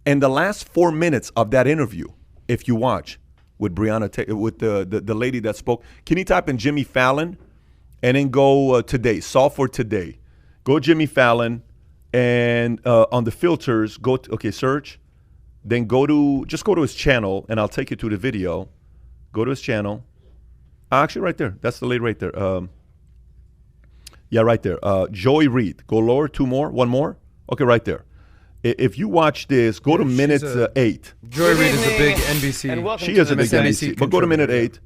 and the last 4 minutes of that interview, if you watch with Breonna Taylor, with the lady that spoke, can you type in Jimmy Fallon and then go today, solve for today, go Jimmy Fallon, and on the filters go to, search, then go to his channel, and I'll take you to the video. Go to his channel. Actually, right there. That's the lady right there. Yeah, right there. Joy Reid. Go lower. 2 more. 1 more. Okay, right there. If you watch this, go to minute 8. Joy Reid is a big NBC. She is a big NBC. But go to minute 8.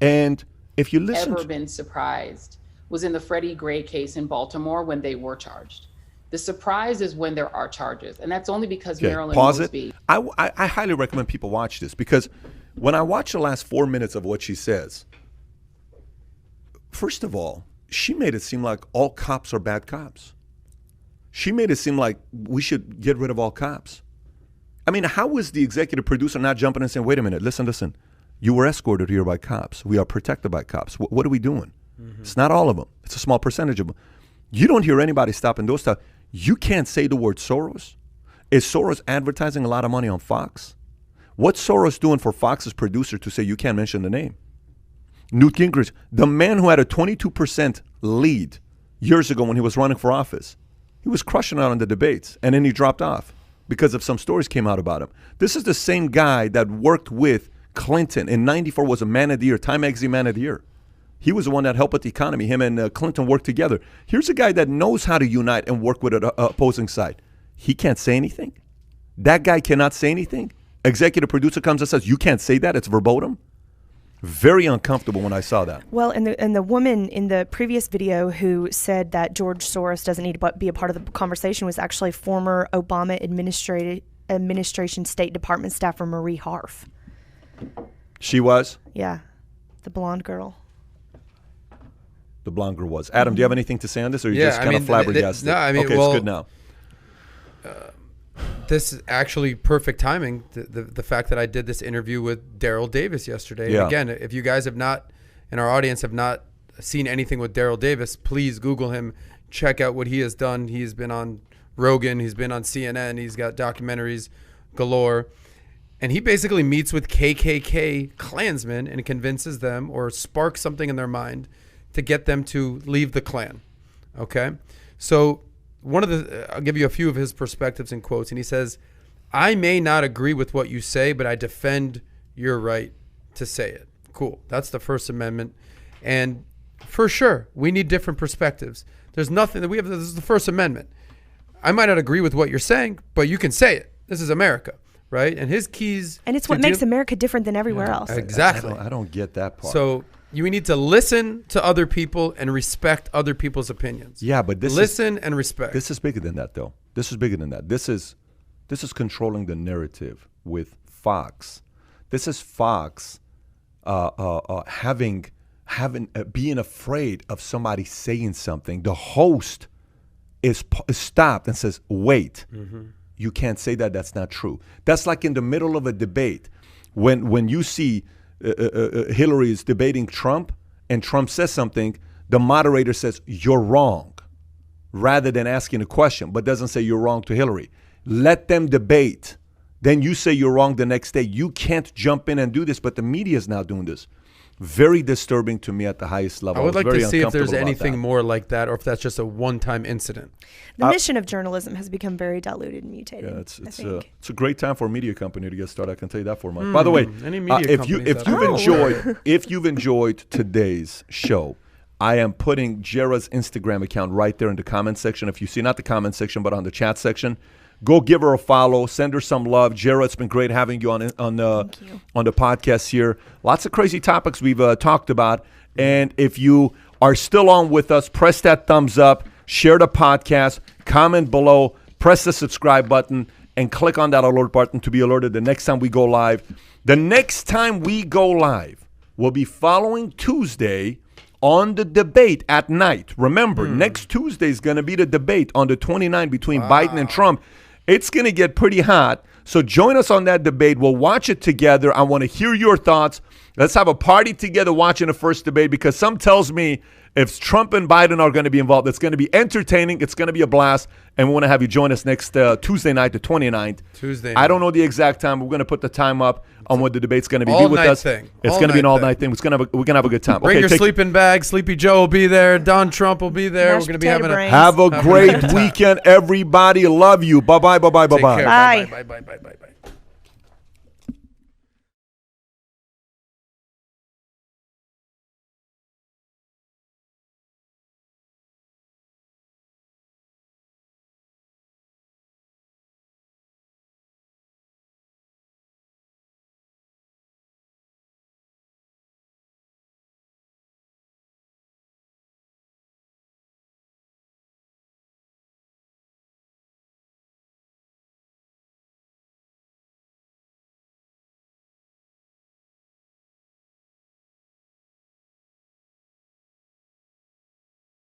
And if you listen. Ever been surprised was in the Freddie Gray case in Baltimore when they were charged. The surprise is when there are charges. And that's only because Marilyn Pause Mosby. it. I highly recommend people watch this because when I watch the last 4 minutes of what she says, first of all, she made it seem like all cops are bad cops. She made it seem like we should get rid of all cops. I mean, how is the executive producer not jumping in and saying, wait a minute, listen, you were escorted here by cops. We are protected by cops. What are we doing? It's not all of them. It's a small percentage of them. You don't hear anybody stopping those stuff. You can't say the word Soros. Is Soros advertising a lot of money on Fox? What's Soros doing for Fox's producer to say you can't mention the name? Newt Gingrich, the man who had a 22% lead years ago when he was running for office, he was crushing out on the debates, and then he dropped off because of some stories came out about him. This is the same guy that worked with Clinton in '94, was a Man of the Year, Time Magazine Man of the Year. He was the one that helped with the economy. Him and Clinton worked together. Here's a guy that knows how to unite and work with an opposing side. He can't say anything. That guy cannot say anything. Executive producer comes and says, you can't say that. It's verbatim. Very uncomfortable when I saw that. Well, and the woman in the previous video who said that George Soros doesn't need to be a part of the conversation was actually former Obama administration State Department staffer Marie Harf. She was? Yeah, the blonde girl. The blonde girl was. Adam, do you have anything to say on this, or you Yeah, just kind of flabbergasted? No, I mean, okay, well, it's good now. This is actually perfect timing. The fact that I did this interview with Daryl Davis yesterday. Yeah. And again, if you guys have not, in our audience, have not seen anything with Daryl Davis, please Google him. Check out what he has done. He's been on Rogan. He's been on CNN. He's got documentaries galore. And he basically meets with KKK Klansmen and convinces them or sparks something in their mind to get them to leave the Klan. Okay? So I'll give you a few of his perspectives and quotes. And he says, I may not agree with what you say, but I defend your right to say it. Cool. That's the First Amendment. And for sure, we need different perspectives. There's nothing that we have. This is the First Amendment. I might not agree with what you're saying, but you can say it. This is America, right? And his keys. And it's what makes America different than everywhere else. Exactly. I don't get that part. So you need to listen to other people and respect other people's opinions. Yeah, but listen and respect. This is bigger than that, though. This is bigger than that. This is controlling the narrative with Fox. This is Fox being afraid of somebody saying something. The host is stopped and says, "Wait, you can't say that. That's not true." That's like in the middle of a debate when you see Hillary is debating Trump and Trump says something, the moderator says, "You're wrong," rather than asking a question, but doesn't say you're wrong to Hillary. Let them debate. Then you say you're wrong the next day. You can't jump in and do this, but the media is now doing this. Very disturbing to me at the highest level. I would like to see if there's uncomfortable about anything that. more like that, or if that's just a one-time incident. The mission of journalism has become very diluted and mutated. Yeah, I think. it's a great time for a media company to get started. I can tell you that for much. By the way, any media if you've enjoyed today's show, I am putting Jerah's Instagram account right there in the comment section. If you see not the comment section but on the chat section, go give her a follow. Send her some love. Jerah, it's been great having you on the podcast here. Lots of crazy topics we've talked about. And if you are still on with us, press that thumbs up, share the podcast, comment below, press the subscribe button, and click on that alert button to be alerted the next time we go live. The next time we go live will be following Tuesday on the debate at night. Remember, next Tuesday is going to be the debate on the 29th between Biden and Trump. It's going to get pretty hot. So join us on that debate. We'll watch it together. I want to hear your thoughts. Let's have a party together watching the first debate, because some tells me if Trump and Biden are going to be involved, it's going to be entertaining. It's going to be a blast. And we want to have you join us next Tuesday night, the 29th. Tuesday I don't know the exact time. We're going to put the time up on what the debate's going to be. All Be with night us. thing. It's All going to be an night all-night thing. We're going to have a good time. Bring your sleeping bag. Sleepy Joe will be there. Don Trump will be there. Mashed We're going to be potato having brains. Have a great weekend, everybody. Love you. Bye-bye, bye-bye, Take bye-bye. care. Bye. Bye. Bye. Bye. Bye. Bye.